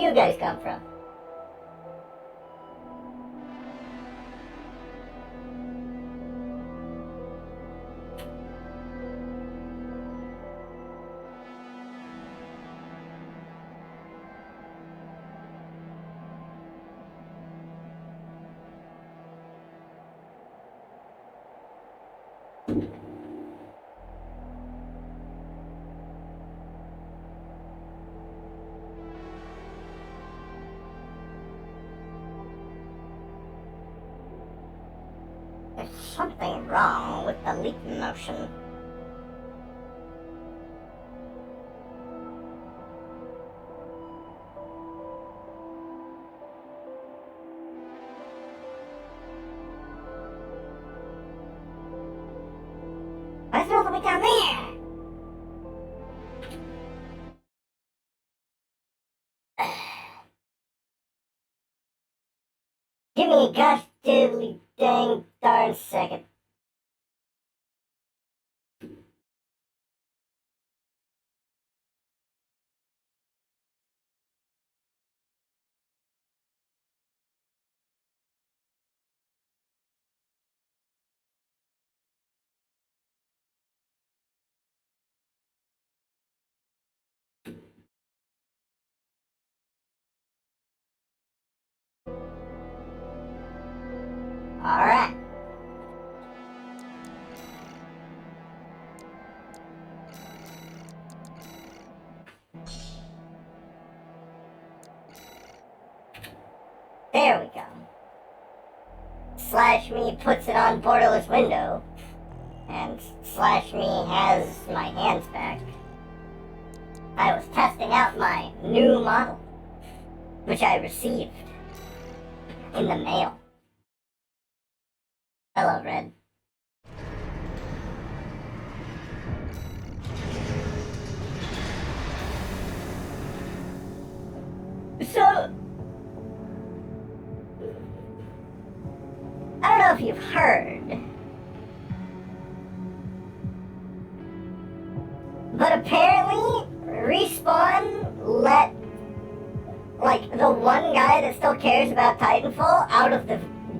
do you guys come from? There's something wrong with the leap motion. Why's it all the way down there? Give me a gosh diddly dang darn second. Alright. There we go. Slash me puts it on borderless window, and Slash me has my hands back. I was testing out my new model, which I received in the mail. Hello, Red. So, I don't know if you've heard, but apparently Respawn let, like, the one guy that still cares about Titanfall out of the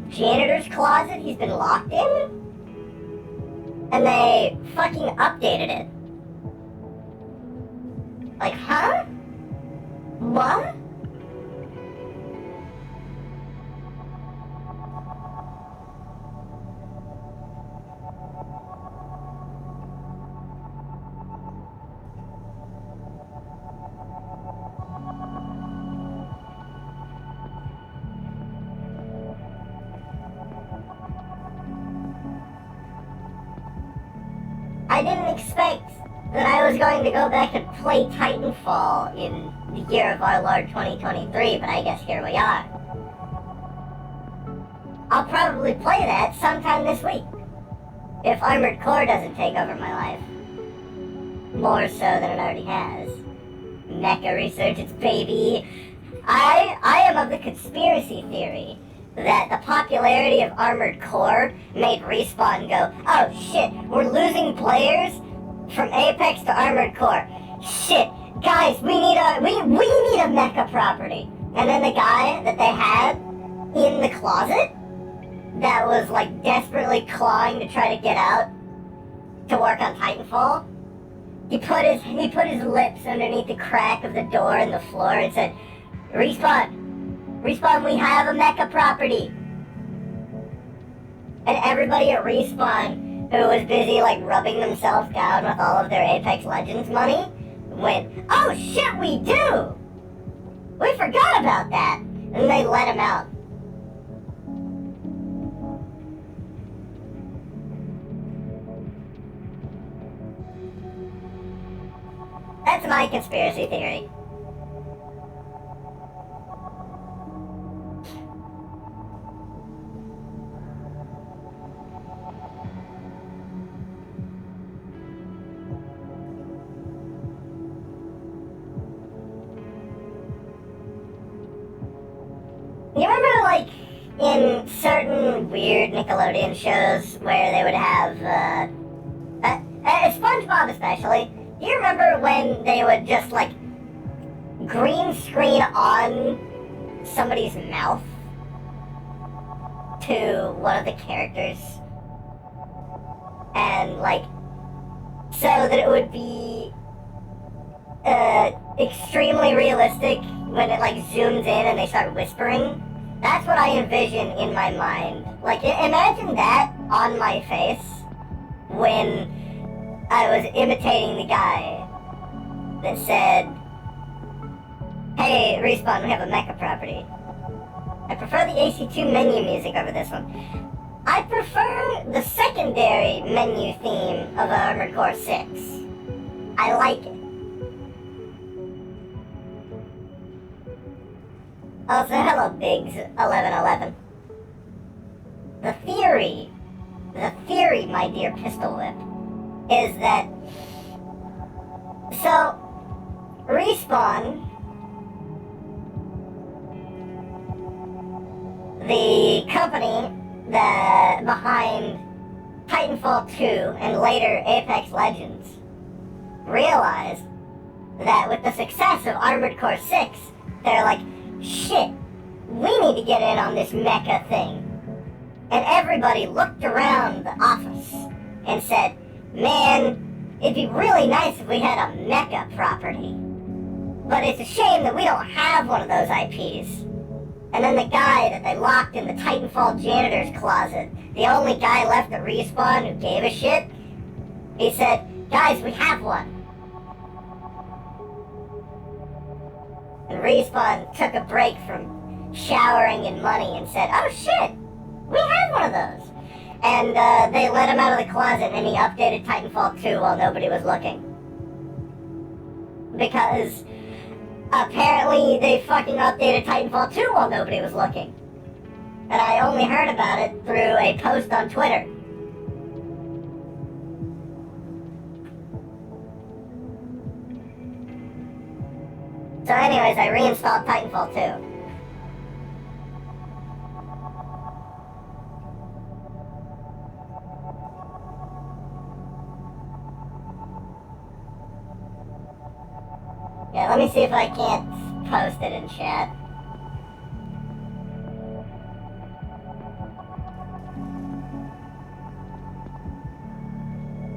janitor's closet he's been locked in, and they fucking updated it. Like, huh? What? I didn't expect that I was going to go back and play Titanfall in the year of our Lord 2023, but I guess here we are. I'll probably play that sometime this week, if Armored Core doesn't take over my life. More so than it already has. Mecha resurgence, baby. I am of the conspiracy theory that the popularity of Armored Core made Respawn go, oh shit, we're losing players from Apex to Armored Core. Shit, guys, we need a mecha property. And then the guy that they had in the closet that was like desperately clawing to try to get out to work on Titanfall, he put his lips underneath the crack of the door in the floor and said, Respawn, we have a mecha property. And everybody at Respawn, who was busy like rubbing themselves down with all of their Apex Legends money, went, oh shit, we do! We forgot about that! And they let him out. That's my conspiracy theory. You remember, like, in certain weird Nickelodeon shows where they would have, SpongeBob especially, do you remember when they would just, like, green screen on somebody's mouth to one of the characters, and like, so that it would be extremely realistic when it like zooms in and they start whispering. That's what I envision in my mind. Like, imagine that on my face when I was imitating the guy that said, "Hey, Respawn, we have a mecha property. I prefer the AC2 menu music over this one. I prefer the secondary menu theme of Armored Core 6. I like it." Also, hello, Biggs1111. The theory, my dear Pistol Whip, is that, so, Respawn, the company that behind Titanfall 2 and later Apex Legends, realized that with the success of Armored Core 6, they're like, shit, we need to get in on this mecha thing. And everybody looked around the office and said, man, it'd be really nice if we had a mecha property. But it's a shame that we don't have one of those IPs. And then the guy that they locked in the Titanfall janitor's closet, the only guy left at Respawn who gave a shit, he said, guys, we have one. And Respawn took a break from showering in money and said, oh shit, we have one of those. And they let him out of the closet and he updated Titanfall 2 while nobody was looking. Because apparently they fucking updated Titanfall 2 while nobody was looking. And I only heard about it through a post on Twitter. So anyways, I reinstalled Titanfall 2. Yeah, let me see if I can't post it in chat.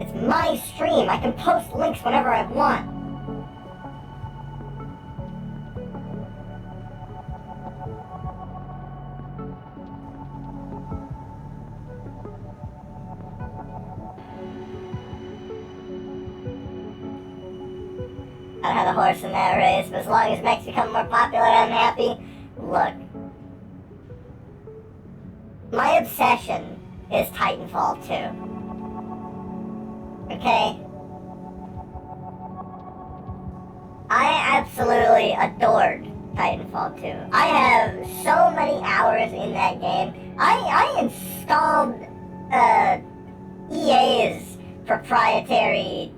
It's my stream. I can post links whenever I want. I don't have a horse in that race, but as long as mechs become more popular, I'm happy. Look. My obsession is Titanfall 2. Okay? I absolutely adored Titanfall 2. I have so many hours in that game. I installed EA's proprietary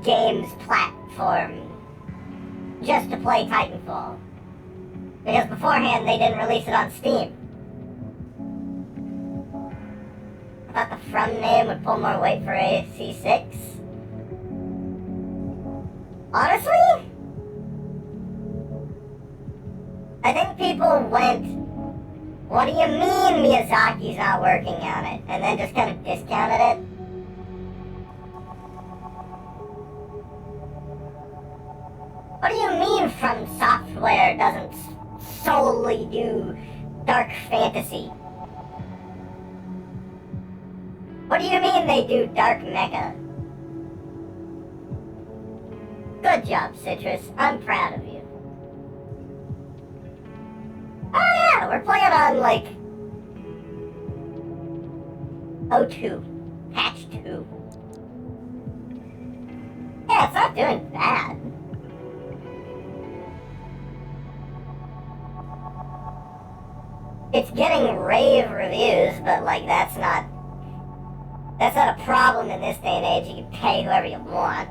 games platform just to play Titanfall. Because beforehand they didn't release it on Steam. I thought the from name would pull more weight for AC6. Honestly? I think people went, what do you mean Miyazaki's not working on it? And then just kind of discounted it. What do you mean From Software doesn't solely do dark fantasy? What do you mean they do dark mecha? Good job, Citrus. I'm proud of you. Oh yeah, we're playing on, like, O2. Patch 2. Yeah, it's not doing bad. It's getting rave reviews, but, like, that's not a problem in this day and age. You can pay whoever you want.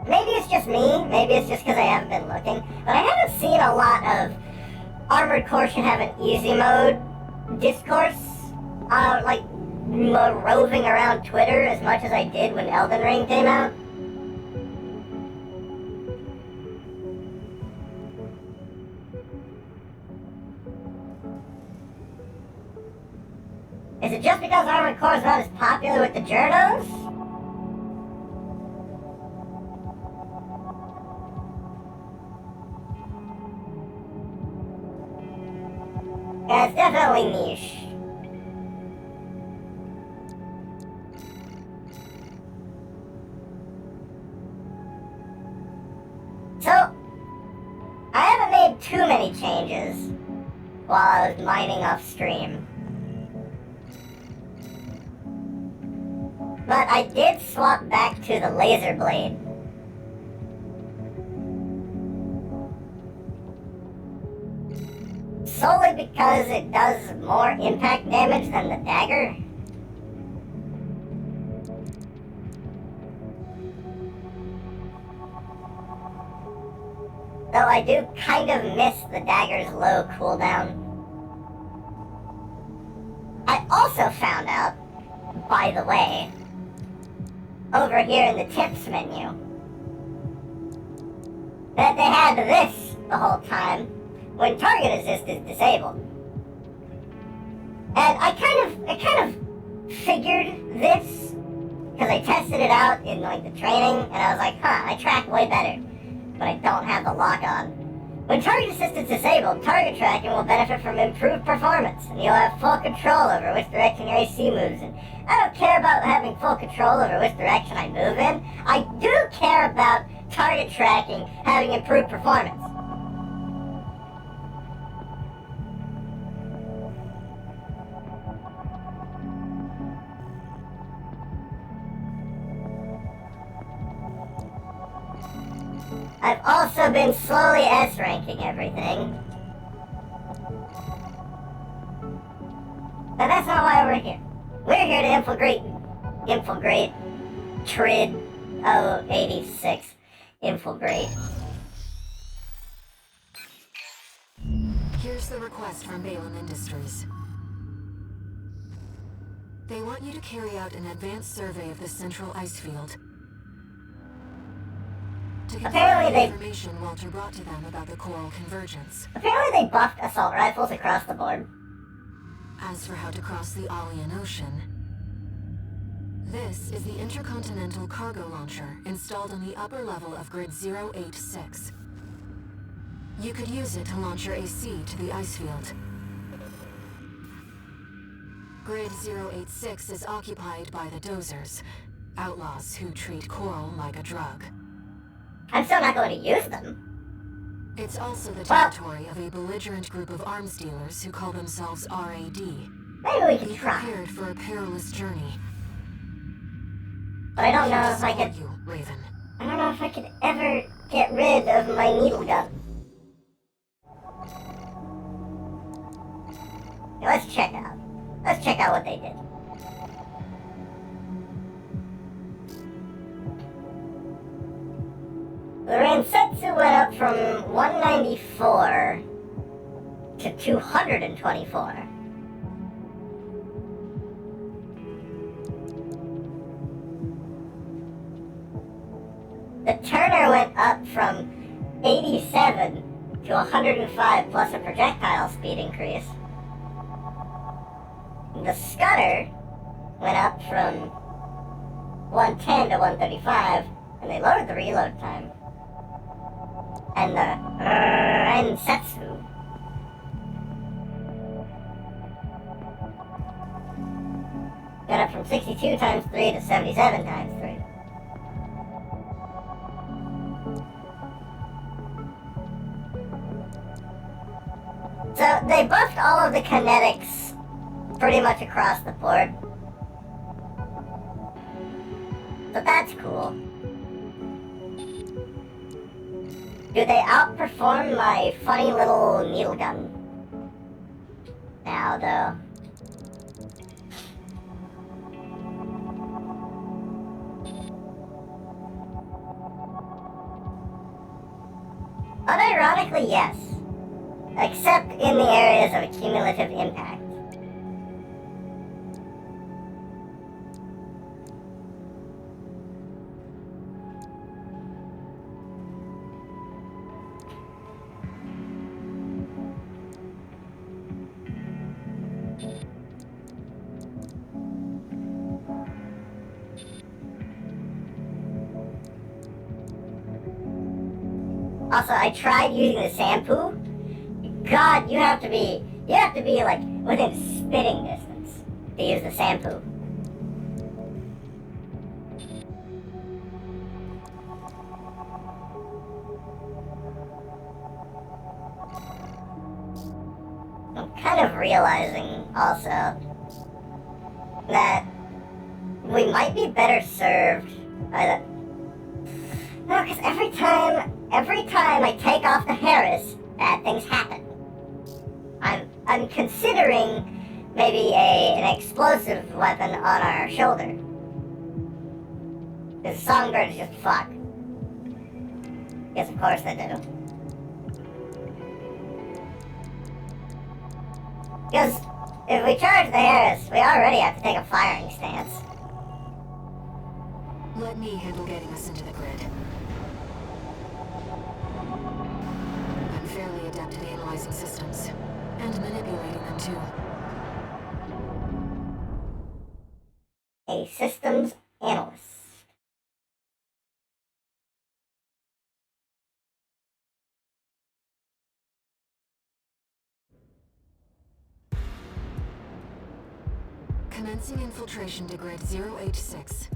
Maybe it's just me, Maybe it's just because I haven't been looking. But I haven't seen a lot of Armored Core should have an easy mode discourse, like, roving around Twitter as much as I did when Elden Ring came out. Is it just because Armored Core is not as popular with the journos? Yeah, it's definitely niche. So, I haven't made too many changes while I was mining off stream. But I did swap back to the laser blade. Solely because it does more impact damage than the dagger. Though I do kind of miss the dagger's low cooldown. I also found out, by the way, over here in the tips menu, that they had this the whole time when target assist is disabled. And I kind of figured this because I tested it out in like the training, and I was like, I track way better, but I don't have the lock on. When target assist is disabled, target tracking will benefit from improved performance, and you'll have full control over which direction your AC moves in. I don't care about having full control over which direction I move in. I do care about target tracking having improved performance. I've also been slowly S-ranking everything. But that's not why we're here. We're here to infiltrate Trid 086. Infiltrate. Here's the request from Balin Industries. They want you to carry out an advanced survey of the central ice field. To confirm the information Walter brought to them about the coral convergence. Apparently they buffed assault rifles across the board. As for how to cross the Alian Ocean, this is the intercontinental cargo launcher installed on the upper level of Grid 086. You could use it to launch your AC to the ice field. Grid 086 is occupied by the Dozers, outlaws who treat coral like a drug. I'm still not going to use them. It's also the territory of a belligerent group of arms dealers who call themselves RAD. Maybe we can try. Be prepared for a perilous journey. But I don't know if I could... you, Raven. I don't know if I could ever get rid of my needle gun. Let's check out what they did. The Ransetsu went up from 194 to 224. The Turner went up from 87 to 105 plus a projectile speed increase. The Scudder went up from 110 to 135, and they lowered the reload time. And the Rensetsu got up from 62 times 3 to 77 times 3. So they buffed all of the kinetics pretty much across the board. So that's cool. Do they outperform my funny little needle gun now, though? Theoretically, yes. Except in the areas of cumulative impact. Also, I tried using the shampoo. God, you have to be like within spitting distance to use the shampoo. I'm kind of realizing also that we might be better served by the... No, because every time I take off the Harris, bad things happen. I'm considering maybe an explosive weapon on our shoulder. Because songbirds just fuck. Yes, of course they do. Because if we charge the Harris, we already have to take a firing stance. Let me handle getting us into the grid. I'm fairly adept at analyzing systems, and manipulating them too. A systems analyst. Commencing infiltration to grid 086.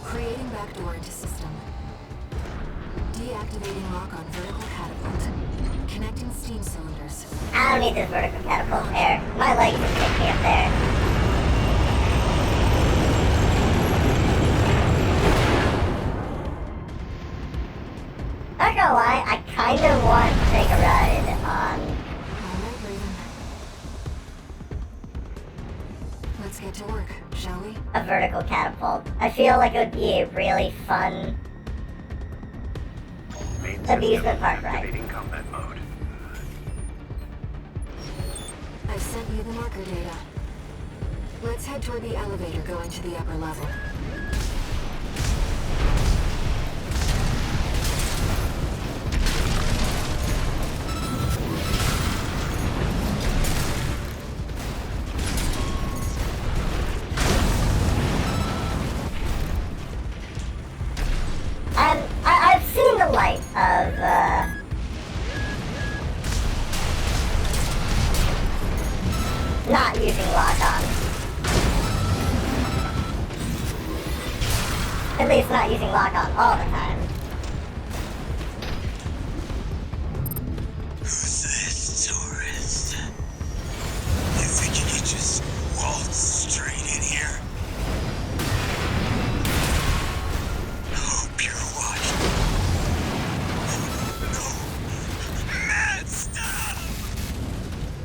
Creating backdoor into system. Deactivating lock on vertical catapult. Connecting steam cylinders. I don't need this vertical catapult there. My legs can take me up there. Not gonna lie, I kind of want to take a ride on... Alright, Raven. Let's get to work, shall we? a vertical catapult. I feel like it would be a really fun amusement park ride. Activating combat mode. I've sent you the marker data. Let's head toward the elevator going to the upper level. I've seen the light of, not using lock-on. At least not using lock-on all the time. Who's this tourist? You think you could just waltz straight in here? Hope you're watching. No. Mad stuff!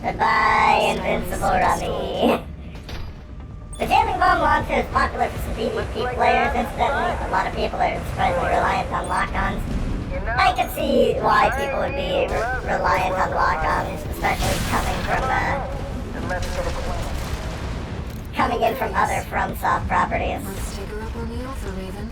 Goodbye, Invincible Rummy. The jamming bomb launcher is popular for some PvP players. Incidentally, a lot of people are surprisingly reliant on lock-ons. I can see why people would be reliant on lock-ons, especially coming in from other FromSoft properties. Let's take her up on the offer, Raven.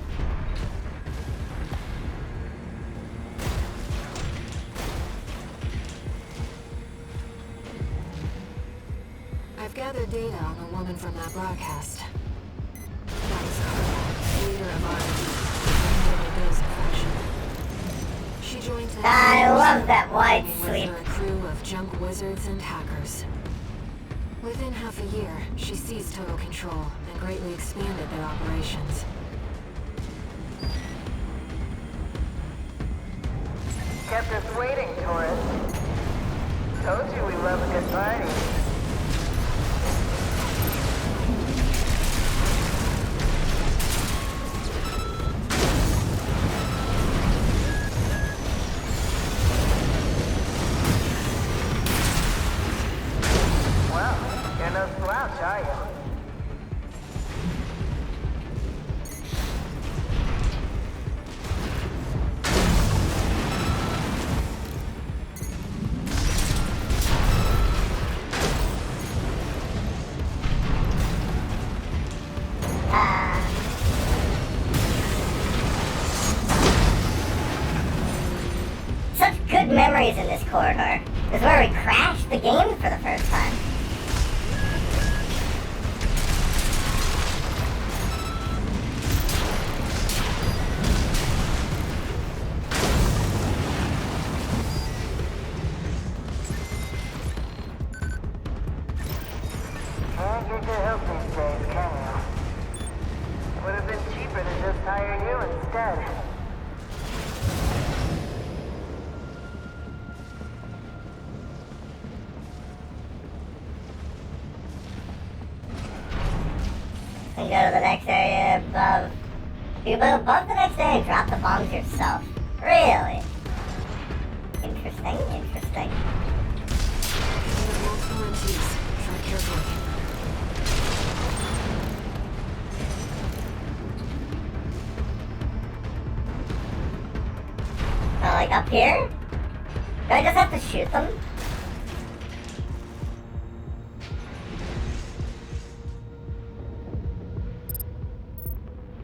I've gathered data on the woman from that broadcast. That was Carla, leader of our Bill's faction. She joined the I love that wide with sweep. her crew of junk wizards and hackers. Within half a year, she seized total control and greatly expanded their operations. Kept us waiting, tourist. Told you we love a good party. Well, you're no slouch, are you? good memories in this corridor. This is where we crashed the game for the first time. Can't get your help these days, can you? Would have been cheaper to just hire you instead. And go to the next area above. You go above the next area and drop the bombs yourself. Really? Interesting, interesting. There are multiple MTs. Tread carefully. Like up here? Do I just have to shoot them?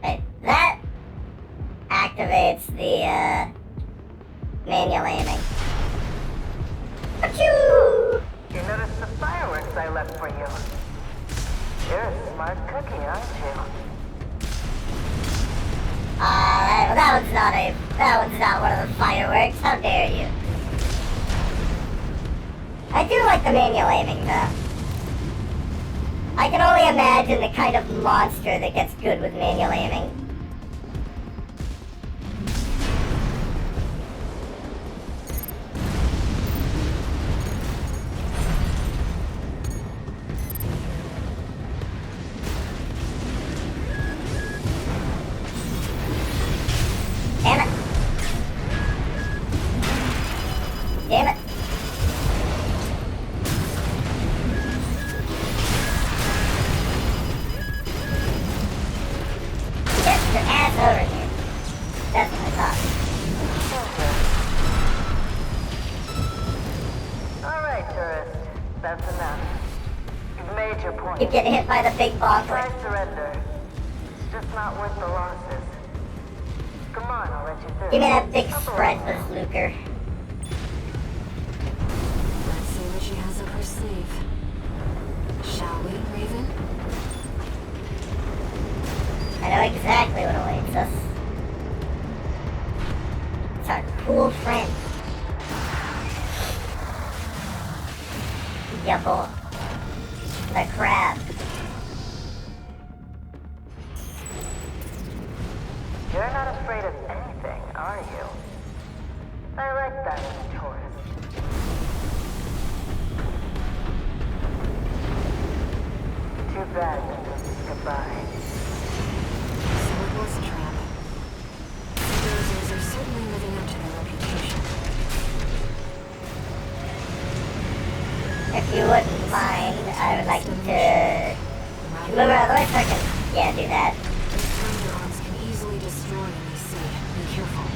Wait, that activates the manual aiming. Achoo! You noticed the fireworks I left for you. You're a smart cookie, aren't you? That one's not one of the fireworks. How dare you? I do like the manual aiming though. I can only imagine the kind of monster that gets good with manual aiming. Damn it. Damn it. Get your ass over here. That's what I thought. Alright, tourist. That's enough. You've made your point. Keep getting hit by the big bomb. Try surrender. It's just not worth the losses. Come on, I'll let you through. Give me that big Up spread, around. this Luker. Let's see what she has up her sleeve. Shall we, Raven? I know exactly what awaits us. It's our cool friend. Yubble. The crab. You're not afraid of anything, are you? I like that in a tourist. Too bad that this is goodbye. So it was a trap. Bulldozers are certainly living up to their reputation. If you wouldn't mind, I would like to move out of the way so I can, yeah, do that. Those thunder arms can easily destroy NEC. Be careful.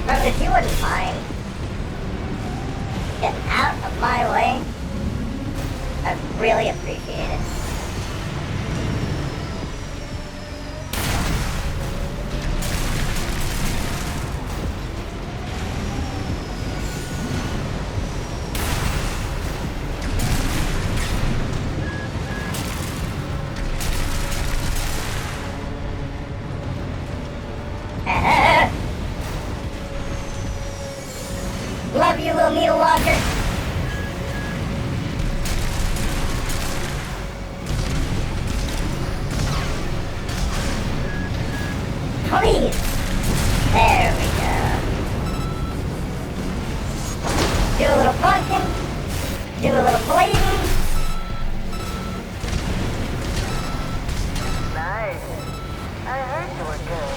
But if you wouldn't mind getting out of my way, I'd really appreciate it. Love you, little needle launcher. Please. There we go. Do a little bunking. Do a little blading. Nice. I heard you were good.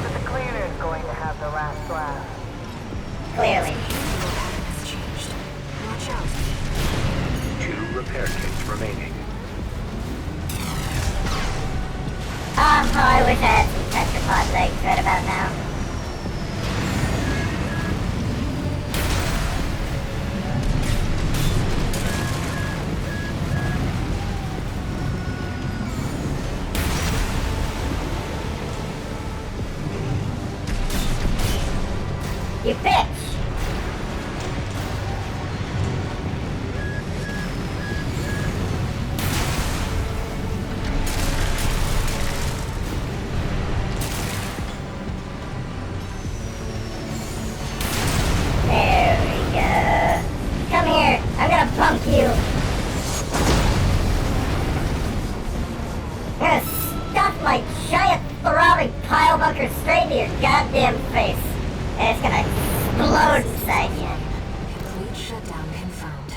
But the cleaner's going to have the last laugh. Clearly. Your pattern has changed. Watch out. 2 repair kits remaining. Oh, I wish I had some tetrapod legs right about now. I'm gonna stuff my giant throbbing pile bunker straight into your goddamn face. And it's gonna explode inside you. Complete shutdown confirmed.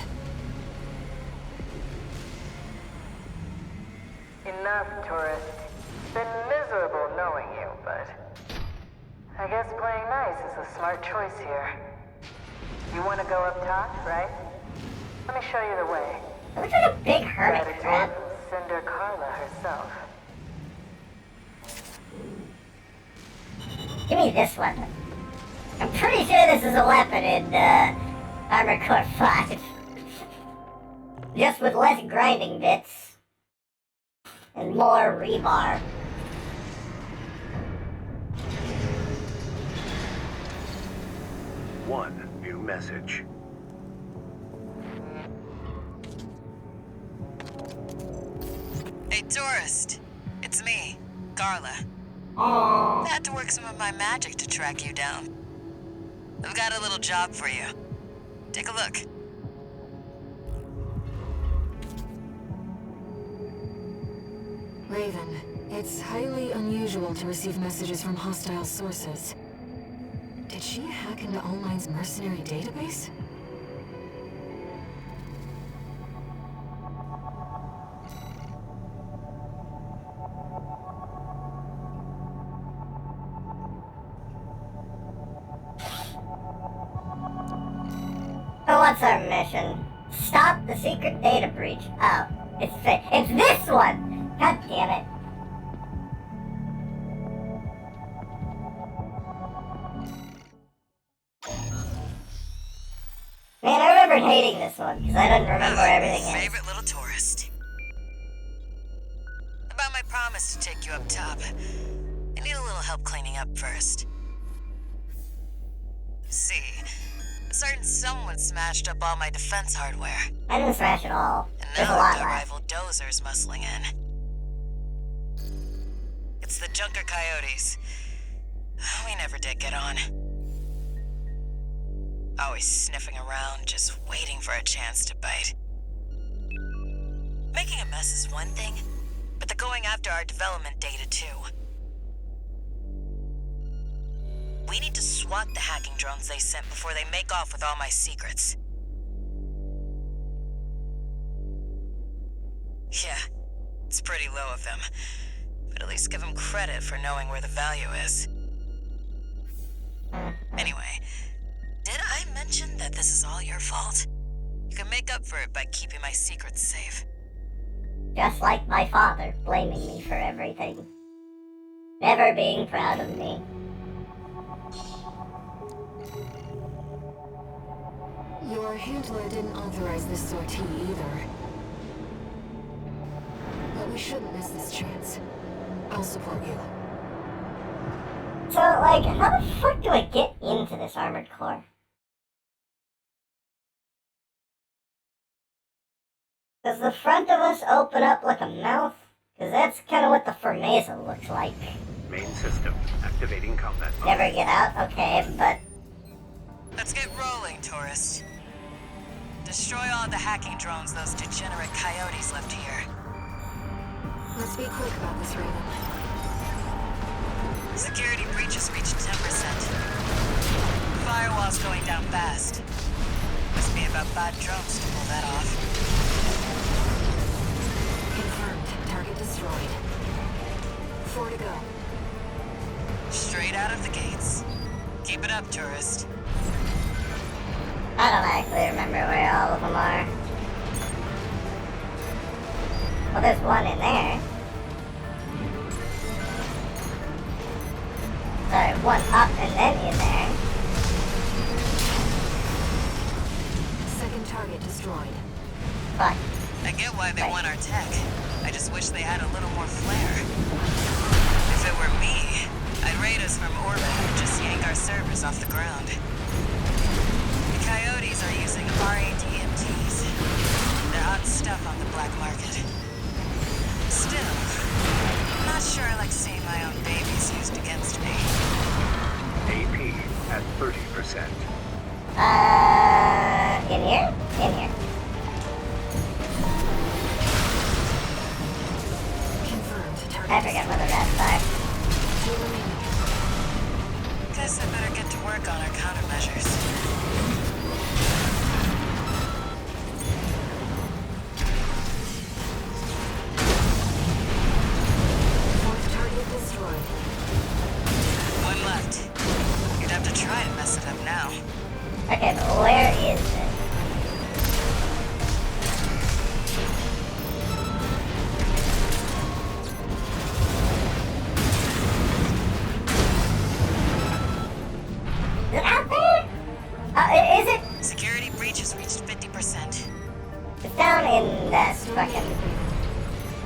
Enough, tourist. It's been miserable knowing you, but I guess playing nice is a smart choice here. You want to go up top, right? Let me show you the way. It looks like a big hermit Right, crab. Cinder Carla herself. Give me this weapon. I'm pretty sure this is a weapon in Armored Core 5. Just with less grinding bits. And more rebar. One new message. Hey, tourist. It's me, Carla. Oh. I had to work some of my magic to track you down. I've got a little job for you. Take a look. Raven, it's highly unusual to receive messages from hostile sources. Did she hack into All Might's mercenary database? So what's our mission? Stop the secret data breach. Oh, it's this one! God damn it. Man, I remember hating this one, because I didn't remember everything else. Favorite little tourist. About my promise to take you up top. I need a little help cleaning up first. See, a certain someone smashed up all my defense hardware. I didn't smash it all. And There's a now lot the left. rival dozers muscling in. It's the Junker Coyotes. We never did get on. Always sniffing around, just waiting for a chance to bite. Making a mess is one thing, but they're going after our development data too. We need to swat the hacking drones they sent before they make off with all my secrets. Yeah, it's pretty low of them, but at least give them credit for knowing where the value is. Anyway, did I mention that this is all your fault? You can make up for it by keeping my secrets safe. Just like my father, blaming me for everything. Never being proud of me. Your handler didn't authorize this sortie either. But we shouldn't miss this chance. I'll support you. So, like, how the fuck do I get into this armored core? Does the front of us open up like a mouth? Because that's kind of what the Formeza looks like. Main system activating combat mode. Never get out? Okay, but... Let's get rolling, tourist. Destroy all the hacking drones those degenerate coyotes left here. Let's be quick about this, Raven. Security breaches reached 10%. Firewall's going down fast. Must be about 5 drones to pull that off. Confirmed. Target destroyed. 4 to go. Straight out of the gates. Keep it up, tourist. I don't actually remember where all of them are. Well, there's one in there. Sorry, one up and then in there. Second target destroyed. Fuck. I get why they Right. want our tech. I just wish they had a little more flair. If it were me, I'd raid us from orbit and just yank our servers off the ground. The coyotes are using RADMTs. They're hot stuff on the black market. Still, I'm not sure I like seeing my own babies used against me. AP at 30%. In here? In here. Confirmed. forget where the rest are. 2 remaining. Guess I better get to work on our countermeasures. Fourth target destroyed. One left. You'd have to try to mess it up now. Okay, but where is it? Is it out there? Is it? Security breach has reached 50%. It's down in that fucking...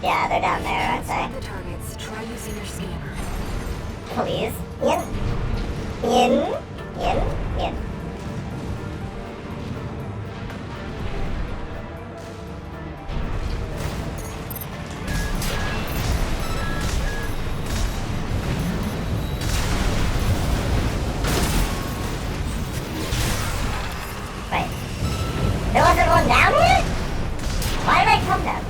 Yeah, they're down there, aren't Outside they? the targets, try using your scanner. Please. In. Wait. There wasn't one down here? Why did I come down?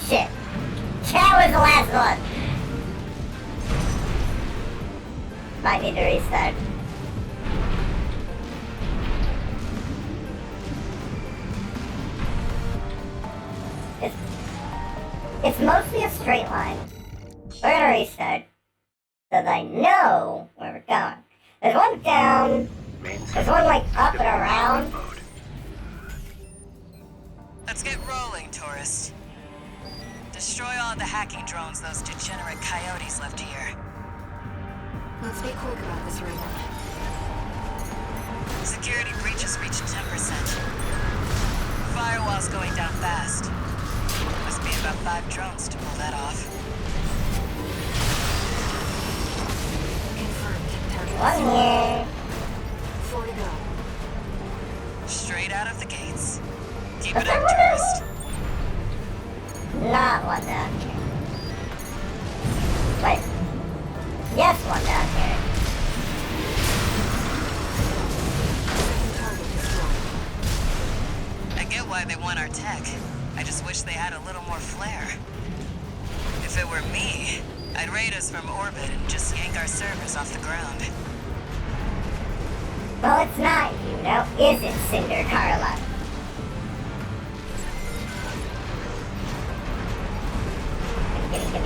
Shit. That was the last one. Might need to restart. It's mostly a straight line. We're gonna restart. So that I know where we're going. There's one down. Main There's system one like up and activating around. combat mode. Let's get rolling, tourist. Destroy all the hacking drones those degenerate coyotes left here. Let's be quick about this, Raymond. Security breach has reached 10%. Firewall's going down fast. Must be about 5 drones to pull that off. Confirmed. Target One destroyed. here. 4 to go. Straight out of the gates. Keep Is it there up, one down tourist. Not one down here. Wait. Yes, one down here. Second target destroyed. I get why they want our tech. I just wish they had a little more flair. If it were me, I'd raid us from orbit and just yank our servers off the ground. Well, it's not you, now is it, Cinder Carla?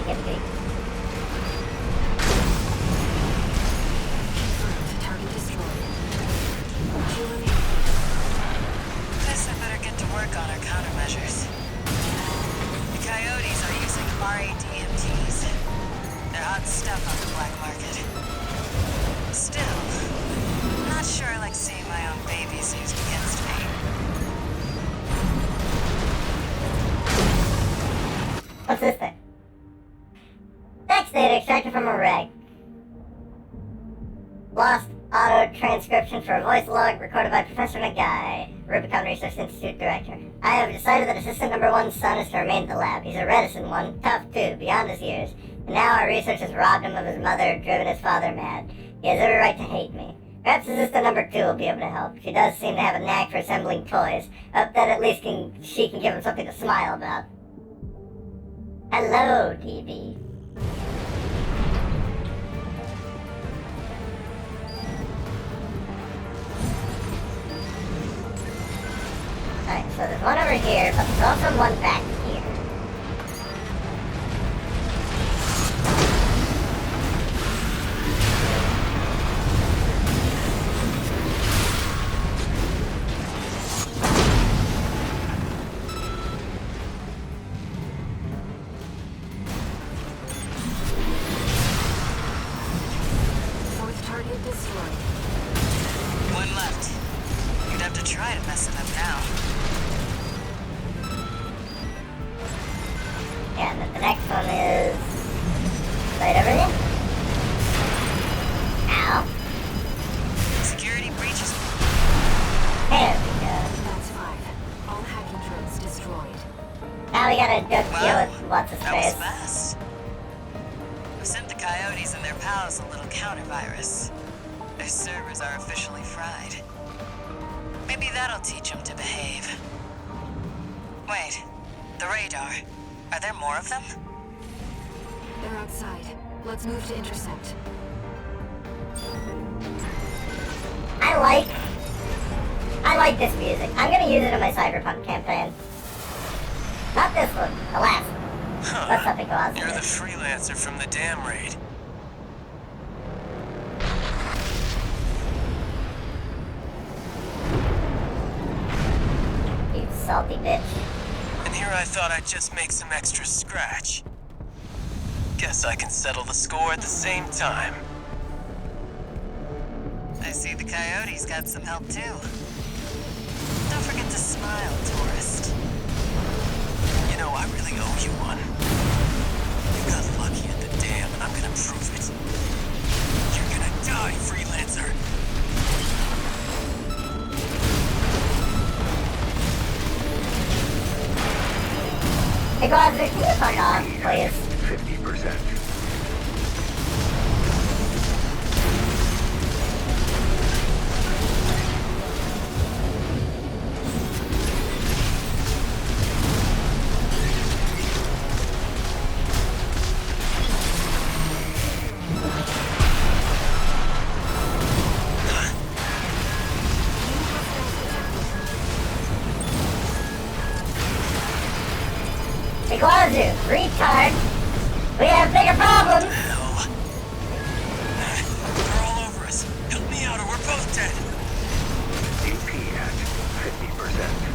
Gimme. Confirmed. Target destroyed. 2 remaining. Guess I better get to work on our countermeasures. The coyotes are using RADMTs. They're hot stuff on the black market. Still, not sure I like seeing my own babies used against me. What's this thing? Text data extracted from a reg. Lost auto transcription for a voice log recorded by Professor Nagai, Rubicon Research Institute Director. I have decided that Assistant Number 1's son is to remain at the lab. He's a reticent one, tough too, beyond his years. And now our research has robbed him of his mother, driven his father mad. He has every right to hate me. Perhaps Assistant Number 2 will be able to help. She does seem to have a knack for assembling toys. Hope that at least she can give him something to smile about. Hello, DB. Alright, so there's one over here, but there's also one back here. Fourth target destroyed. One left. You'd have to try to mess it up now. Yeah, and then the next one is right over here. Ow. Security breaches. There we go. That's 5. All hacking drones destroyed. Now we gotta go Wow, deal with what's his that was face. fast. We sent the coyotes and their pals a little counter virus. Their servers are officially fried. that'll teach them to behave. Wait, the radar. Are there more of them? They're outside. Let's move to intercept. I like this music. I'm gonna use it in my Cyberpunk campaign. Not this one, the last one. Huh. What's up, Equalizer? You're the freelancer from the dam raid. You salty bitch. And here I thought I'd just make some extra scratch. Guess I can settle the score at the same time. I see the Coyotes got some help too. Don't forget to smile, tourist. You know, I really owe you one. You got lucky at the dam, and I'm gonna prove it. You're gonna die, freelancer. Equalizer, can you fuck off, please? 50%. Equalizer, retard. We have bigger problems. Hell. They're all over us. Help me out or we're both dead. AP at 50%.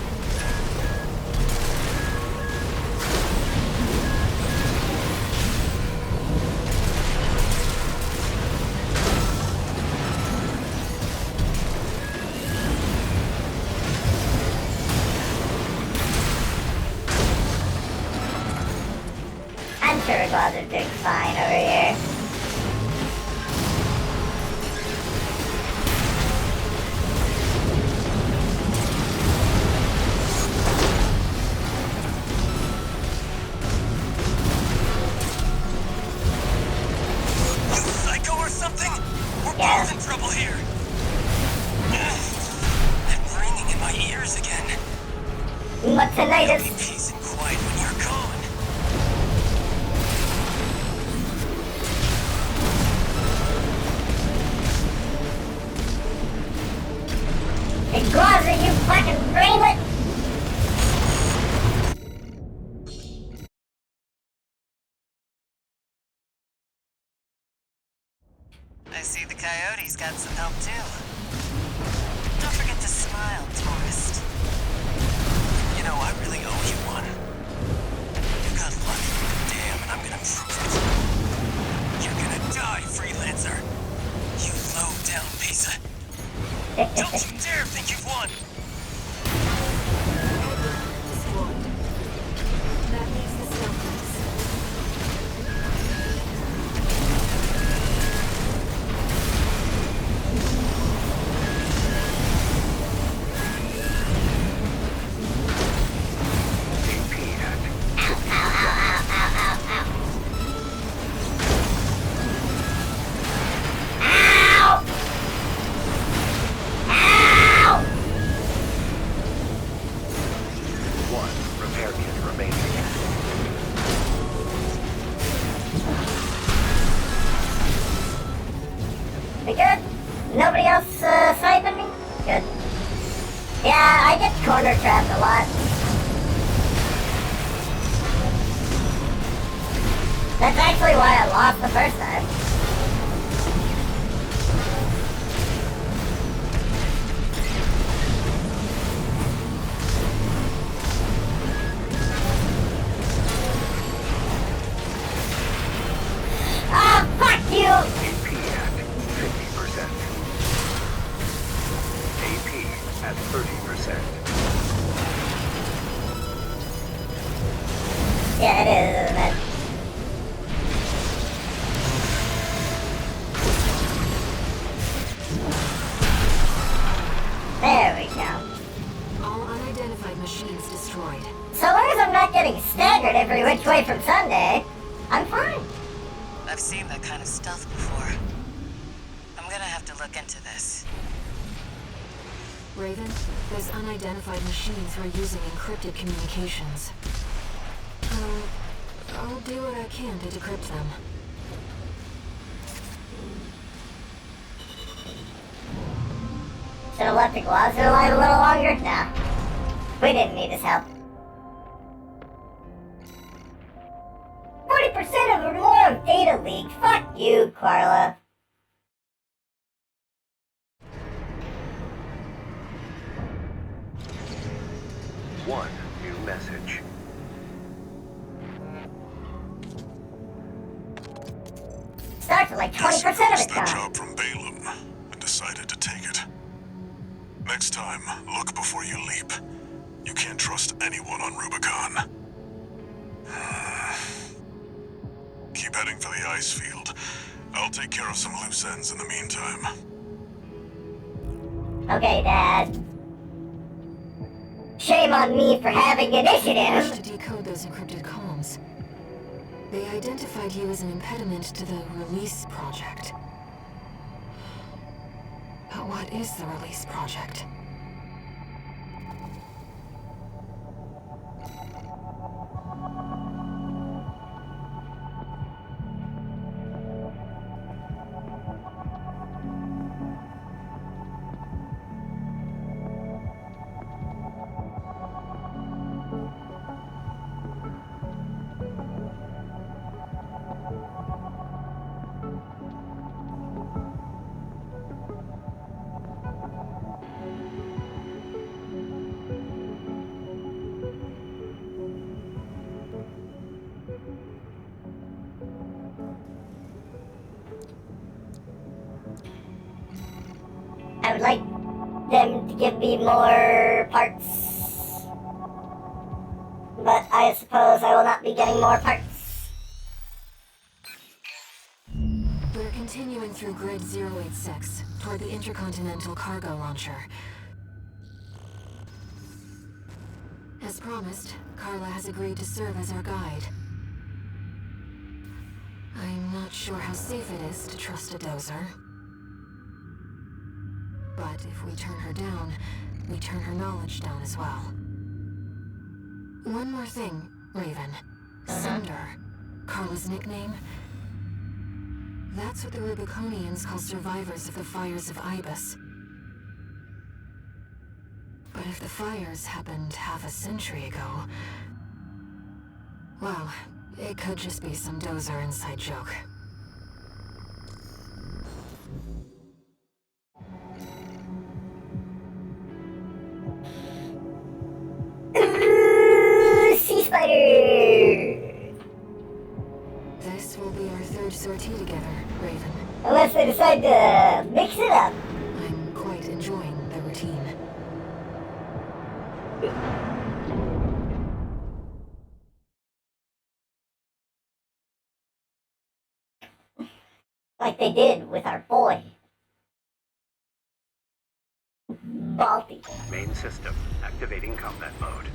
I'm sure Equalizer's doing fine over here. You psycho or something? We're Yeah. both in trouble here. That ringing in my ears again. But tonight Be is... peace and quiet when you're gone. Equalizer, you fucking brainlet! I see the Coyotes got some help too. Don't forget to smile, tourist. You know, I really owe you one. You got lucky at the dam, and I'm gonna prove it. You're gonna die, freelancer. You low-down piece of... Don't you dare think you've won! Destroyed. That leaves the stealth. AP at Ow! Ow! 1 repair kit remaining. We good? Nobody else sniping me? Good. Yeah, I get corner trapped a lot. That's actually why I lost the first time. Ah, fuck you! AP at 50%. AP at 30%. Yeah, it is, isn't it? There we go. All unidentified machines destroyed. So long as I'm not getting staggered every which way from Sunday, I'm fine. I've seen that kind of stealth before. I'm gonna have to look into this. Raven, there's unidentified machines who are using encrypted communications. I'll do what I can to decrypt them. Should have left the Glazer alive a little longer? Nah. We didn't need his help. 40% of or more of data leaked. Fuck you, Carla. One new message. Starts at like 20% of Yes, its that time. job from Balaam and decided to take it. Next time, look before you leap. You can't trust anyone on Rubicon. Keep heading for the ice field. I'll take care of some loose ends in the meantime. Okay, Dad. Shame on me for having initiative. To decode those encrypted comms. They identified you as an impediment to the Release Project. But what is the Release Project? I would like them to give me more parts. But I suppose I will not be getting more parts. We're continuing through Grid 086, toward the Intercontinental Cargo Launcher. As promised, Carla has agreed to serve as our guide. I'm not sure how safe it is to trust a dozer. But if we turn her down, we turn her knowledge down as well. One more thing, Raven. Cinder. Carla's nickname? That's what the Rubiconians call survivors of the fires of Ibis. But if the fires happened half a century ago... well, it could just be some dozer inside joke. Sea spider! This will be our third sortie together, Raven. Unless they decide to mix it up. I'm quite enjoying the routine. Like they did with our boy. Balti. Main system activating combat mode.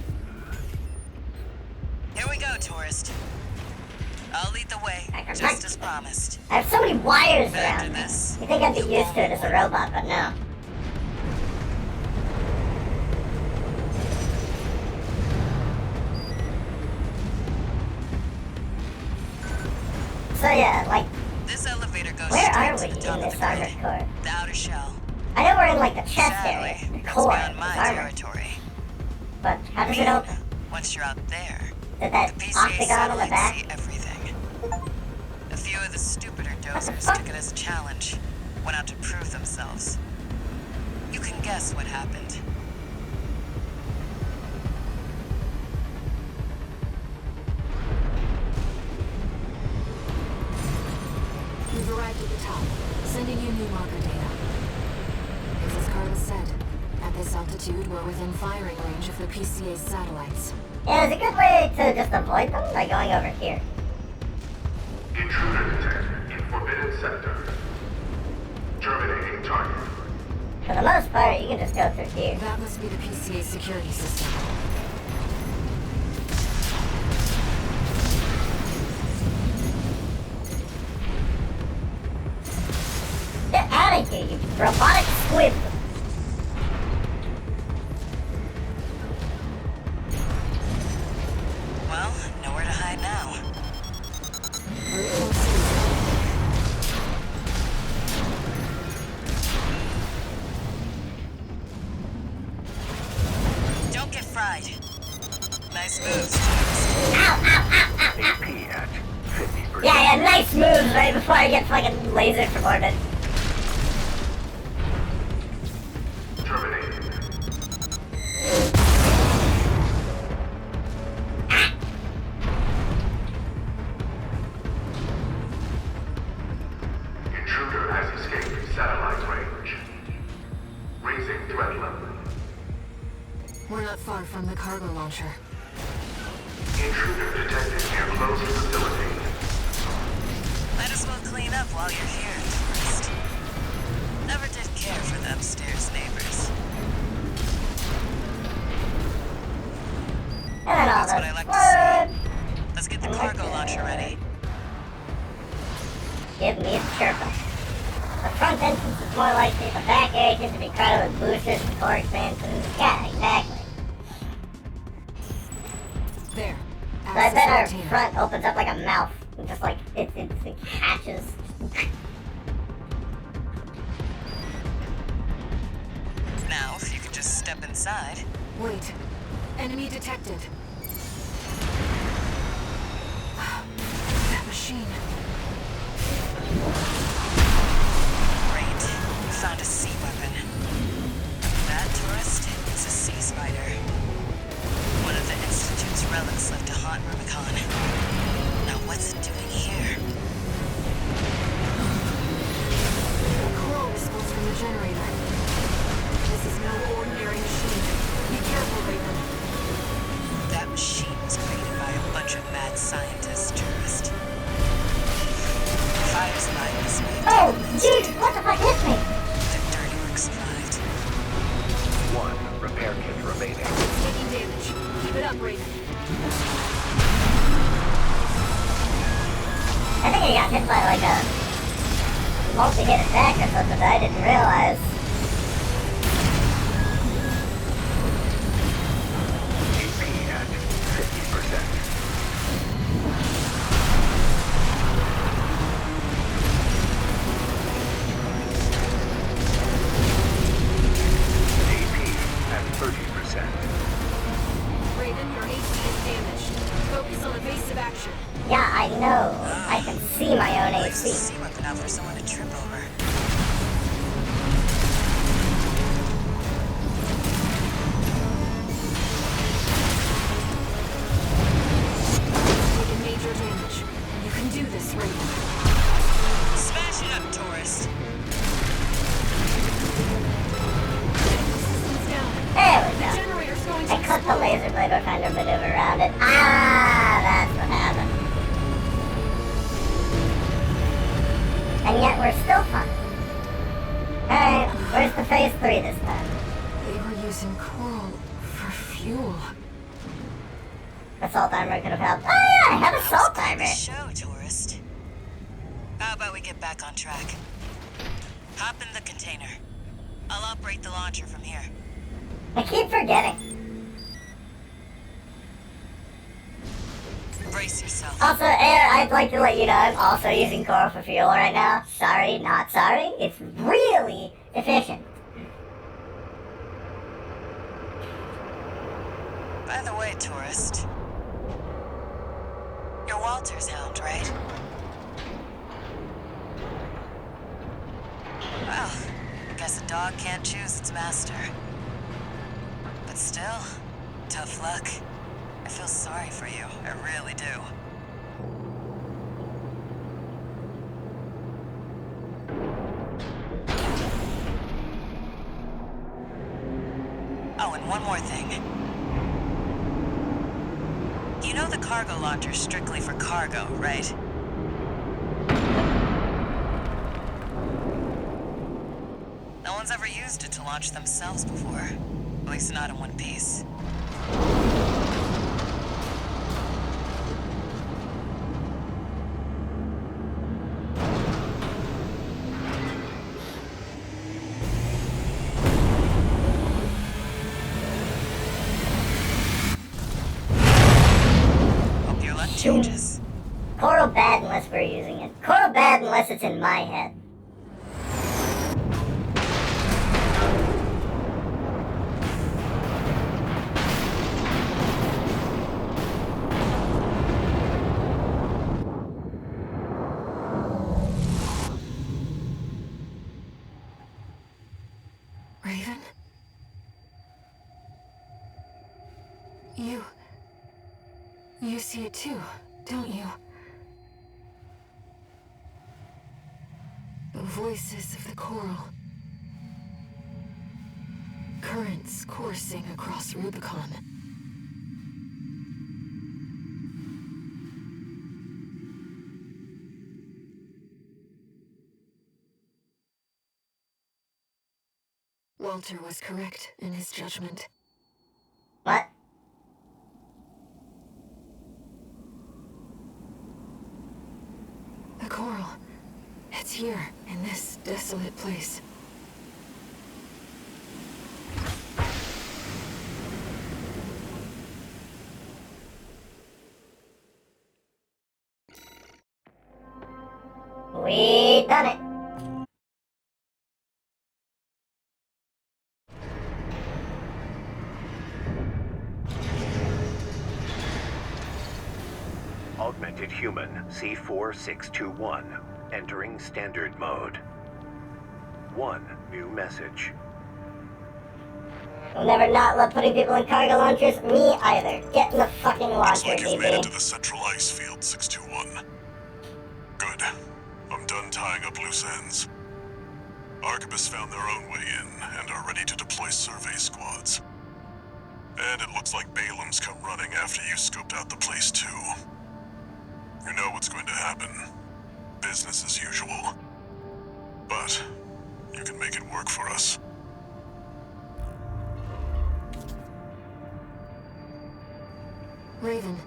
Here we go, tourist. I'll lead the way, just as promised. I have so many wires After around me. this, You think I'd be used to it as a robot, but no. So yeah, like, this elevator goes where straight are to we the top in of this the armored grid. core? The outer shell. I know we're in like the chest Sadly, area, the it's core, beyond this my armor. territory. But how does it open? Once you're out there, Did that the PCA octagon in the satellites back? see everything. A few of the stupider dozers took it as a challenge, went out to prove themselves. You can guess what happened. We've arrived at the top, sending you new marker data. It's as Carla said. At this altitude, we're within firing range of the PCA's satellites. Yeah, there's a good way to just avoid them by going over here. Intruder detected in Forbidden Sector. Terminating target. For the most part, you can just go through here. That must be the PCA security system. Get out of here, you robotic squid! fried. Nice moves, tourist. AP at 50%. Yeah, nice moves right before I get fucking lasered from orbit. Terminated. Intruder has escaped satellite range. Raising threat level. We're not far from the cargo launcher. Intruder detected near closed facility. Might as well clean up while you're here, tourist. Never did care for the upstairs neighbors. And then all That's what I this. like to see. Let's get the cargo launcher ready. Give me a chirpa. The front entrance is more likely, the back area tends to be crowded with boosters and core expansions. Yeah, exactly. There. So I bet our 17. front opens up like a mouth. And just like, it hatches. Now, if you could just step inside. Wait. Enemy detected. That machine. Great. We found a sea weapon. That, tourist, is a sea spider. One of the Institute's relics left to haunt Rubicon. Now what's it doing here? Coral whistles from the generator. This is no ordinary machine. Be careful, Raven. That machine was created by a bunch of mad scientists, tourist. Fire's line this way. Oh, jeez, what the fuck hit me? The dirty work survived. 1 repair kit remaining. It's taking damage. Keep it up, Raven. I think I got hit by like a multi-hit attack or something that I didn't realize. AP at 50%. AP at 30%. Raven, your AC is damaged. Focus on evasive action. Yeah, I know. I can see my own There's a AC. sea weapon out for someone to trip over. Taking major damage. You can do this, Raven. Smash it up, tourist. Systems down. There we The go. generator's going to I cut the explode. laser blade or trying to maneuver around it. Ah, that's what happened. And yet we're still fine. Alright, where's the phase 3 this time? They were using coral for fuel. Assault armor could have helped. Oh yeah, I have assault Quite armor. the show, tourist. How about we get back on track? Hop in the container. I'll operate the launcher from here. I keep forgetting. Brace yourself. Also, Air, I'd like to let you know I'm also using coral for fuel right now. Sorry, not sorry. It's really efficient. By the way, tourist. You're Walter's hound, right? Well, guess a dog can't choose its master. But still, tough luck. I feel sorry for you. I really do. Oh, and one more thing. You know the cargo launcher's strictly for cargo, right? No one's ever used it to launch themselves before. At least not in one piece. Hope your luck changes. Coral bad unless we're using it. Coral bad unless it's in my head. Raven? You see it too, don't you? The voices of the coral. Currents coursing across Rubicon. Walter was correct in his judgment. What? The coral. It's here, in this desolate place. We done it. Augmented human C4621. Entering standard mode. 1 new message. You'll never not love putting people in cargo launchers. Me either. Get in the fucking Looks launcher, like you've made it to DB. the central ice field, 621. Good. I'm done tying up loose ends. Arquebus found their own way in and are ready to deploy survey squads. And it looks like Balaam's come running after you scoped out the place too. You know what's going to happen. Business as usual. But you can make it work for us. Raven,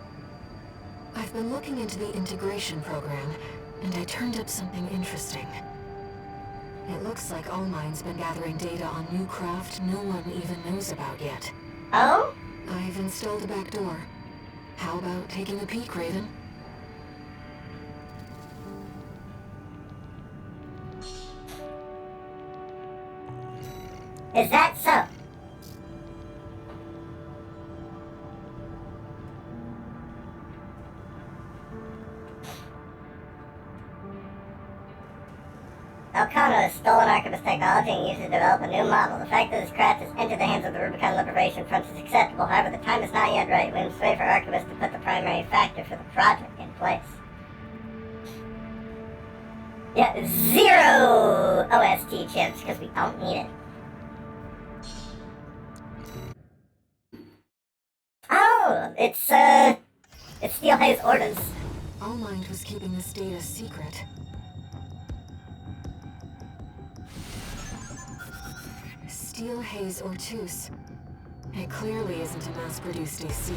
I've been looking into the integration program, and I turned up something interesting. It looks like Allmind's been gathering data on new craft no one even knows about yet. Oh? I've installed a back door. How about taking a peek, Raven? Is that so? Elcano has stolen Arquebus technology and used it to develop a new model. The fact that this craft has entered the hands of the Rubicon Liberation Front is acceptable. However, the time is not yet right. We must wait for Arquebus to put the primary factor for the project in place. Yeah, 0 OST chips, because we don't need it. Oh, it's Steelhaze orders. Allmind was keeping this data secret. Steelhaze Ortus. It clearly isn't a mass-produced AC.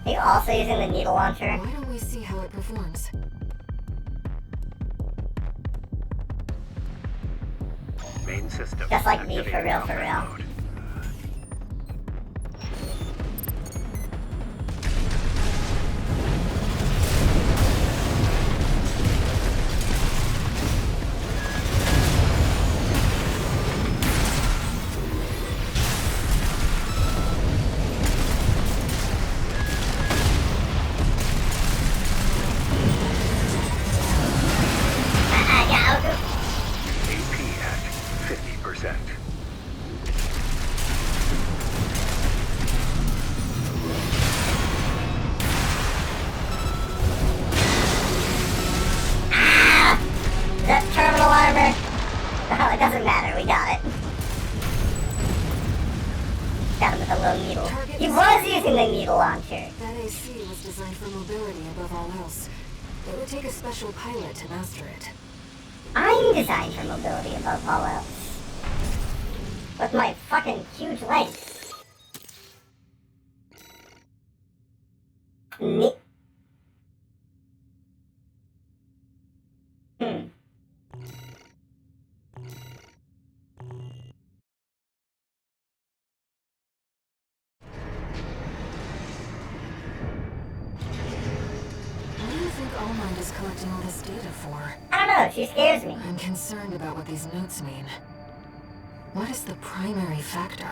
Are you also using the needle launcher? Why don't we see how it performs? Main system. Just like me, for activated real, combat mode. AP at 50%. Is that terminal armor? Oh, it doesn't matter, we got it. Got him with a little needle. He was using the needle launcher. That AC was designed for mobility above all else. It would take a special pilot to master it. I'm designed for mobility above all else. With my fucking huge legs. What do you think Allmind is collecting all this data for? I don't know, she scares me. I'm concerned about what these notes mean. What is the primary factor?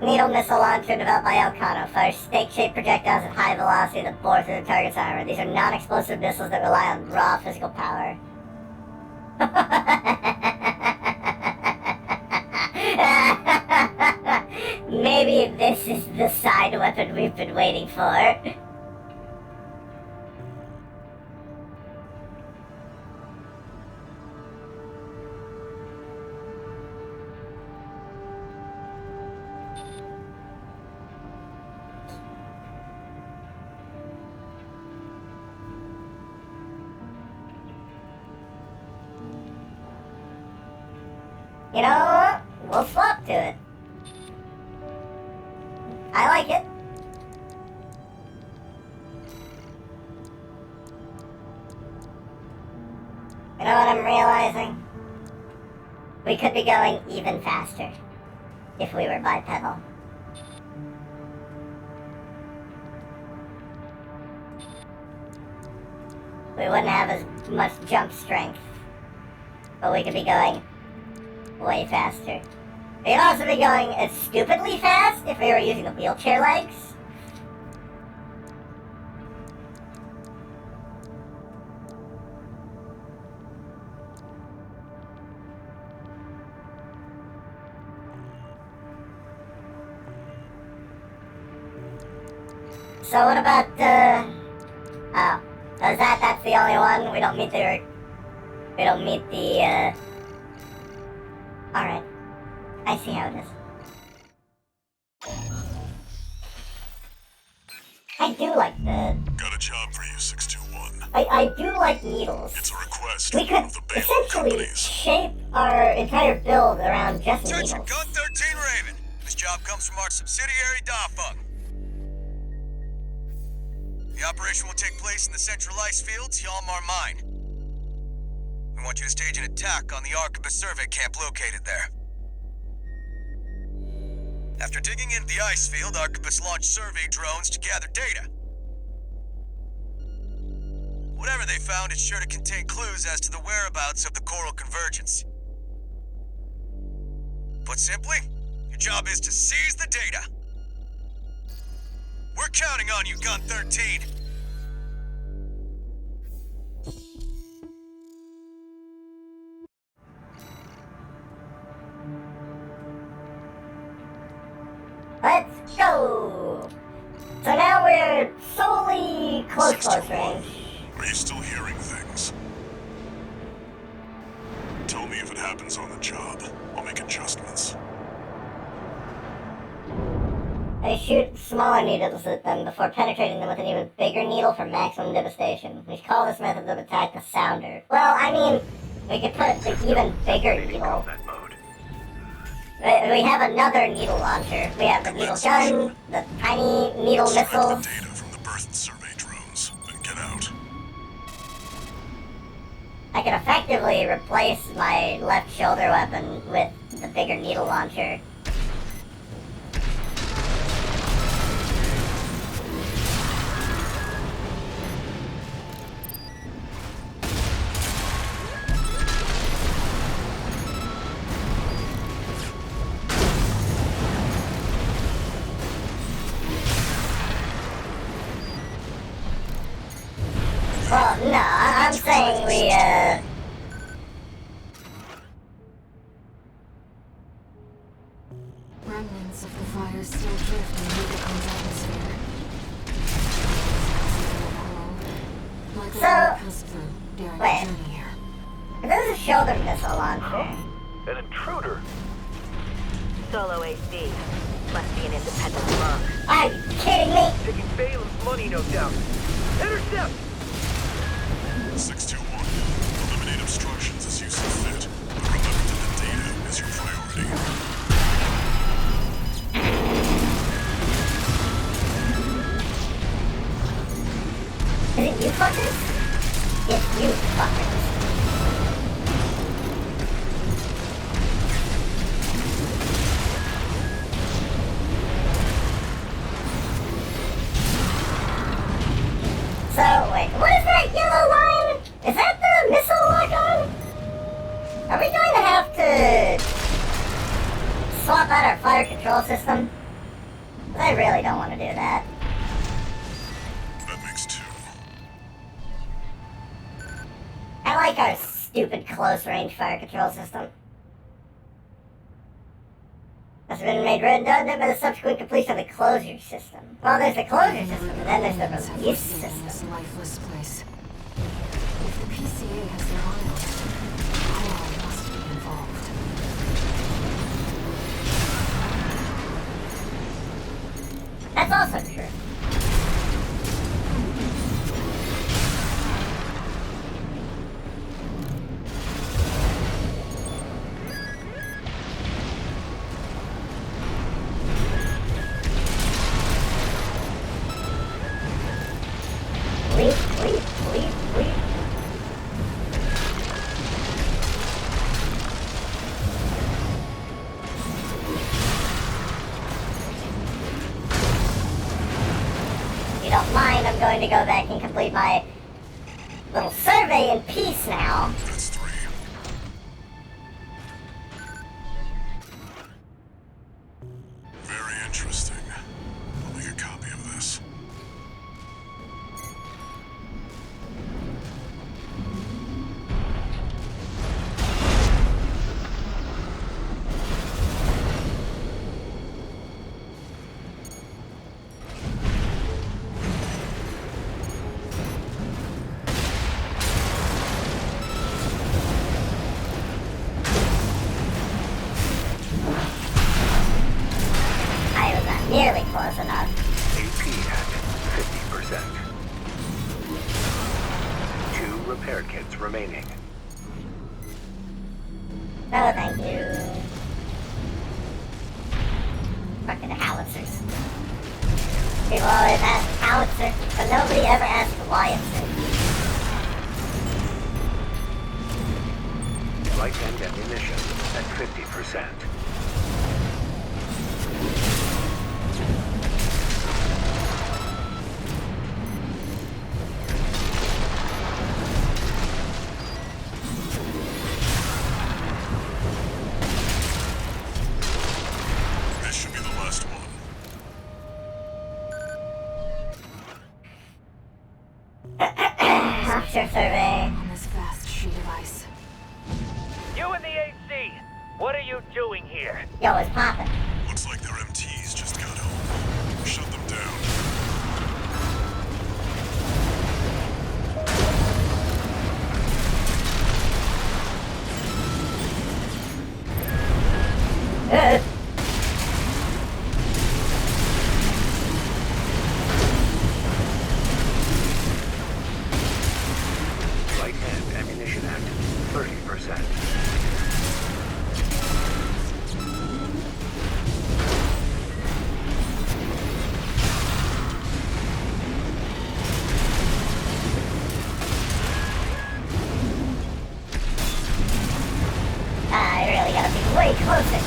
Needle missile launcher developed by Elcano fires snake-shaped projectiles at high velocity that bore through the target's armor. These are non-explosive missiles that rely on raw physical power. Maybe this is the side weapon we've been waiting for. You know what? We'll swap to it. I like it. You know what I'm realizing? We could be going even faster if we were bipedal. We wouldn't have as much jump strength, but we could be going way faster. We could also be going as stupidly fast if we were using the wheelchair legs. So what about, oh, is that's the only one? We don't meet the, alright. I see how it is. I do like Got a job for you, 621. I do like needles. It's a request We from one could of the bailout essentially companies. shape our entire build around just Attention, needles. Gun 13 Raven. This job comes from our subsidiary, Dafug. The operation will take place in the central ice fields, Yalmar Mine. We want you to stage an attack on the Arquebus survey camp located there. After digging into the ice field, Arquebus launched survey drones to gather data. Whatever they found is sure to contain clues as to the whereabouts of the coral convergence. Put simply, your job is to seize the data. We're counting on you, Gun 13. Let's go! So now we're solely close range. Are you still hearing things? Tell me if it happens on the job. I'll make adjustments. I shoot smaller needles at them before penetrating them with an even bigger needle for maximum devastation. We call this method of attack the sounder. Well, I mean, we could put the even bigger needle. Combat mode. We have another needle launcher. We have the needle gun, the tiny needle Extract the missiles. data from the birth survey drones, then get out. I can effectively replace my left shoulder weapon with the bigger needle launcher. Well, no, I'm saying we, Remnants of the fire still drift in Rubicon's atmosphere. Like So, what we passed through during wait. our journey here. this is a shoulder missile launcher. An intruder. Solo AC. Must be an independent monk. Are you kidding me? Taking Balem's money, no doubt. Intercept! 621. Eliminate obstructions as you see fit. But remember that the data is your priority. Is it you fuckers? It's you fuckers. So, wait, what is that yellow line? Is that the missile lock-on? Are we going to have to swap out our fire control system? But I really don't want to do that. That makes 2. I like our stupid close-range fire control system. That's been made redundant by the subsequent completion of the closure system. Well, there's the closure system, and then there's the release system. This lifeless place. If the PCA has their eye on it, Carlisle must be involved. That's also true. Leap, leap, leap, leap. If you don't mind, I'm going to go back and complete my little survey in peace now. That's 3. Very interesting. I'll make a copy of this. I was not nearly close enough. AP at 50%. 2 repair kits remaining. No, thank you. Fucking howitzers. People always ask howitzer, but nobody ever asks why it's Light and ammunition at 50%. This should be the last one. offshore survey. On this vast sheet of ice. You and the AC, what are you doing here? Yo, it's poppin'. Looks like their MTs just got home. Shut them down. Light and ammunition at 30%. I really gotta be way closer.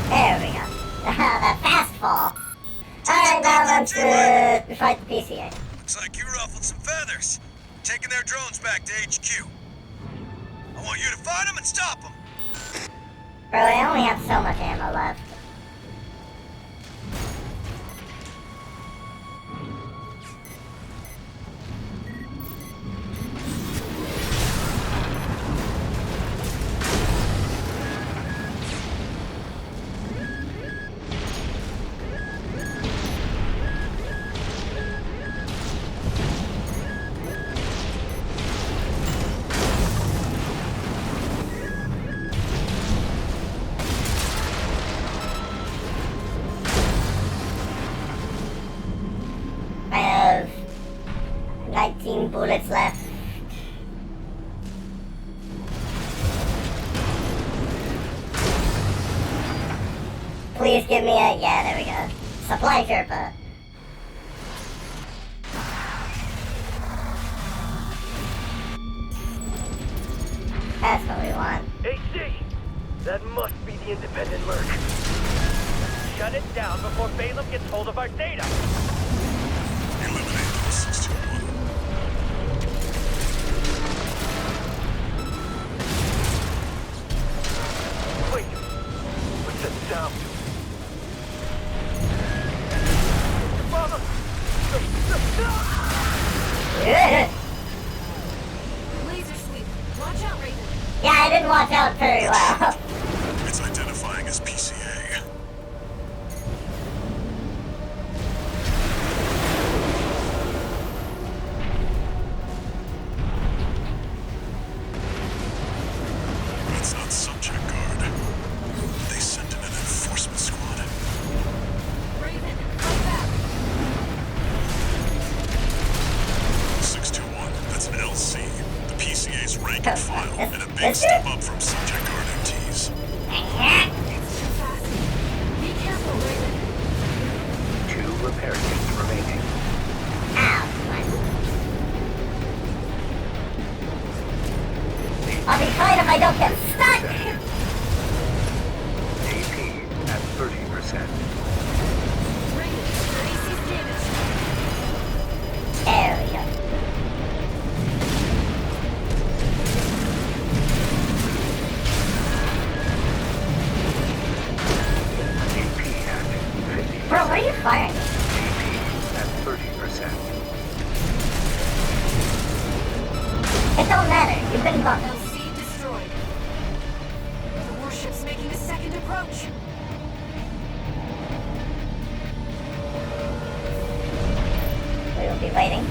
There we go. That fast fall. Alright, now let's fight the PCA. Looks like you ruffled some feathers. Taking their drones back to HQ. I want you to find them and stop them. Bro, I only have so much ammo left. I have 19 bullets left. Please give me a, yeah, there we go. Supply Sherpa. That's what we want. AC, that must be the independent merc. Shut it down before Balaam gets hold of our data. Eliminate 621. Yeah, I didn't watch out very well. It's identifying as PCA. It's not subject guard. They sent in an enforcement squad. Raven, come back. 621, that's an LC. The PCA's rank and file, and a big This step up from subject guard MTs. It's too fast. Be careful, Raven. 2 repair kits remaining. Ow. I'll be fine if I don't get stuck. AP at 30%. Raven, your AC's damaged. There we go. AP at 50%. Bro, what are you firing? AP at 30%. It don't matter. You've been bumped. LC destroyed. The warship's making a second approach. We will be waiting.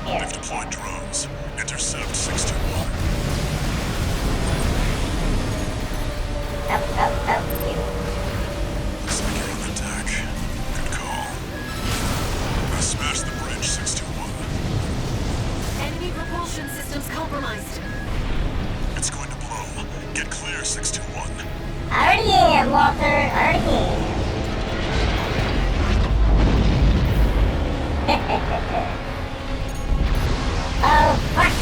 Here. They've deployed drones. Intercept 621. Up. You. Looks like you're on the deck. Good call. I smashed the bridge, 621. Enemy propulsion systems compromised. It's going to blow. Get clear, 621. I already am, Walter. I already am. Oh, fuck you.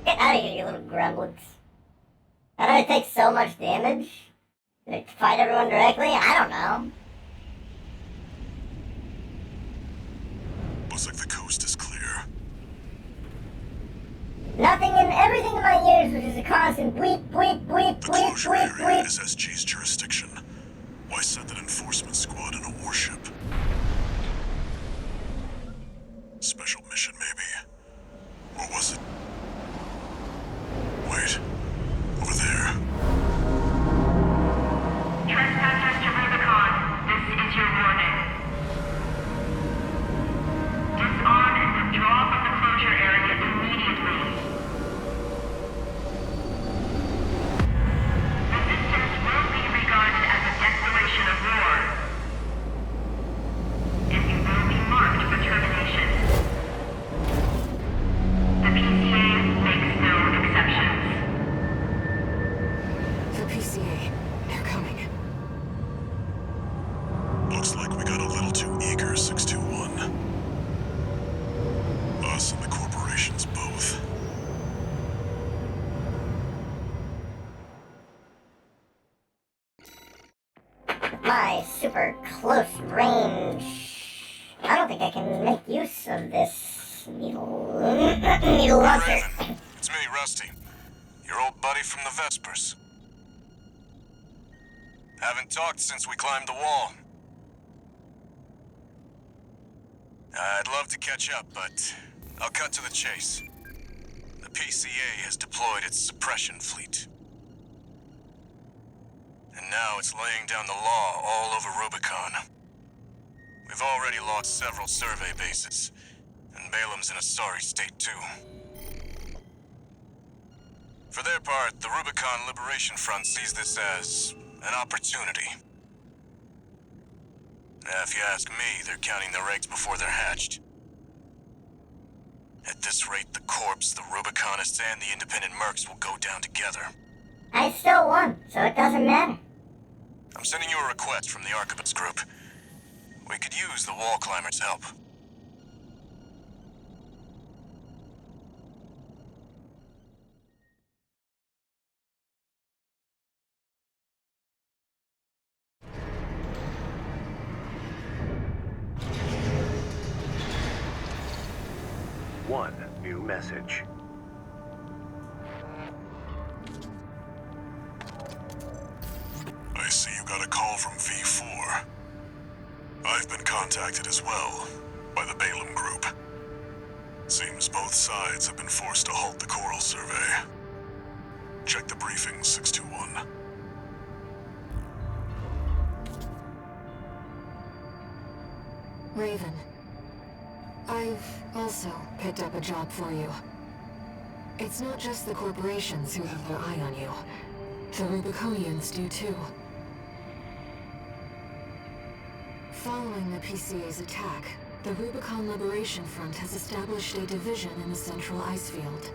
Get out of here, you little gremlins. How did I take so much damage? Did I fight everyone directly? I don't know. Looks like the coast is clear. Nothing and everything in my ears, which is a constant bleep, bleep, bleep, The bleep, closure bleep, area bleep. is SG's jurisdiction. Why send an enforcement squad in a warship? Special mission, maybe. Or was it? Wait. Over there. Trespassers to Rubicon, this is your warning. Disarm and withdraw from the closure area immediately. Resistance will be regarded as a declaration of war. And you will be marked for termination. The PCA makes no exceptions. The PCA. They're coming. Looks like we got a little too eager, 621. Us and the corporations both. My super close range. I don't think I can make use of this needle launcher. Raven, it's me, Rusty. Your old buddy from the Vespers. Haven't talked since we climbed the wall. I'd love to catch up, but I'll cut to the chase. The PCA has deployed its suppression fleet. And now it's laying down the law all over Rubicon. We've already lost several survey bases, and Balaam's in a sorry state too. For their part, the Rubicon Liberation Front sees this as an opportunity. If you ask me, they're counting their eggs before they're hatched. At this rate, the Corps, the Rubiconists, and the independent mercs will go down together. I still won, so it doesn't matter. I'm sending you a request from the Archibald's group. We could use the wall climbers' help. One new message. a call from V4. I've been contacted as well, by the Balaam Group. Seems both sides have been forced to halt the coral survey. Check the briefing, 621. Raven, I've also picked up a job for you. It's not just the corporations who have their eye on you. The Rubiconians do too. Following the PCA's attack, the Rubicon Liberation Front has established a division in the Central Ice Field.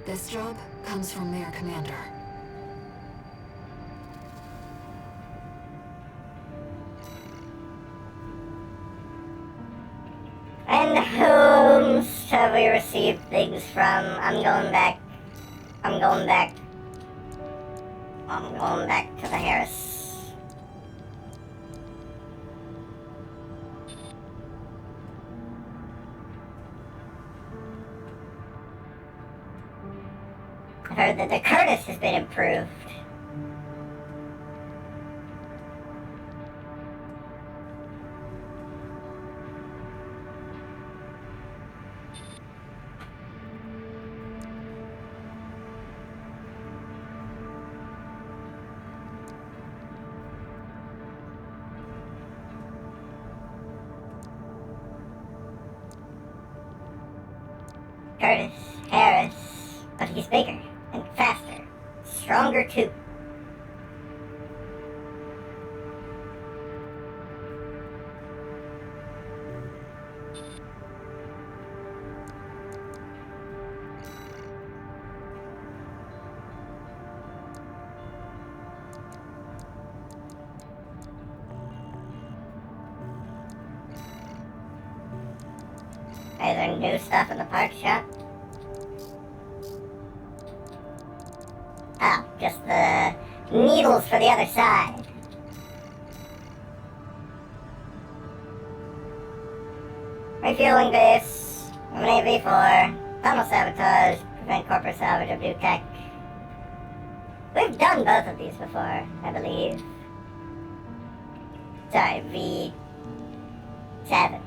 This job comes from their commander. And whom have we received things from? I'm going back to the Harris. I heard that the Curtis has been improved. Curtis, Harris, but he's bigger and faster, stronger too. Is there new stuff in the park shop? Oh, just the needles for the other side. Refueling base, eliminate V4, tunnel sabotage, prevent corporate salvage of new tech. We've done both of these before, I believe. Sorry, V7.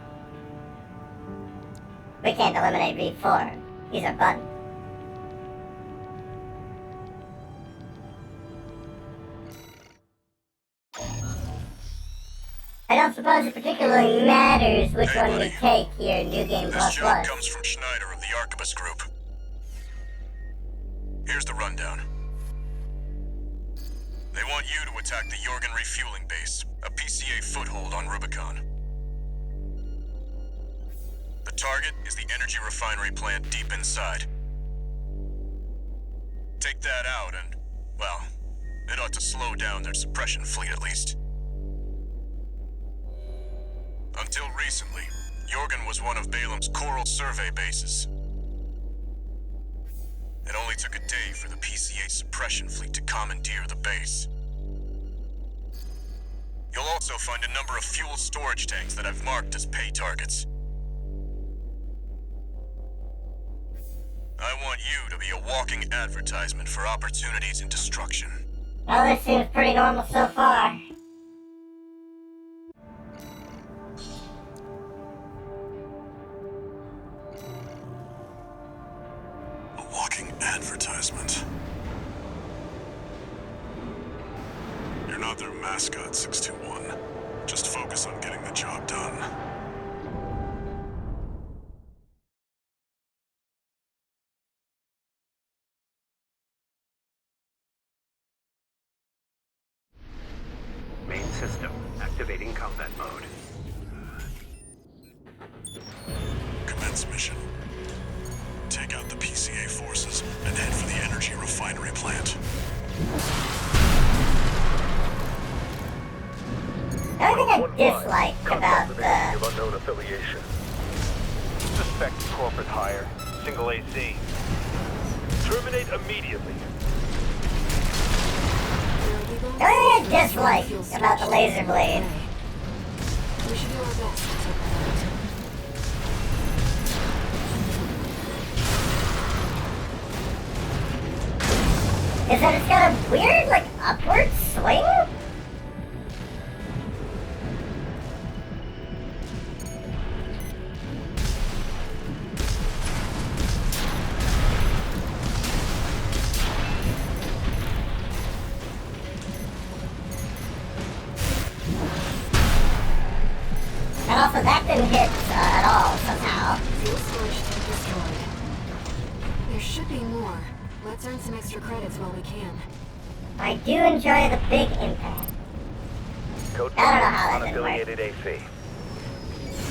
We can't eliminate V4. He's a button. I don't suppose it particularly matters which one we take here in New Game Plus This job Plus. comes from Schneider of the Arquebus Group. Here's the rundown. They want you to attack the Jorgen refueling base, a PCA foothold on Rubicon. The target is the energy refinery plant deep inside. Take that out and, well, it ought to slow down their suppression fleet at least. Until recently, Jorgen was one of Balaam's coral survey bases. It only took a day for the PCA suppression fleet to commandeer the base. You'll also find a number of fuel storage tanks that I've marked as pay targets. I want you to be a walking advertisement for opportunities in destruction. Well, this seems pretty normal so far. A walking advertisement. You're not their mascot, 621. Just focus on getting the job done. Main system activating combat mode. Commence mission. Take out the PCA forces and head for the energy refinery plant. The only thing I dislike about the... Of unknown affiliation. Suspect corporate hire. Single AC. Terminate immediately. The only thing I dislike about the laser blade We should do our best to take that out. is that it's got a weird, like, upward swing? Let's earn some extra credits while we can. I do enjoy the big impact. Code I don't know how that didn't work. unaffiliated AC.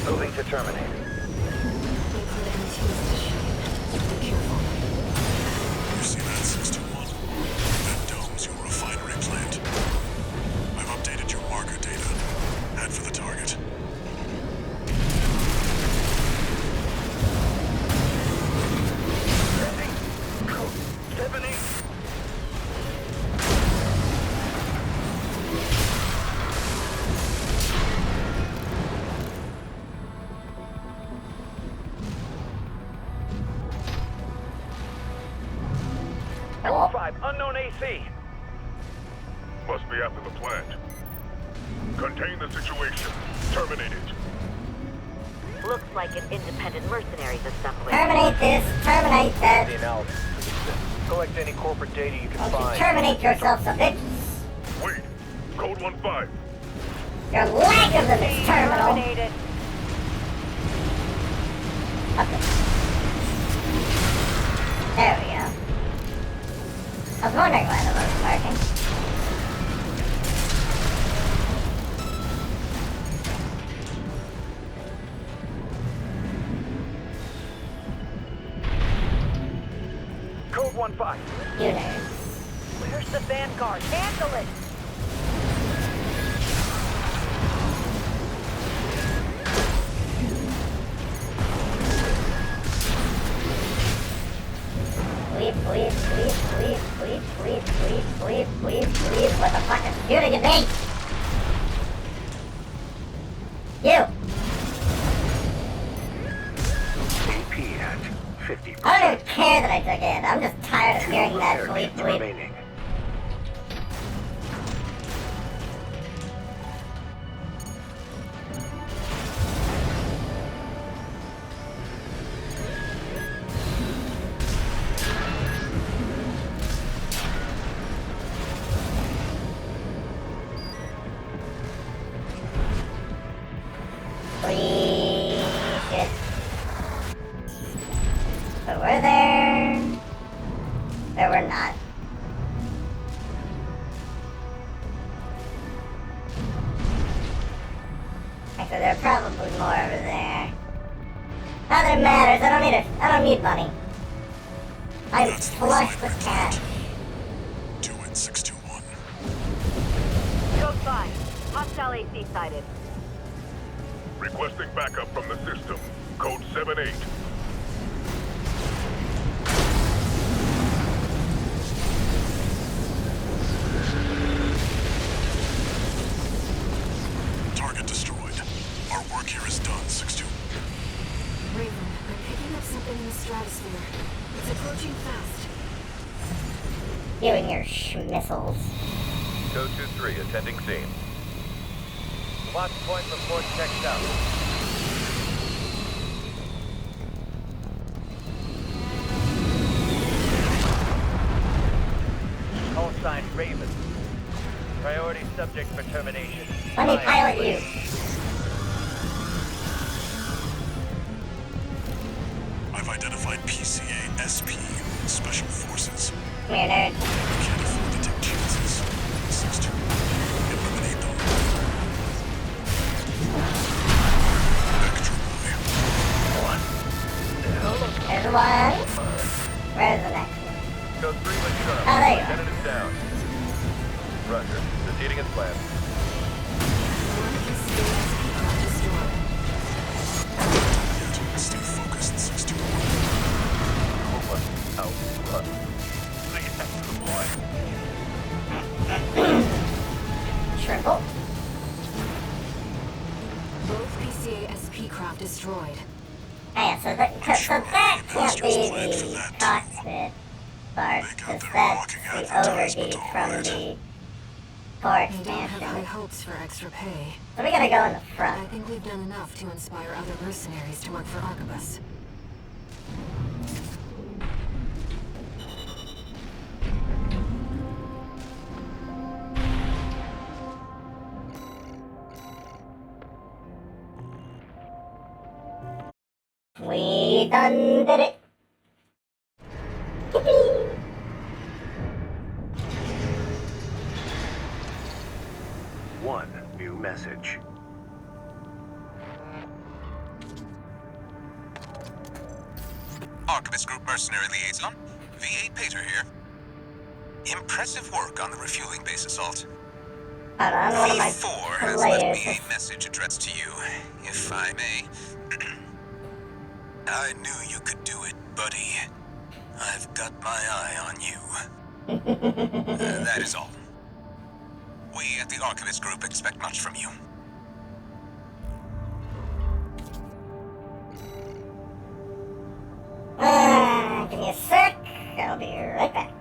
Moving to terminate. Wait for the M2s to shine. Be careful. You see that, 621? That dome's your refinery plant. I've updated your marker data. Head for the target. Sending code 78. Code 5, unknown AC. Must be after the plant. Contain the situation. Terminate it. Looks like an independent mercenaries assembly. Terminate this, terminate that. The analysis for the system. Collect any corporate data you can Don't you find. terminate yourself, some bitch. Wait. Code 1-5. Your lack of them is terminal. Terminated. Okay. There we go. I was wondering why the road was working. Code 1-5. You nerds. Where's the Vanguard? Handle it! Bleep, bleep, bleep, bleep, bleep, bleep, bleep, bleep, bleep, bleep. What the fuck is shooting at me? You! AP at 50%. I don't even care that I took it. I'm just tired of hearing that Repair bleep, kits bleep. remaining. Bleep. Shit. So we're there. There we're not. Actually, there are probably more over there. Not that it matters. I don't need it. I don't need money. I'm That's the flush refinery with cash. plant. Do it, 621. Code 5. Hostile AC sighted. Requesting backup from the system. Code 7-8. Target destroyed. Our work here is done, 621. Raven, I'm picking up something in the stratosphere. It's approaching fast. You and your schmissels. Code 2-3, attending scene. Watch point report checked out. Call sign Raven. Priority subject for termination. Let me pilot you. I've identified CAS-E, Special Forces. Come here, nerd. We can't afford to take chances. 6-2. Eliminate them. Extra boy. There's one. Where's the next one? Code 3 was sharp. Oh, there you are. Lieutenant is down. Roger. Proceeding as planned. One PCA craft destroyed. Yet, stay focused, 6-2. Coma. Out. Run. Bring it back to the boy. Triple. Both PCA SP craft destroyed. Oh, yeah, so that can't be the cockpit part, because that's the overheat from the core I don't have high expansion. hopes for extra pay. So we gotta go in the I front. think we've done enough to inspire other mercenaries to work for Arquebus. We done did it. Yippee. message. Archivist Group Mercenary Liaison, V8 Pater here. Impressive work on the refueling base assault. Hold on, one of my V4 has left players me has... a message addressed to you, if I may. I knew you could do it, buddy. I've got my eye on you. That is all. We at the Archivist Group expect much from you. Give me a sec. I'll be right back.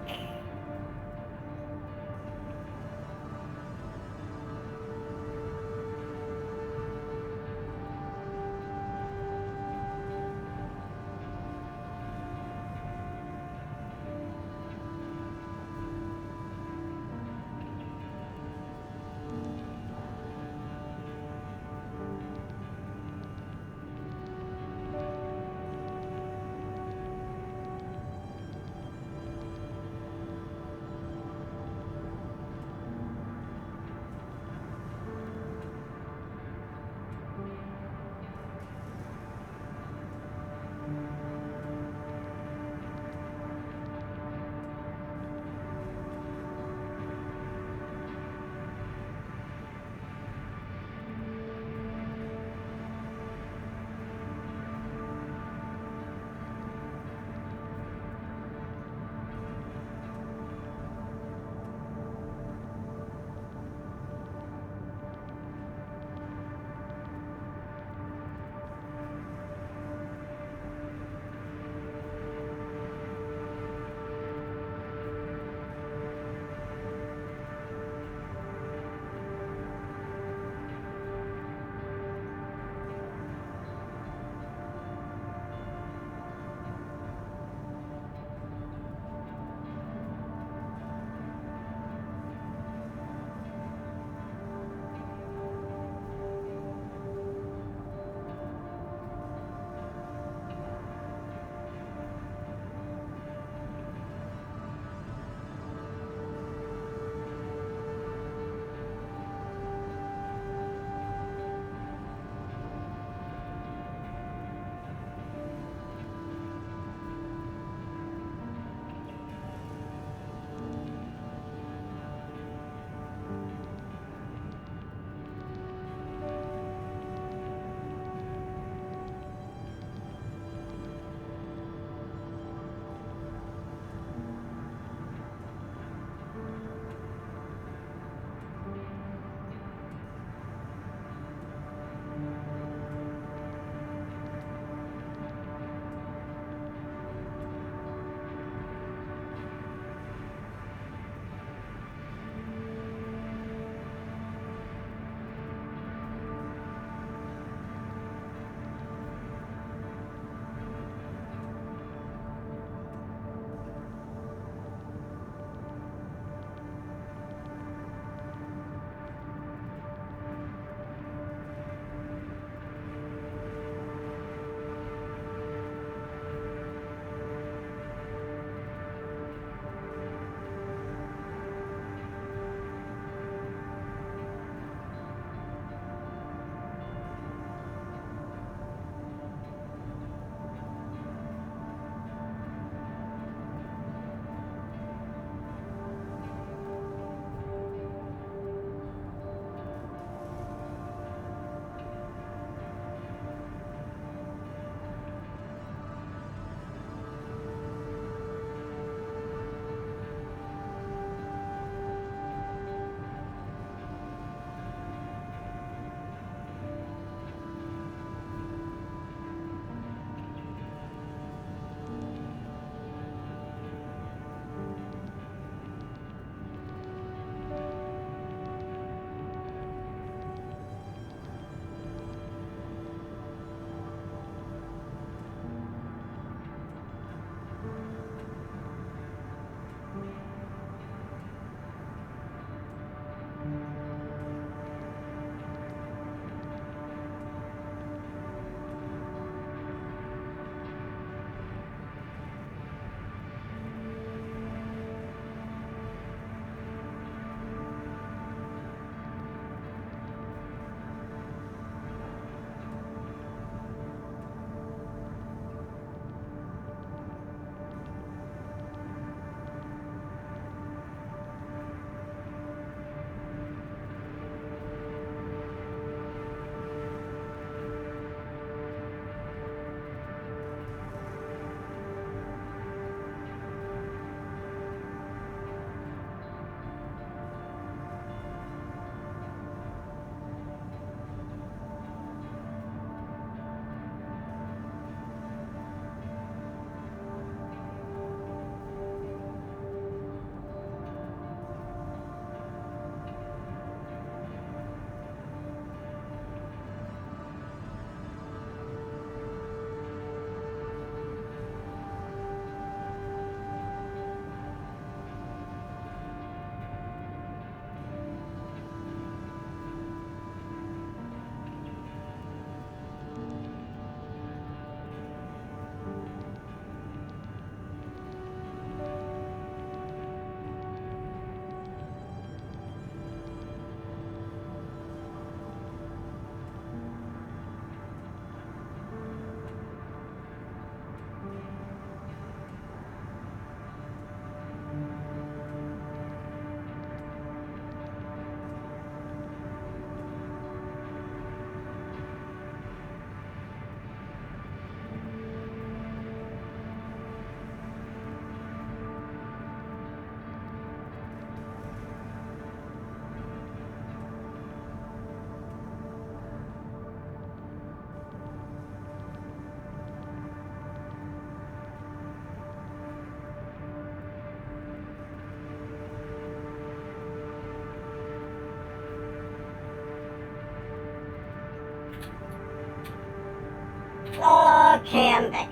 Okay, I'm back.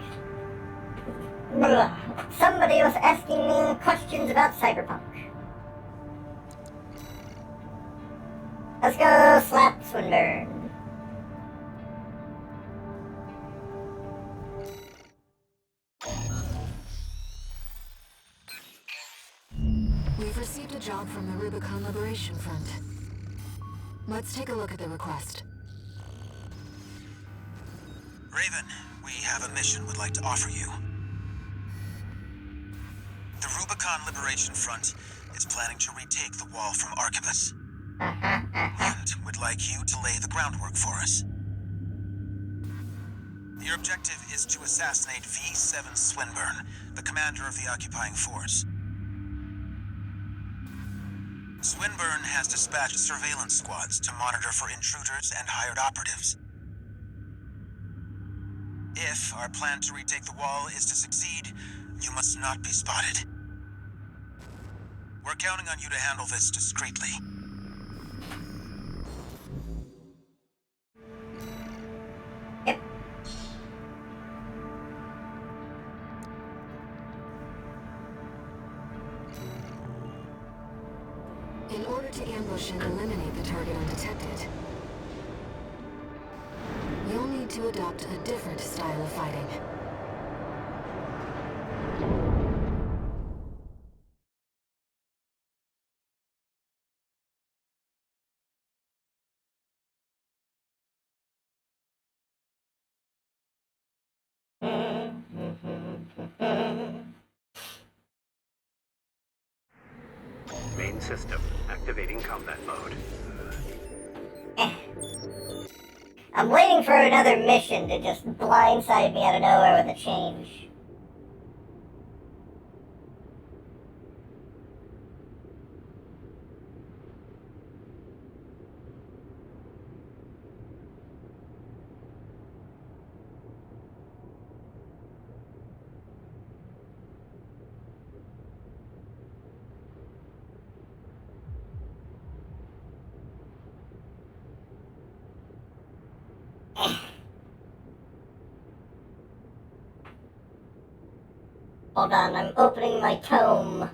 Somebody was asking me questions about Cyberpunk. Let's go slap Swinburne. We've received a job from the Rubicon Liberation Front. Let's take a look at the request. Raven, we have a mission we'd like to offer you. The Rubicon Liberation Front is planning to retake the wall from Arquebus. And would like you to lay the groundwork for us. Your objective is to assassinate V7 Swinburne, the commander of the occupying force. Swinburne has dispatched surveillance squads to monitor for intruders and hired operatives. If our plan to retake the wall is to succeed, you must not be spotted. We're counting on you to handle this discreetly. Yep. In order to ambush and eliminate the target undetected, you'll need to adopt a different style of fighting. Main system activating combat mode. I'm waiting for another mission to just blindside me out of nowhere with a change. Hold on, I'm opening my tome.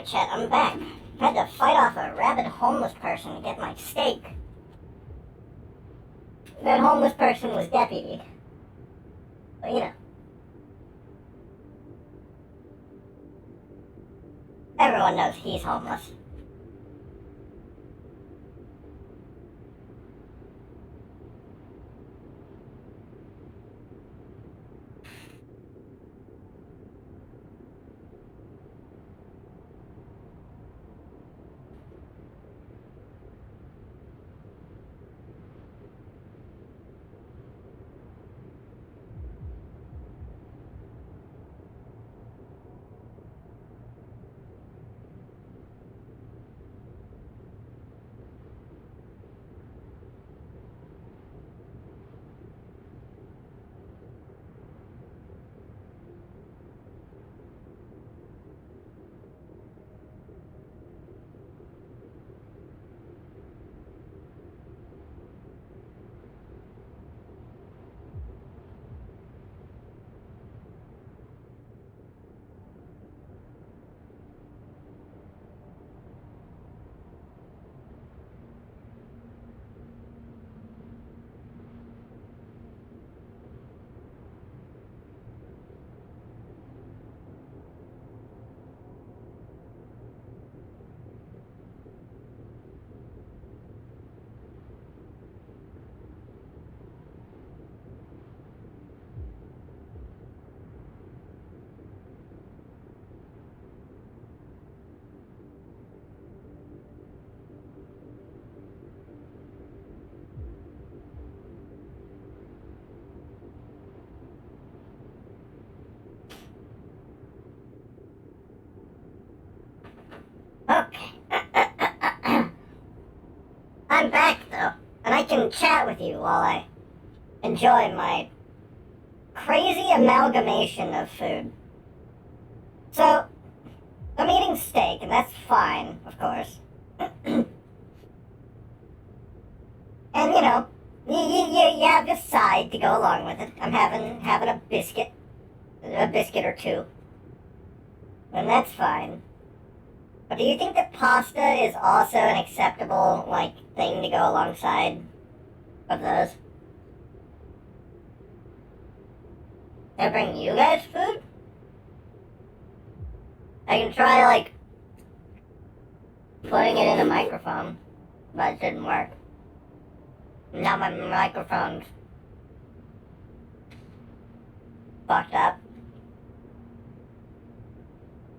Alright, chat, I'm back. Had to fight off a rabid homeless person to get my steak. That homeless person was deputy. But, you know. Everyone knows he's homeless. Okay. I'm back, though, and I can chat with you while I enjoy my crazy amalgamation of food. So, I'm eating steak, and that's fine, of course. And, you know, you have a side to go along with it. I'm having a biscuit or two. And that's fine. But do you think that pasta is also an acceptable, like, thing to go alongside of those? Can I bring you guys food? I can try, like, putting it in the microphone, but it didn't work. Now my microphone's fucked up.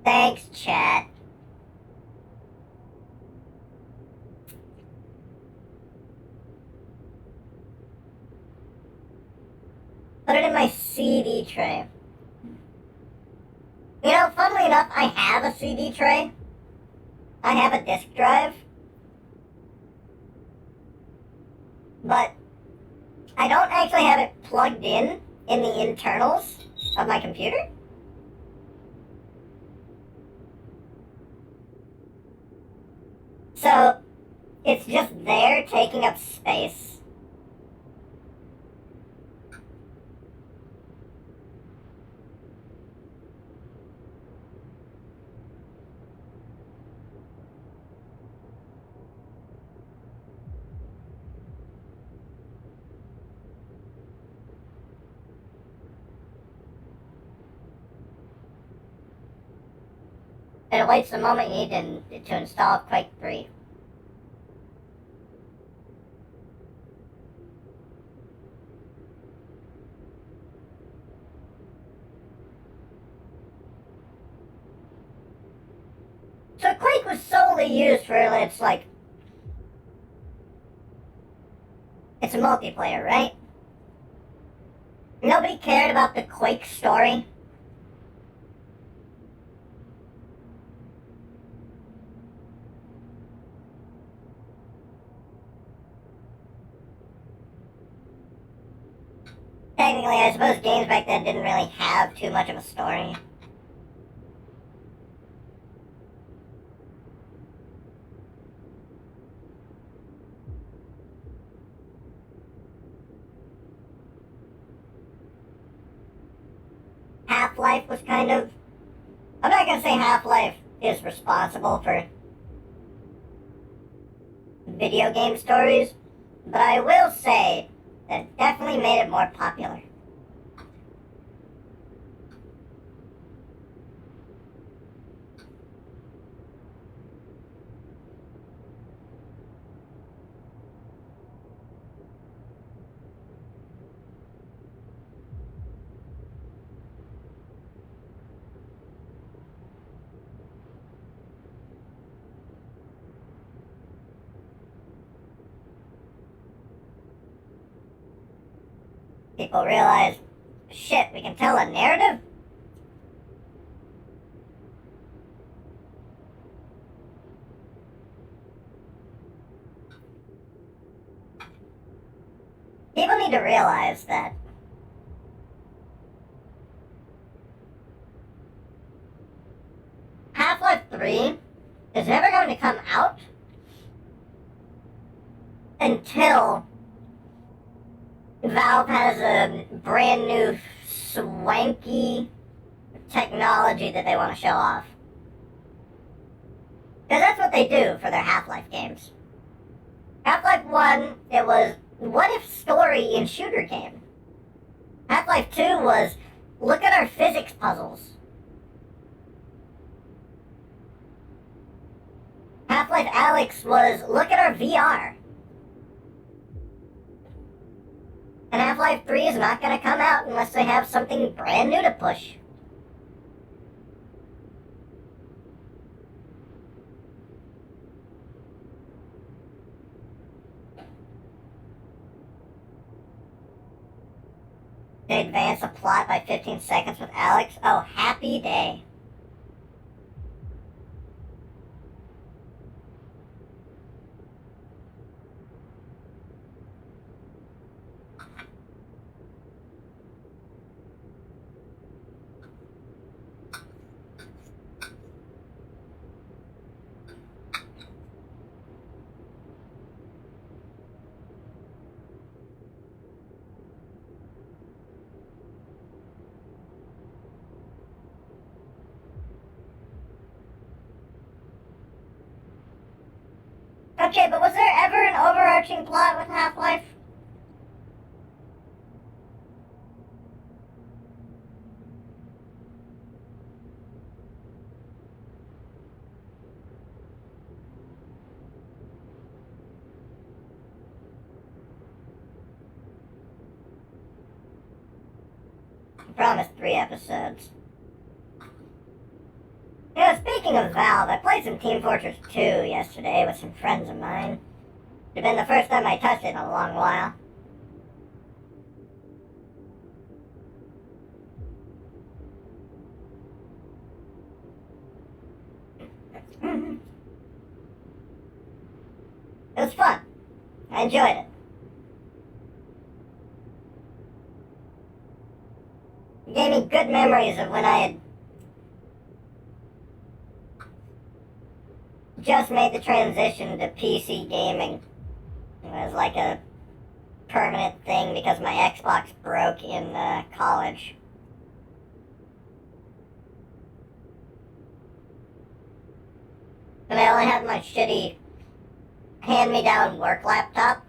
Thanks, chat. Put it in my CD tray. You know, funnily enough, I have a CD tray. I have a disk drive. But I don't actually have it plugged in the internals of my computer. So, it's just there taking up space. It awaits the moment you need to install Quake 3. So Quake was solely used for its, like, it's a multiplayer, right? Nobody cared about the Quake story. Technically, I suppose games back then didn't really have too much of a story. Half-Life was kind of... I'm not gonna say Half-Life is responsible for video game stories, but I will say that it definitely made it more popular. People realize, shit, we can tell a narrative? People need to realize that Half-Life 3 is never going to come out until Valve has a brand new swanky technology that they want to show off. Because that's what they do for their Half-Life games. Half-Life 1, it was, what if story in shooter game? Half-Life 2 was, look at our physics puzzles. Half-Life Alyx was, look at our VR. And Half-Life 3 is not going to come out unless they have something brand new to push. They advance the plot by 15 seconds with Alyx. Oh, happy day. Okay, but was there ever an overarching plot with Half-Life? I promised 3 episodes. You know, speaking of Valve, I played some Team Fortress 2 yesterday with some friends of mine. It'd been the first time I touched it in a long while. It was fun. I enjoyed it. It gave me good memories of when I had just made the transition to PC gaming. It was like a permanent thing because my Xbox broke in college. And I only had my shitty hand-me-down work laptop.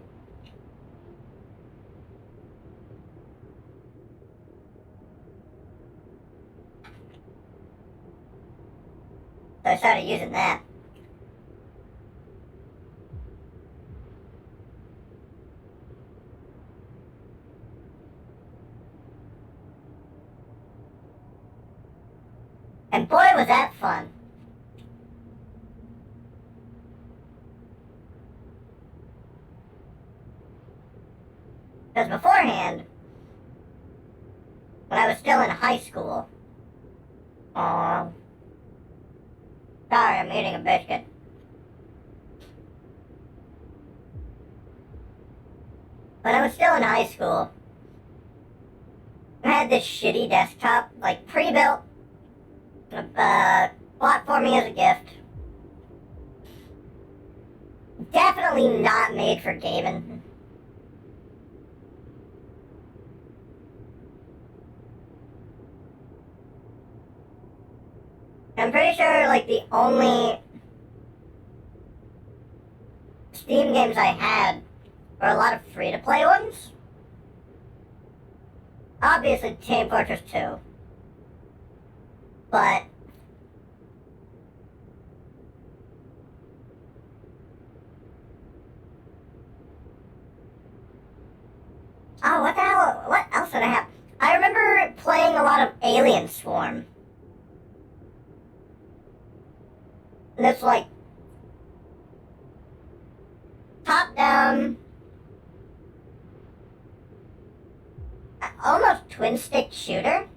So I started using that. And boy, was that fun. Because beforehand, when I was still in high school, sorry, I'm eating a biscuit. When I was still in high school, I had this shitty desktop, like pre-built, bought for me as a gift. Definitely not made for gaming. I'm pretty sure, like, the only Steam games I had were a lot of free-to-play ones. Obviously, Team Fortress 2. But oh, what the hell? What else did I have? I remember playing a lot of Alien Swarm. This, like, top-down, almost twin-stick shooter?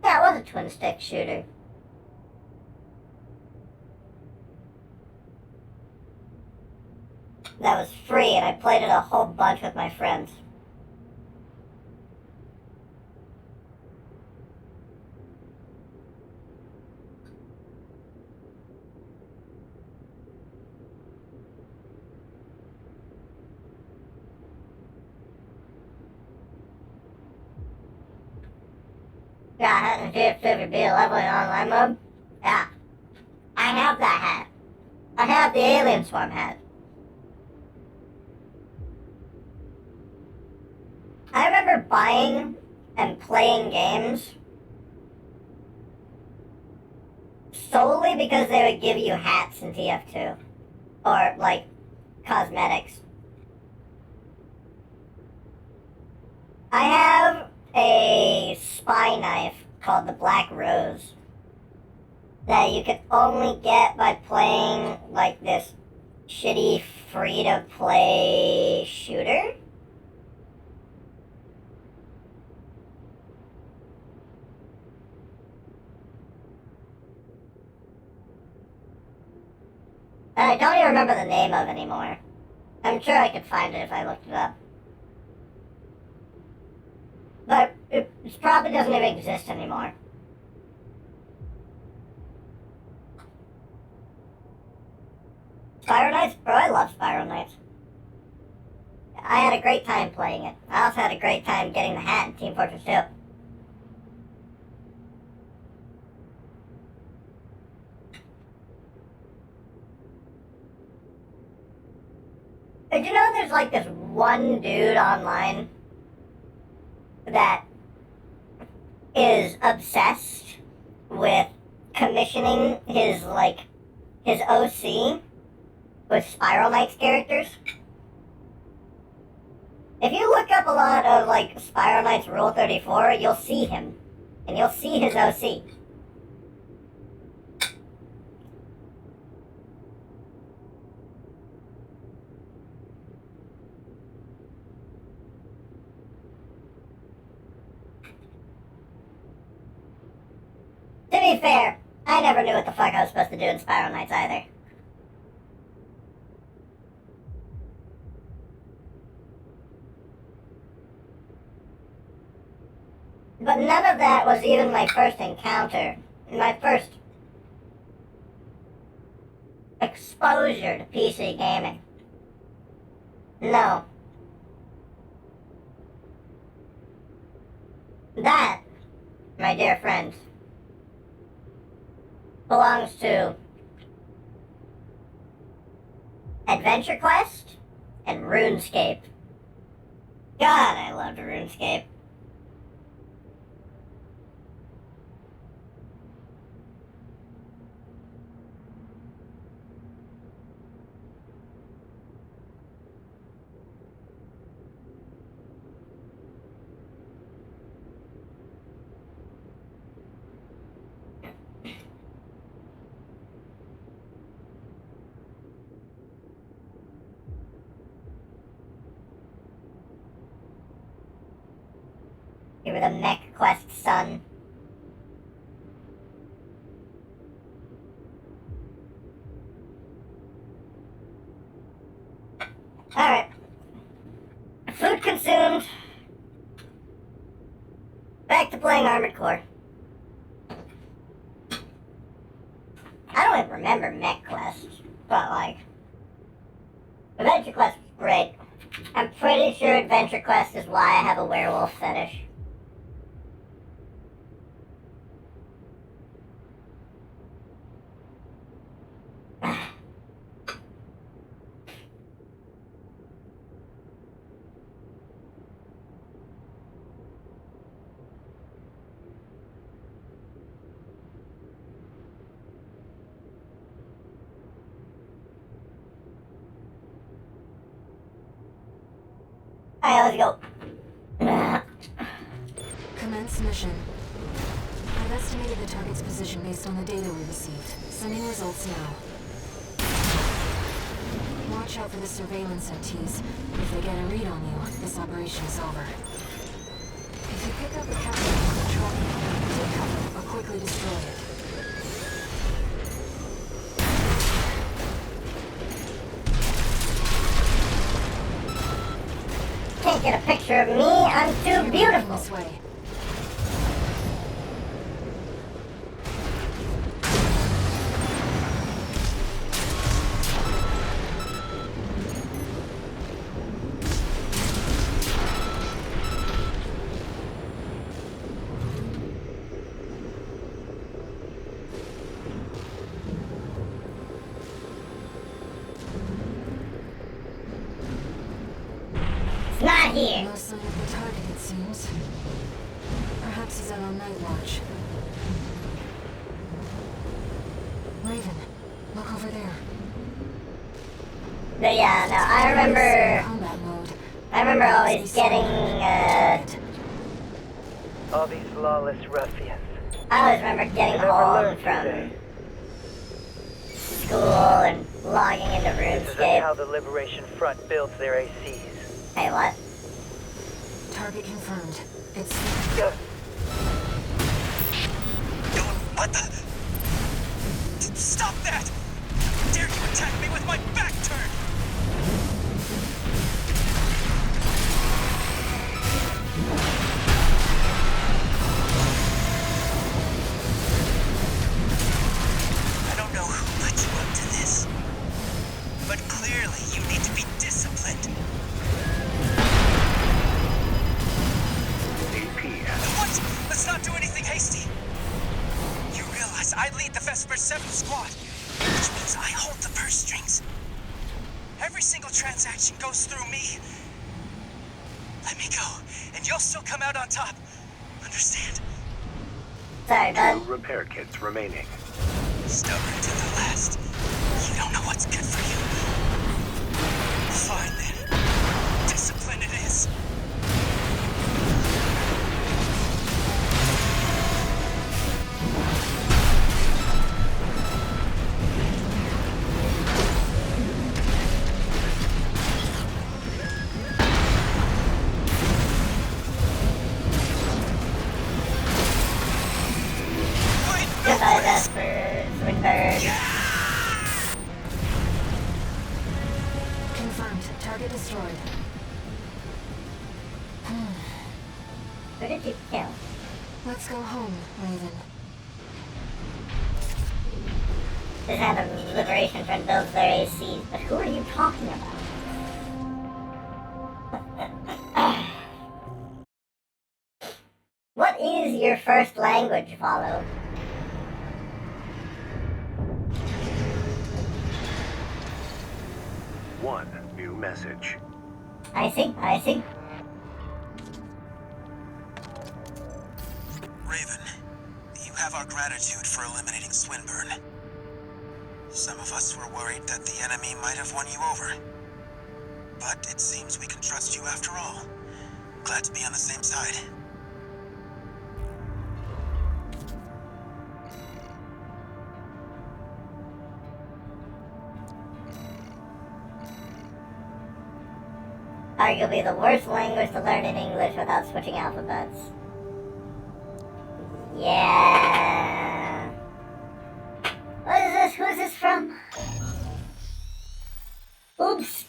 Yeah, it was a twin-stick shooter. That was free, and I played it a whole bunch with my friends. Yeah, if be a level in online mode. Yeah. I have that hat. I have the Alien Swarm hat. I remember buying and playing games solely because they would give you hats in TF2. Or, like, cosmetics. I have a spy knife called the Black Rose that you can only get by playing, like, this shitty free-to-play shooter. I don't even remember the name of it anymore. I'm sure I could find it if I looked it up. But it probably doesn't even exist anymore. Spiral Knights? Bro, I love Spiral Knights. I had a great time playing it. I also had a great time getting the hat in Team Fortress 2. Did you know there's like this one dude online that is obsessed with commissioning his OC with Spiral Knights characters? If you look up a lot of, like, Spiral Knights Rule 34, you'll see him. And you'll see his OC. To be fair, I never knew what the fuck I was supposed to do in Spiral Knights either. But none of that was even my first encounter. My first exposure to PC gaming. No. That, my dear friends, belongs to Adventure Quest and RuneScape. God, I loved RuneScape. You were the Mech Quest son. Alright. Food consumed. Back to playing Armored Core. I don't even remember Mech Quest, but like, Adventure Quest was great. I'm pretty sure Adventure Quest is why I have a werewolf fetish. Alright, let's go. Commence mission. I've estimated the target's position based on the data we received. Sending results now. Watch out for the surveillance MTs. If they get a read on you, this operation is over. If you pick up a captain on the truck, take cover or quickly destroy it. Can't get a picture of me, I'm too beautiful. This way. Not here. No sign of the target, it seems. Perhaps he's out on night watch. Raven, look over there. But yeah, no, I remember always getting, All these lawless ruffians. I always remember getting They never home learn, do from they? school and logging into This isn't RuneScape. how the Liberation Front builds their ACs. Hey, what? Target confirmed. It's... What the? Stop that! How dare you attack me with my back turned? I don't know who put you up to this, but clearly you need to be disciplined. What? Let's not do anything hasty. You realize I lead the Vesper 7 squad, which means I hold the purse strings. Every single transaction goes through me. Let me go, and you'll still come out on top. Understand? Sorry, bud. 2 repair kits remaining. Stubborn to the last. You don't know what's good for you. Fine then. Discipline it is. Goodbye, Vespers. Return. Confirmed. Target destroyed. Who did you kill? Let's go home, Raven. This is how the Liberation Front builds their ACs, but who are you talking about? What is your first language, Follow? One new message. I see, I see. Raven, you have our gratitude for eliminating Swinburne. Some of us were worried that the enemy might have won you over. But it seems we can trust you after all. Glad to be on the same side. Arguably the worst language to learn in English without switching alphabets. Yeah. What is this? Who is this from? Oops.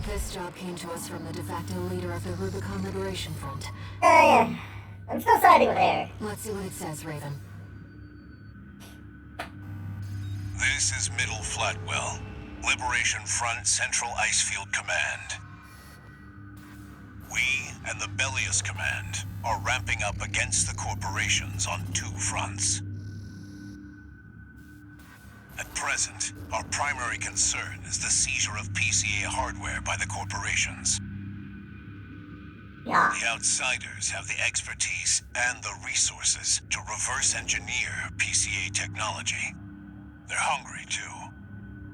This job came to us from the de facto leader of the Rubicon Liberation Front. Yeah. I'm still siding with Air. Let's see what it says, Raven. This is Middle Flatwell, Liberation Front Central Icefield Command. We and the Bellius Command are ramping up against the corporations on 2 fronts. At present, our primary concern is the seizure of PCA hardware by the corporations. Yeah. The outsiders have the expertise and the resources to reverse engineer PCA technology. They're hungry, too.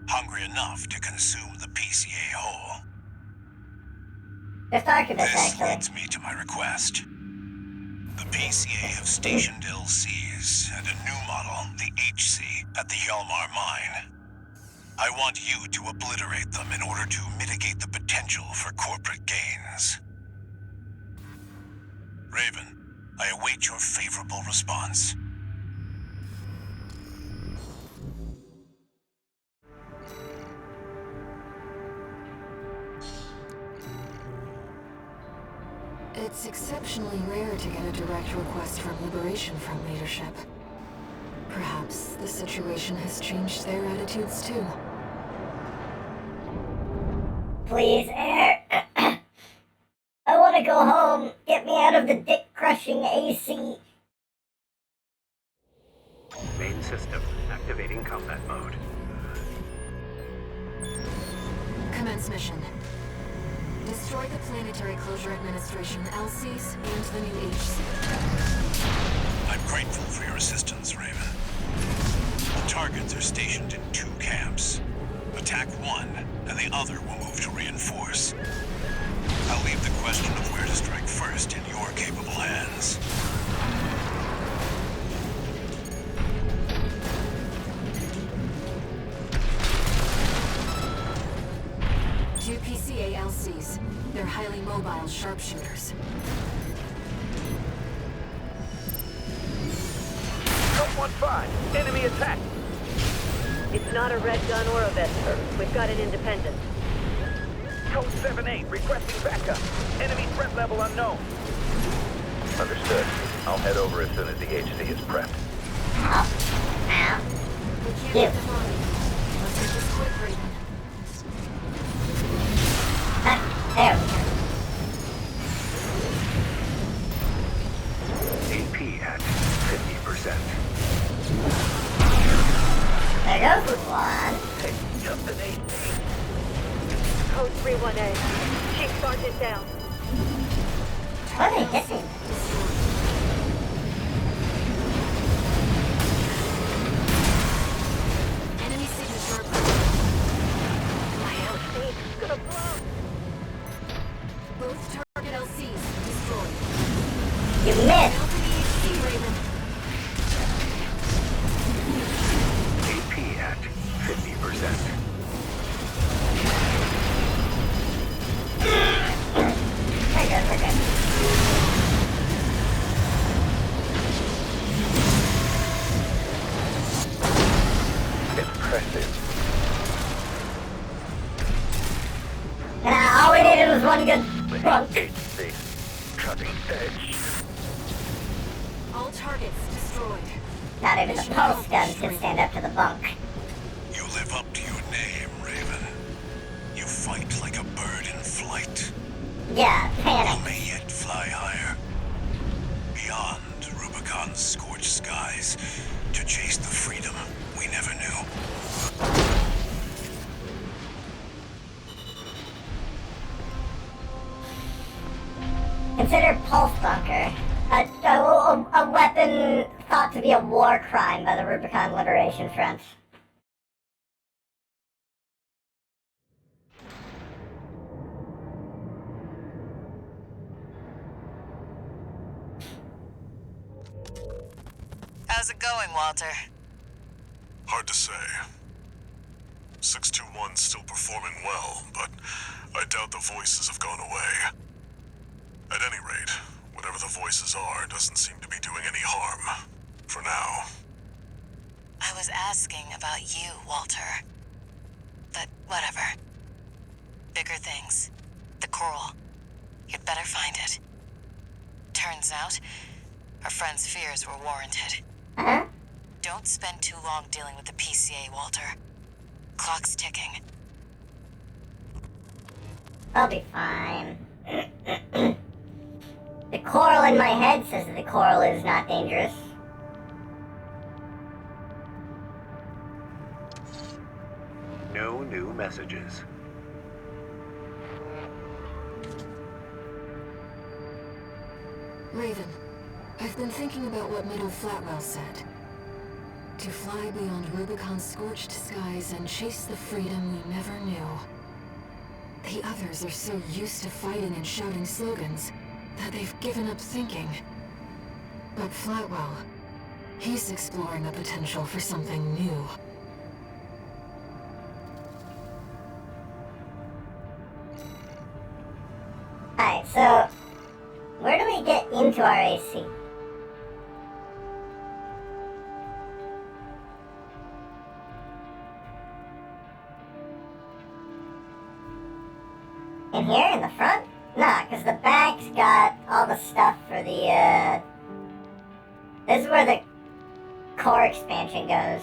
Hungry enough to consume the PCA whole. Just Archibus, This actually. leads me to my request. The PCA have stationed LCs and a new model, the HC, at the Hjalmar mine. I want you to obliterate them in order to mitigate the potential for corporate gains. Raven, I await your favorable response. It's exceptionally rare to get a direct request from Liberation Front leadership. Perhaps the situation has changed their attitudes too. Please, Air. I want to go home. Get me out of the dick-crushing AC. Main system activating combat mode. Commence mission. Destroy the Planetary Closure Administration LCs and the new HC. I'm grateful for your assistance, Raven. The targets are stationed in 2 camps. Attack one, and the other will move to reinforce. I'll leave the question of where to strike first in your capable hands. Two PCA LCs. They're highly mobile sharpshooters. Code 1-5, enemy attack. It's not a red gun or a Vesper. We've got an independent. Code 7-8, requesting backup. Enemy threat level unknown. Understood. I'll head over as soon as the HC is prepped. We can't get them on. Let's make this quick, Raven. There we go. AP at 50%. There goes one. Hey, just an 8. Code 3-1A. Chief Sergeant down. What are they hitting? Enemy signature. My LC is gonna blow. Both target LCs destroyed. You missed. Down to the HC, Raven. AP at 50%. We're good, we're good. Impressive. All we needed was one good The bunk. HC. Cutting edge. All targets destroyed. Not even the pulse guns can stand up to the bunk. You live up to your name, Raven. You fight like a bird in flight. Yeah, You panic. may yet fly higher. Beyond Rubicon's scorched skies, to chase the freedom we never knew. Consider pulse bunker. A weapon thought to be a war crime by the Rubicon Liberation Front. How's it going, Walter? Hard to say. 621's still performing well, but I doubt the voices have gone away. At any rate, whatever the voices are doesn't seem to be doing any harm. For now. I was asking about you, Walter. But whatever. Bigger things. The coral. You'd better find it. Turns out, our friend's fears were warranted. Huh? Don't spend too long dealing with the PCA, Walter. Clock's ticking. I'll be fine. The coral in my head says that the coral is not dangerous. No new messages. Raven, I've been thinking about what Meadow Flatwell said. To fly beyond Rubicon's scorched skies and chase the freedom we never knew. The others are so used to fighting and shouting slogans that they've given up thinking. But Flatwell, he's exploring the potential for something new. Alright, so where do we get into our AC? In here, in the front? Nah, because the back's got all the stuff for the, this is where the core expansion goes.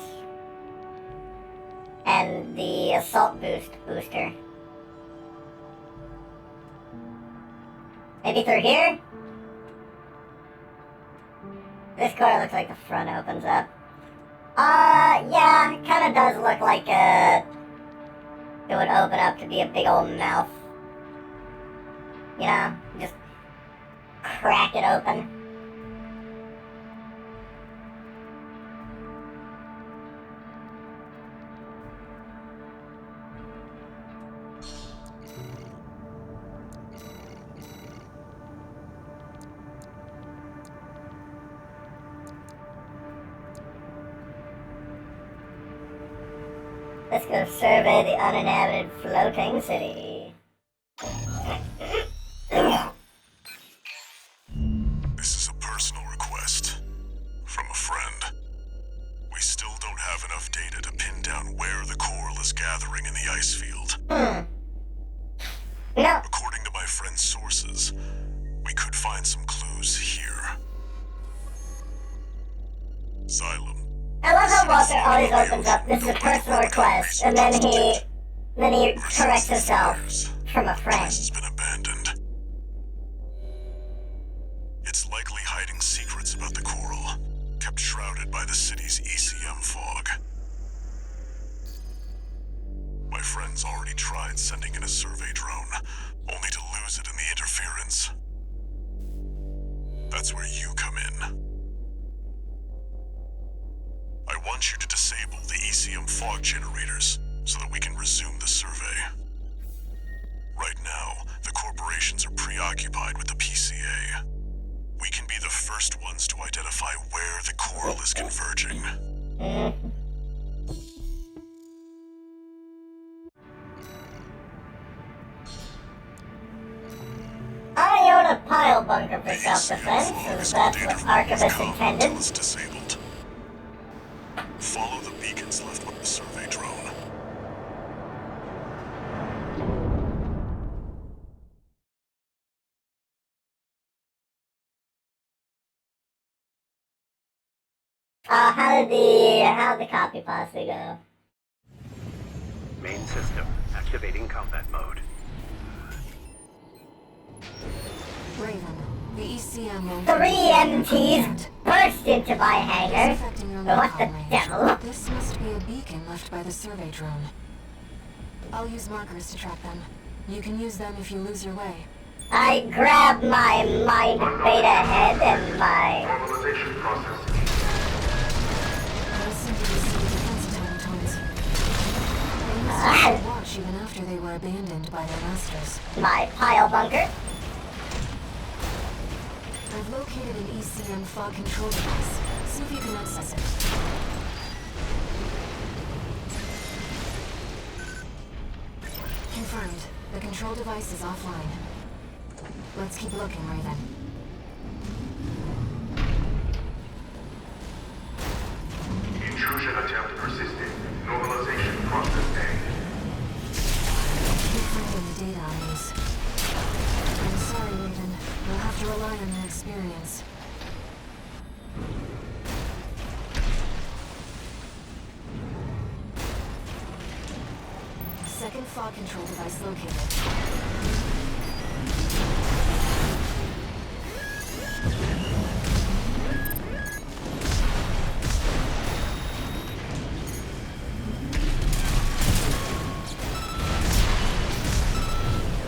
And the assault booster. Maybe through here? This core looks like the front opens up. Yeah, it kinda does look like, it would open up to be a big old mouth. You know, just crack it open. Let's go survey the uninhabited floating city. This is a personal request from a friend. We still don't have enough data to pin down where the coral is gathering in the ice field. No. According to my friend's sources, we could find some clues here. Xylem. I love how Walter always opens up, this is a personal request, and then he corrects himself from a The friend. place has been abandoned. It's likely hiding secrets about the coral, kept shrouded by the city's ECM fog. My friend's already tried sending in a survey drone, only to lose it in the interference. That's where you come in. I want you to disable the ECM fog generators so that we can resume the survey. Right now, the corporations are preoccupied with the PCA. We can be the first ones to identify where the coral is converging. I own a pile bunker for self-defense, so that's what Archivist intended. It's disabled. Follow the beacons left with the survey drone. How'd the copy possibly go? Main system activating combat mode. Raven, the ECM won't... 3 MTs burst into my hangar. It's affecting your What the local range. devil? This must be a beacon left by the survey drone. I'll use markers to track them. You can use them if you lose your way. I grab my mind beta head and my... Normalization process. I'll simply see defense automatons. They must have been watch even after they were abandoned by their masters. my pile bunker. I've located an ECM fog control device. See if you can access it. Confirmed. The control device is offline. Let's keep looking, Raven. Intrusion attempt persisting. Normalization process A. Can't find any data on these. I'm sorry, Raven. You'll have to rely on your experience. Second fog control device located.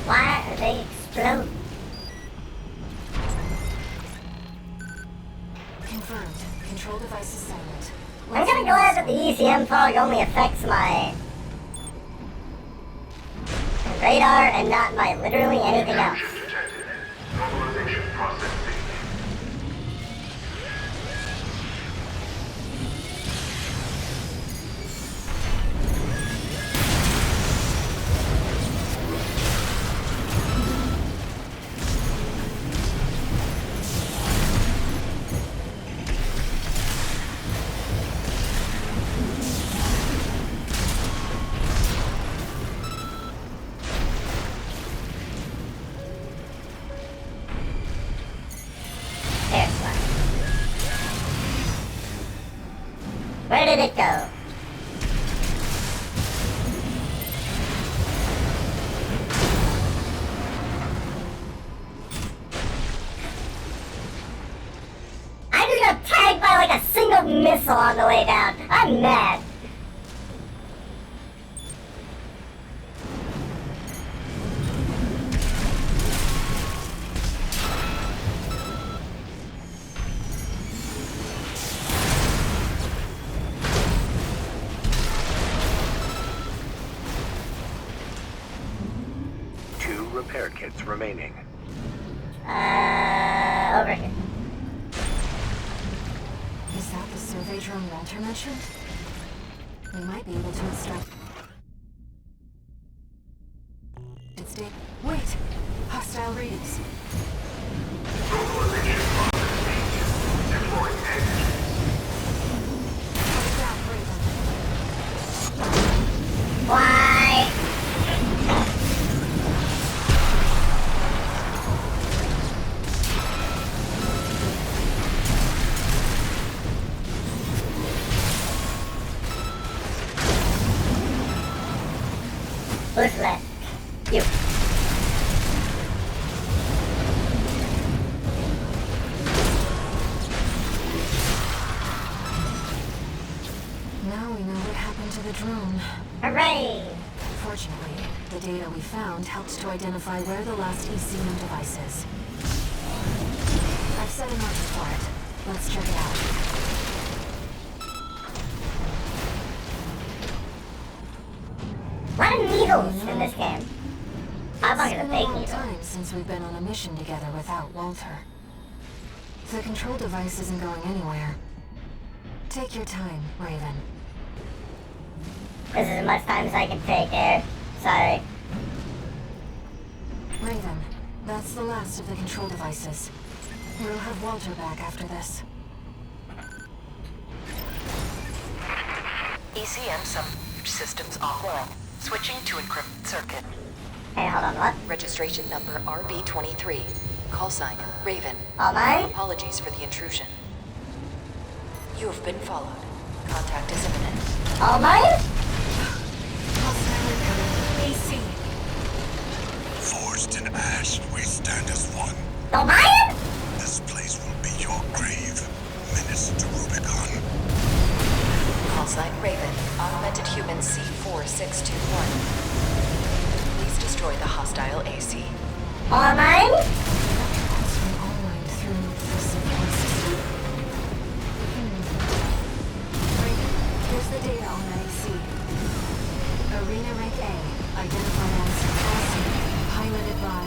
Why are they explode? Confirmed. Control device is silent. I'm kinda glad that the ECM fog only affects my... radar and not by literally anything else. Intrusion detected. Normalization processing. There's one. Where did it go? I just got tagged by like a single missile on the way down. I'm mad. Two repair kits remaining. Over here. Is that the survey drone Walter mentioned? We might be able to extract... It's data. Wait! Hostile readings. Normalization processing. Deploying engines. Copy that, Raven. Why? Who's left? You. Now we know what happened to the drone. Hooray! Fortunately, the data we found helped to identify where the last ECM device is. I've set an order for it. Let's check it out. A lot of needles in this game. I'm not It's gonna been a fake long needle. time since we've been on a mission together without Walter. The control device isn't going anywhere. Take your time, Raven. This is as much time as I can take here. Sorry. Raven, that's the last of the control devices. We'll have Walter back after this. ECM systems offline. Switching to encrypted circuit. Hey, hold on, what? Registration number RB23. Call sign Raven. All mine? Apologies for the intrusion. You have been followed. Contact is imminent. All mine? AC. Forged in ash, we stand as one. All mine? This place will be your grave. Menace to Rubicon. Call sign Raven. Augmented human C4621. Please destroy the hostile AC. All mine? Password online through the support system. Raven, here's the data on that AC. Arena Rank A, identified as CAS-E, piloted by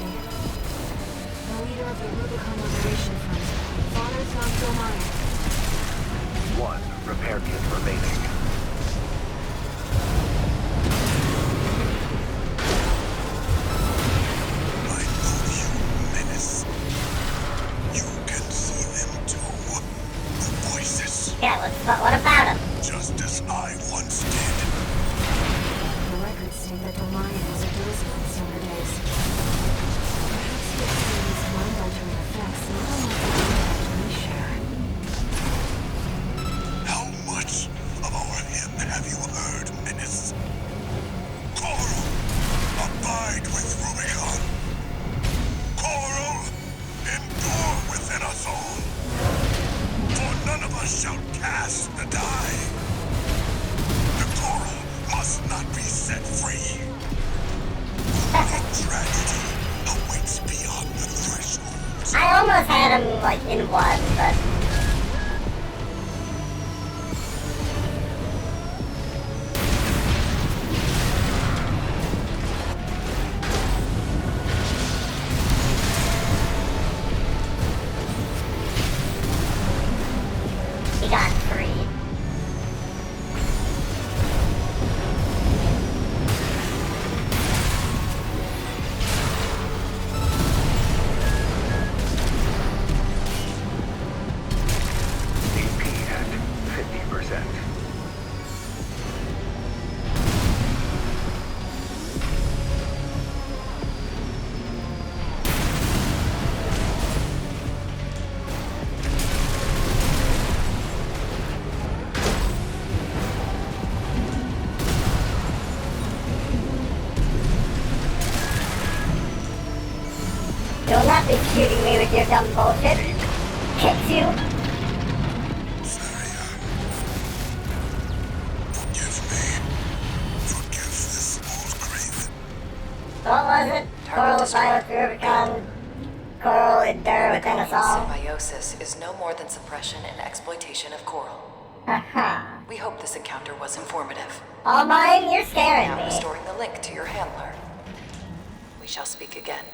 the leader of the Rubicon Liberation Front, Father Tonto Meyer. One repair kit remaining. I know you, Menace. You can see them too. The voices, Yeah, what about him? just as I once did. The records state that Domayan was a Dozman in his younger days. Perhaps he experienced mind-altering effects not unlike the data that we share. How much of our hymn have you heard, Menace? Coral, abide with Rubicon. Coral, endure within us all. For none of us shall cast the die. The coral must not be set free. The tragedy awaits beyond the thresholds. I almost had him, like, in one, but... your dumb bullshit. Kicks you. Forgive me. Forgive this old grave. What was it? Coral Target silence Rubicon. Coral endure within us all. Symbiosis is no more than suppression and exploitation of coral. Haha. We hope this encounter was informative. All mine, you're scaring Now me. restoring the link to your handler. We shall speak again.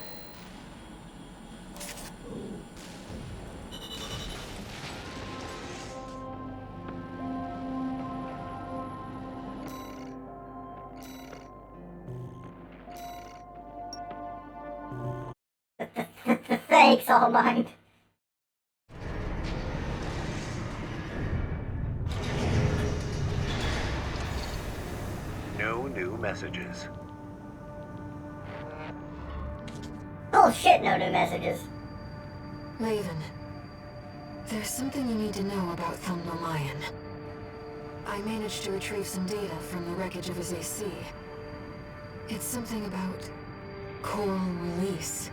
Thanks, All Mine. No new messages. Bullshit, no new messages. Raven, there's something you need to know about Thumbnail Lion. I managed to retrieve some data from the wreckage of his AC. It's something about coral release.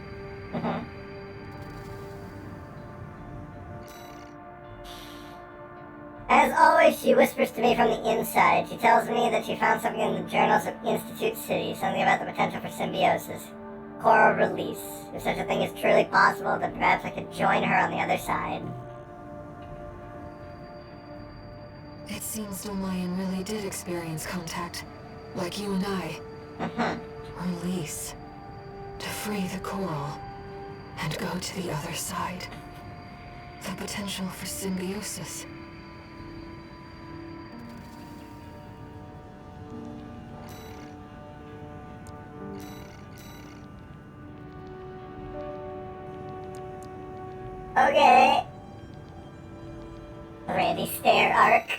As always, she whispers to me from the inside. She tells me that she found something in the journals of Institute City, something about the potential for symbiosis. Coral release. If such a thing is truly possible, then perhaps I could join her on the other side. It seems Lion really did experience contact, like you and I. Release. To free the coral, and go to the other side. The potential for symbiosis. Okay. Randy stare arc.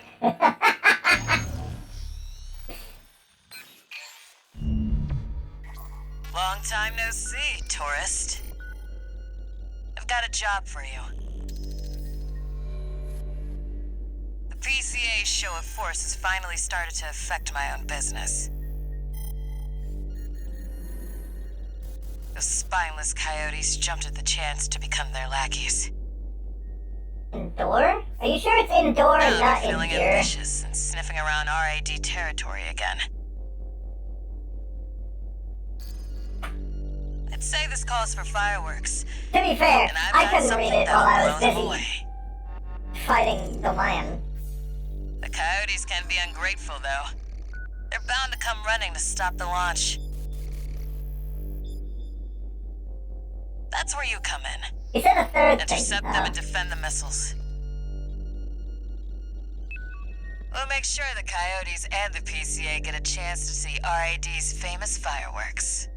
Long time no see, tourist. I've got a job for you. The PCA's show of force has finally started to affect my own business. Those spineless coyotes jumped at the chance to become their lackeys. Indoor? Are you sure it's indoor and Now not they're feeling indoor? ambitious and sniffing around RAD territory again. I'd say this calls for fireworks. To be fair, And I've I got couldn't something read it while I that'll was blow them busy away. fighting the lion. The coyotes can be ungrateful, though. They're bound to come running to stop the launch. That's where you come in. He said a third thing. Intercept them and defend the missiles. We'll make sure the coyotes and the PCA get a chance to see RAD's famous fireworks.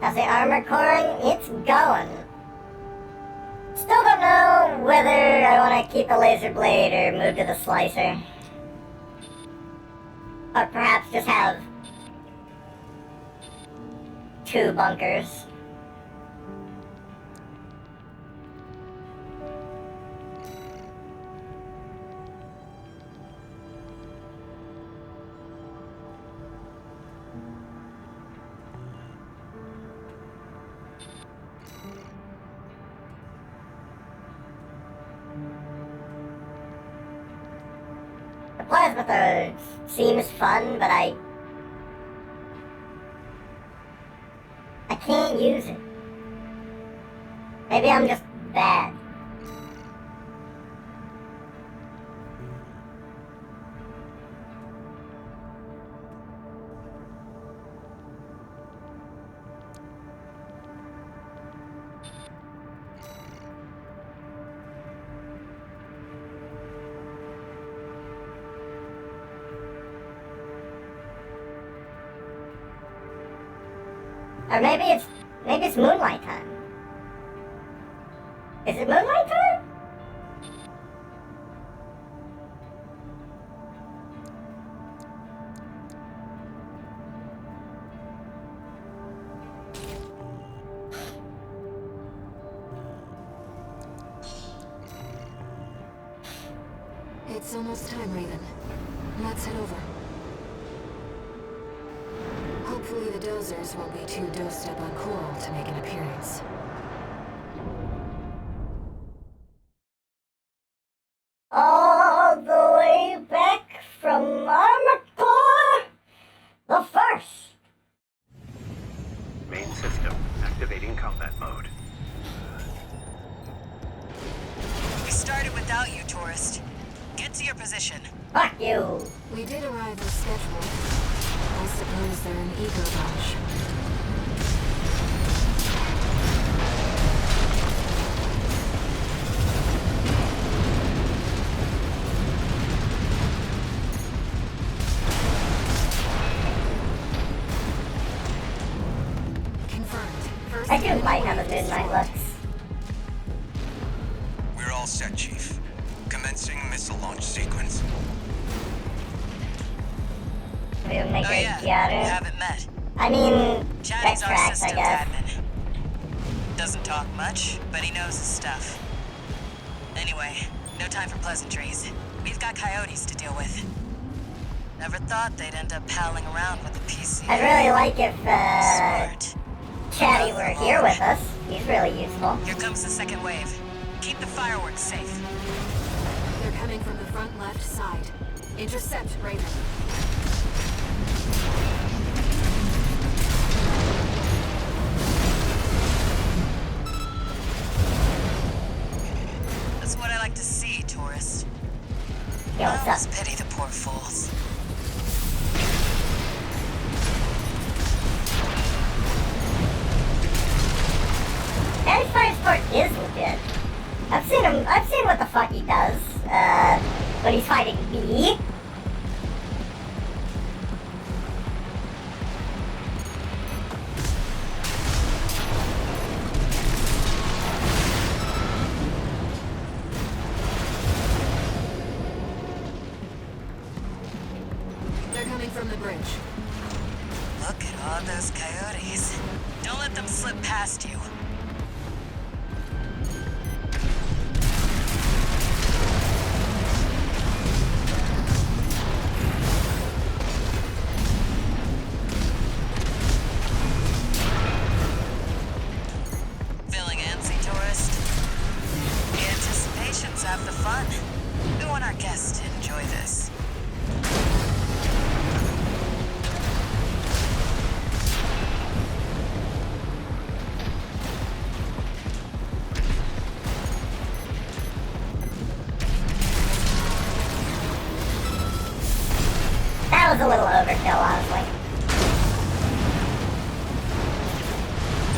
How's the armor coring? It's going. Still don't know whether I want to keep the laser blade or move to the slicer. Or perhaps just have 2 bunkers. The plasma thrower seems fun, but I can't use it. Maybe I'm just bad. Or maybe it's moonlight time. Is it moonlight time? It's almost time, Raven. Let's head over. Hopefully the dozers won't be too dosed up on coral to make an appearance. All the way back from Armored Core the First. Main system activating combat mode. We started without you, tourist. Get to your position. Fuck you. We did arrive as scheduled. I suppose they're an ego bunch. I do like how the midnight looks. We're all set, Chief. Commencing missile launch sequence. We'll make Oh her yeah, Giada. we haven't met. I mean, Chatty's that our tracks, I systems guess. admin. Doesn't talk much, but he knows his stuff. Anyway, no time for pleasantries. We've got coyotes to deal with. Never thought they'd end up palling around with the PC. I'd really like if, Smart. Chatty were here with us. He's really useful. Here comes the second wave. Keep the fireworks safe. They're coming from the front left side. Intercept, Raven. That's what I like to see, tourist. Yo, I what's almost up? pity the poor fools. Chatty's fire sport is legit. I've seen what the fuck he does, when he's fighting me. They're coming from the bridge. Look at all those coyotes. Don't let them slip past you. Feeling antsy, tourist? The anticipation's half the fun. We want our guests to enjoy this. That was a little overkill, honestly.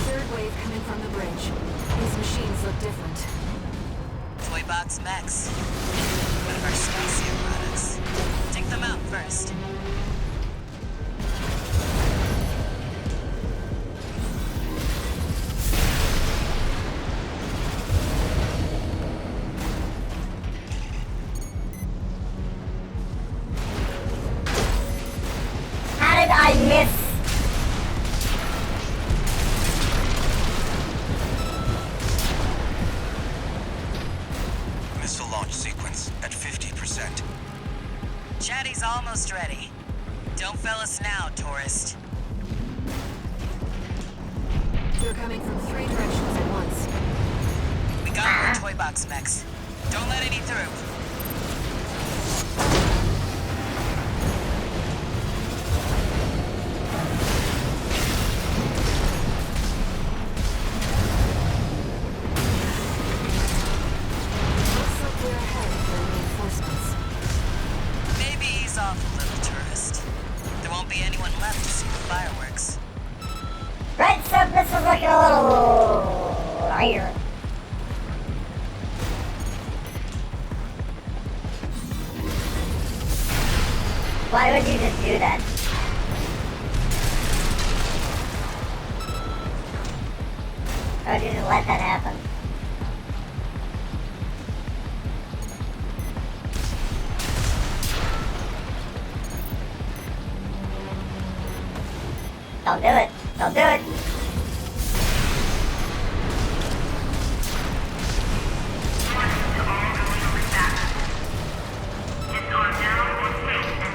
Third wave coming from the bridge. These machines look different. Toy Box Mechs. One of our Stasia products. Take them out first. How did I miss? Missile launch sequence at 50%. Chatty's almost ready. Don't fail us now, tourist. They're coming from 3 directions at once. We got more Toy Box Mechs. Don't let any through. Looks like we're ahead for reinforcements. Maybe ease off a little, tourist. There won't be anyone left to see the fireworks. Right, so this is looking a little higher. Why would you just do that? Why would you just let that happen? Don't do it. Don't do it. To all going over back. Disarm now or face and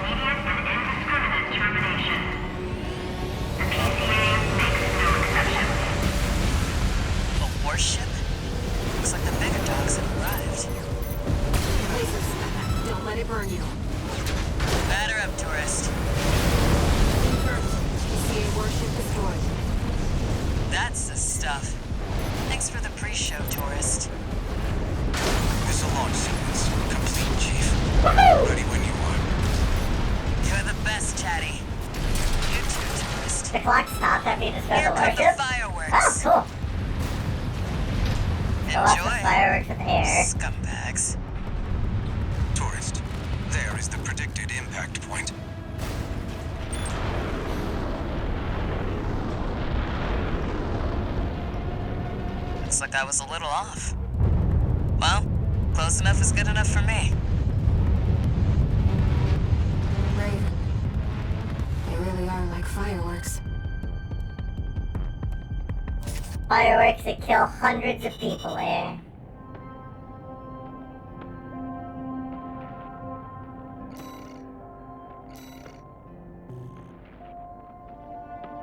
off. Thanks for the pre-show, tourist. Missile launch sequence complete, Chief. Woohoo! Ready when you are. You're the best, Chatty. You too, tourist. The clock stopped after you destroyed Here the come the warship. fireworks. Oh, cool. So lots of Enjoy. fireworks in the air. Scumbags. Tourist, there is the predicted impact point. Looks like I was a little off. Well, close enough is good enough for me. Raven. They really are like fireworks. Fireworks that kill hundreds of people there.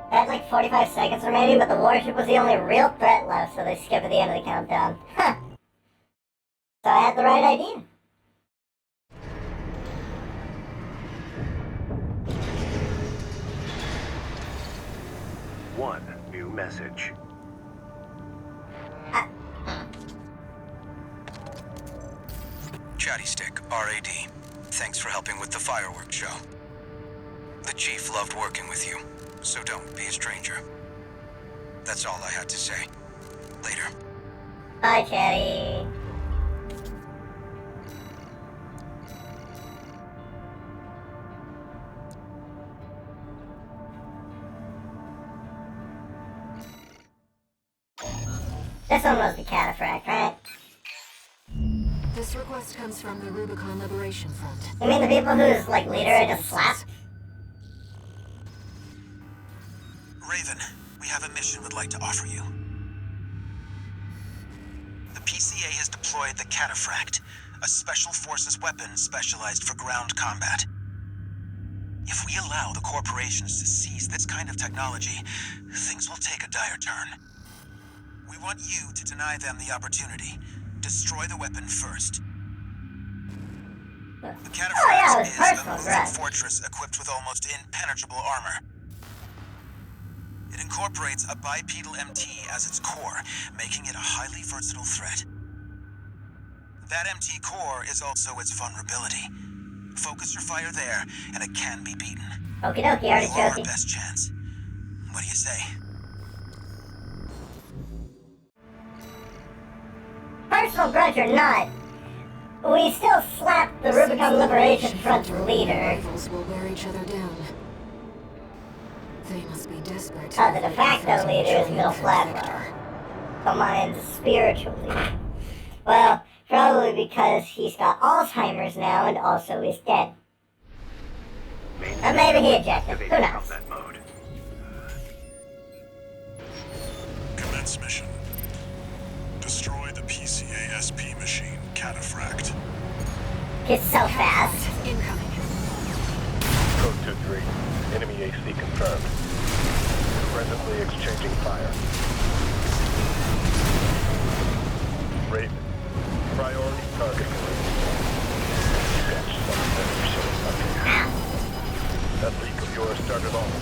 They had like 45 seconds remaining, but the warship was the only real threat left, so they skipped at the end of the countdown. Huh. So I had the right idea. One new message. Chatty Stick, RAD. Thanks for helping with the fireworks show. The Chief loved working with you, so don't be a stranger. That's all I had to say. Later. Bye, Chatty. This one was the cataphract, right? This request comes from the Rubicon Liberation Front. You mean the people whose, like, leader I just slapped? Raven, we have a mission we'd like to offer you. The PCA has deployed the Cataphract, a special forces weapon specialized for ground combat. If we allow the corporations to seize this kind of technology, things will take a dire turn. We want you to deny them the opportunity. Destroy the weapon first. The Cataphract is a moving fortress equipped with almost impenetrable armor. It incorporates a bipedal MT as its core, making it a highly versatile threat. That MT core is also its vulnerability. Focus your fire there, and it can be beaten. Okie dokie, already You are our joking. best chance. What do you say? Personal grudge or not, we still slapped the Rubicon Liberation Front's leader. Rivals will wear each other down. They must be desperate. The de facto leader is Middle Flatwell. So mine's spiritual leader. Well, probably because he's got Alzheimer's now and also is dead. Or maybe he ejected. Who knows? Combat mode. Commence mission. Destroy the PCA-SP machine, Cataphract. He's so fast. Incoming. Code 2-3. Enemy AC confirmed. Presently exchanging fire. Raven. Priority target. Catch some sensors up here. That leak of yours started off.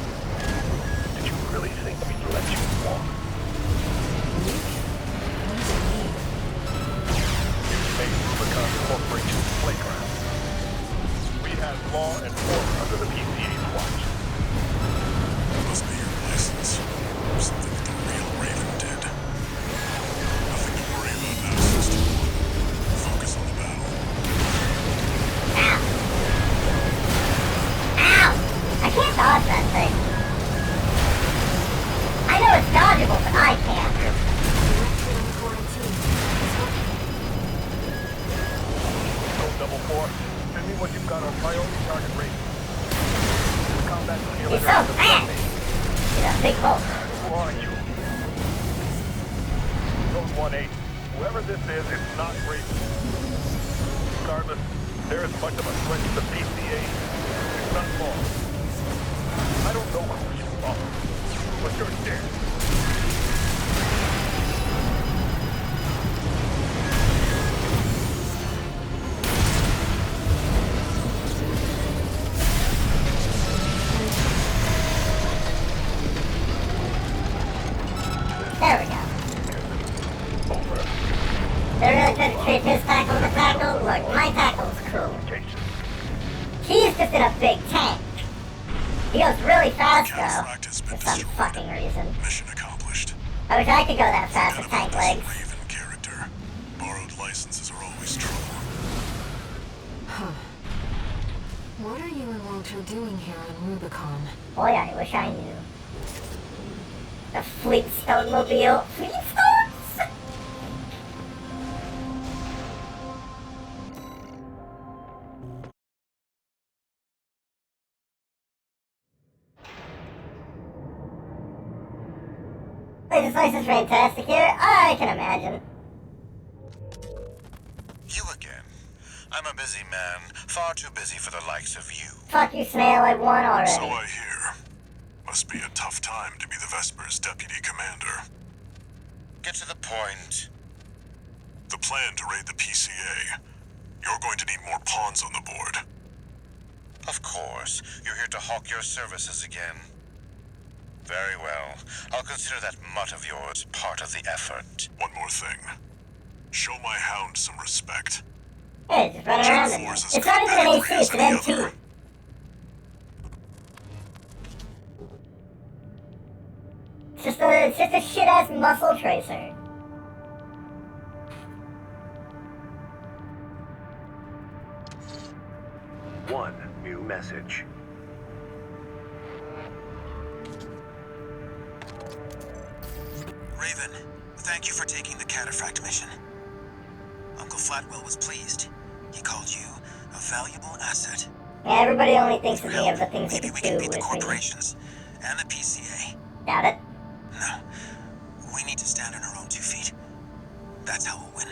Did you really think we'd let you walk? You made Rubicon Corporation's playground. We had law and order under the PCA's watch. Must be your license. Or something that the real Raven did. Nothing to worry about now, 61. Focus on the battle. Ow! Ow! I can't dodge that thing. I know it's dodgeable, but I can't. Code 4. Send me what you've got on priority target rate. Combat He's so fast! He's a big hole. Who are you? Code 1-8. Whoever this is, it's not Raven. Regardless, they're as much of a threat to the PCA. It's not long. I don't know who you are, but you're dead. There we go. if his tackle's a tackle, look, my tackle's cool. He's just in a big tank. He goes really fast, though, for some fucking reason. Mission accomplished. I wish I could go that fast with tank legs. Raven character. Borrowed licenses are always trouble. Huh. What are you and Walter doing here on Rubicon? Boy, I wish I knew. The Fleetstone mobile. Fleetstones? Wait, this place is fantastic here. I can imagine. You again. I'm a busy man, far too busy for the likes of you. Fuck you, Snail, I won already. So I hear. Must be a tough time to be the Vesper's deputy commander. Get to the point. The plan to raid the PCA. You're going to need more pawns on the board. Of course, you're here to hawk your services again. Very well. I'll consider that mutt of yours part of the effort. One more thing. Show my hound some respect. Hey, just run around in there. It's not even an AC, it's an MT. It's just a shit-ass muscle tracer. One new message. Raven, thank you for taking the cataphract mission. Uncle Flatwell was pleased. He called you a valuable asset. Yeah, everybody only thinks of me of the things they Maybe can we do can beat with the me. corporations and the PCA. Doubt it. No. We need to stand on our own 2 feet. That's how we'll win.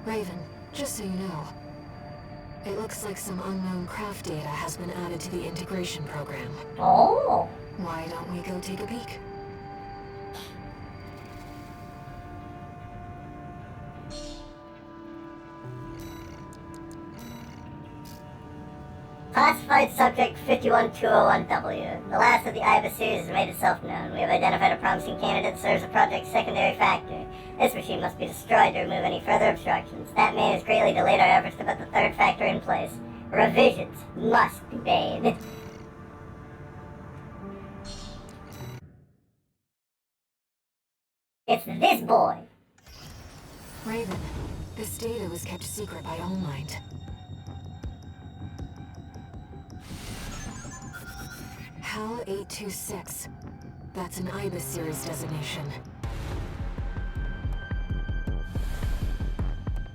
Raven, just so you know, it looks like some unknown craft data has been added to the integration program. Oh. Why don't we go take a peek? Classified subject 51201W. The last of the IBIS series has made itself known. We have identified a promising candidate that serves the project's secondary factory. This machine must be destroyed to remove any further obstructions. That man has greatly delayed our efforts to put the third factor in place. Revisions must be made. It's this boy. Raven, this data was kept secret by All Might. HAL 826. That's an IBIS series designation.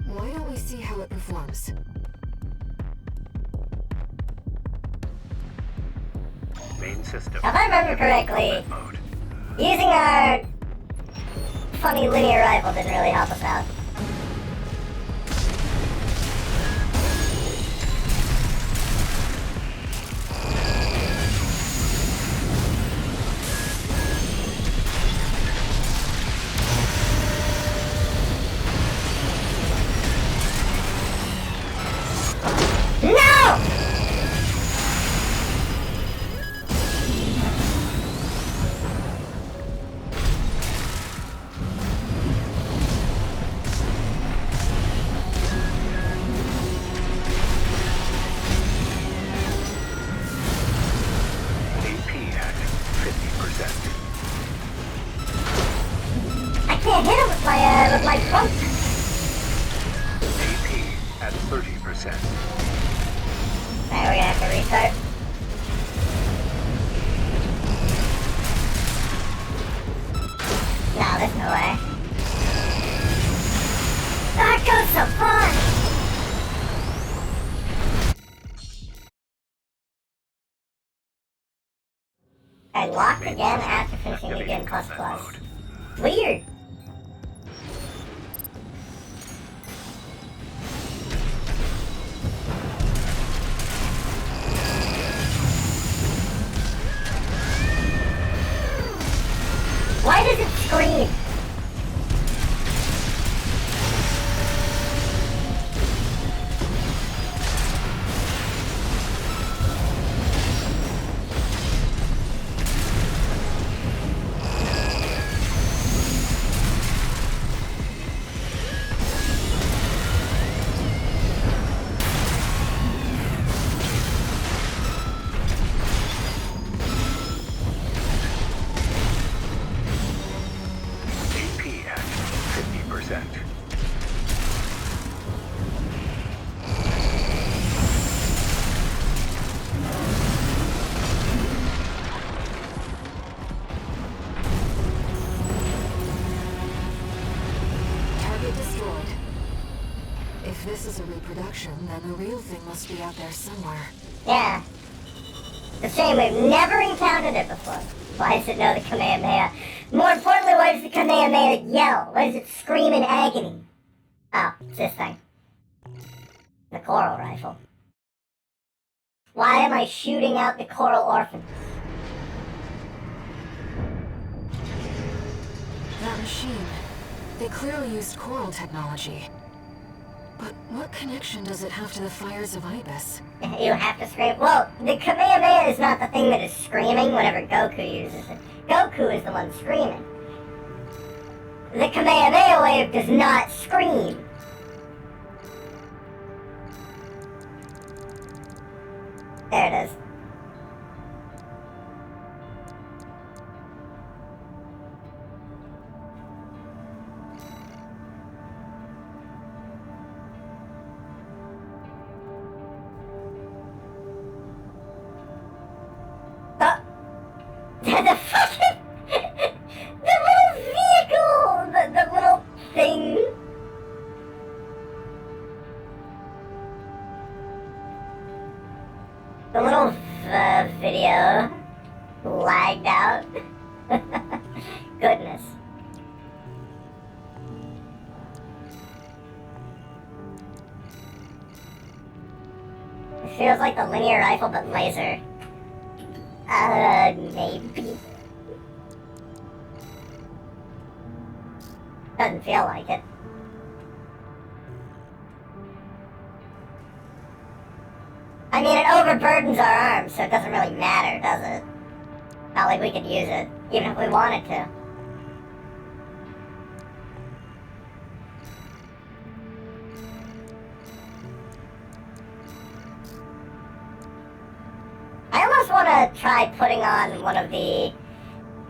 Why don't we see how it performs? Main system. If I remember correctly, Mode. using our funny linear rifle didn't really help us out. No! AP at 50%. I can't hit him with my trunk. AP at 30%. Alright, we're gonna have to restart. No, there's no way. That goes so fun! I locked again after finishing the game plus plus. Weird. Why does it scream? malfunction, then the real thing must be out there somewhere. Yeah. It's a shame we've never encountered it before. Why does it know the Kamehameha? More importantly, why does the Kamehameha yell? Why does it scream in agony? Oh, it's this thing. The coral rifle. Why am I shooting out the coral orphans? That machine. They clearly used coral technology. But what connection does it have to the fires of Ibis? You have to scream. Well, the Kamehameha is not the thing that is screaming whenever Goku uses it. Goku is the one screaming. The Kamehameha wave does not scream. There it is. The fucking... the little vehicle! The little thing. The little video lagged out. Goodness. It feels like the linear rifle but laser. Maybe. Doesn't feel like it. I mean, it overburdens our arms, so it doesn't really matter, does it? Not like we could use it, even if we wanted to. I almost want to try putting on one of the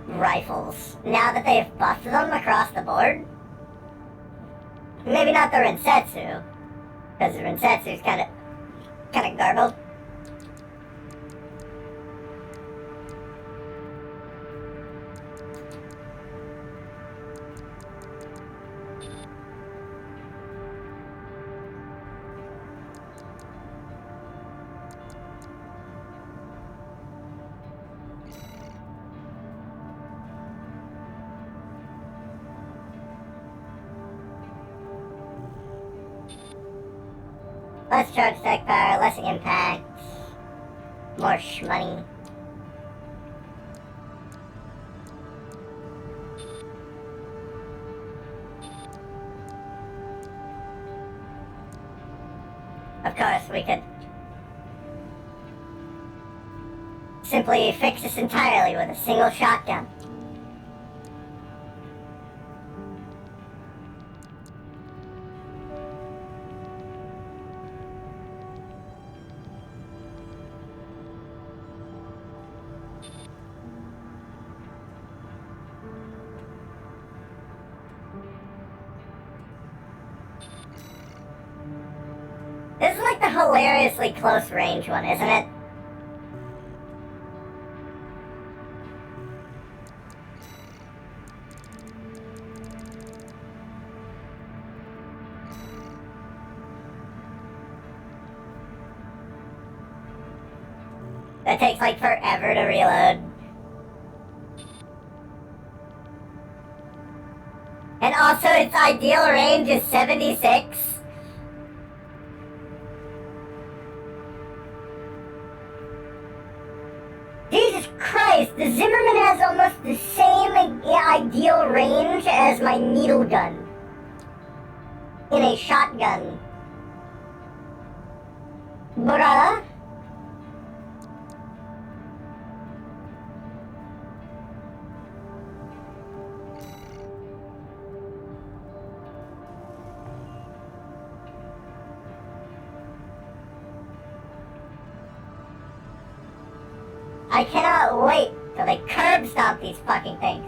rifles, now that they've buffed them across the board. Maybe not the Rensetsu, because the Rensetsu's kind of garbled. Less charge attack power, less impact, more shmoney. Of course, we could simply fix this entirely with a single shotgun. This is like the hilariously close range one, isn't it? That takes like forever to reload. And also its ideal range is 76. Jesus Christ, the Zimmerman has almost the same ideal range as my needle gun in a shotgun. Bruh? I cannot wait till they curb stomp these fucking things.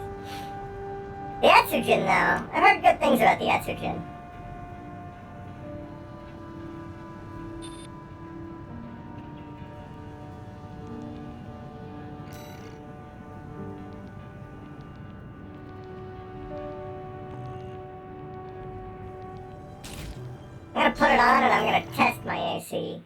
The Etsujin, though. I've heard good things about the Etsujin. I'm gonna put it on and I'm gonna test my AC.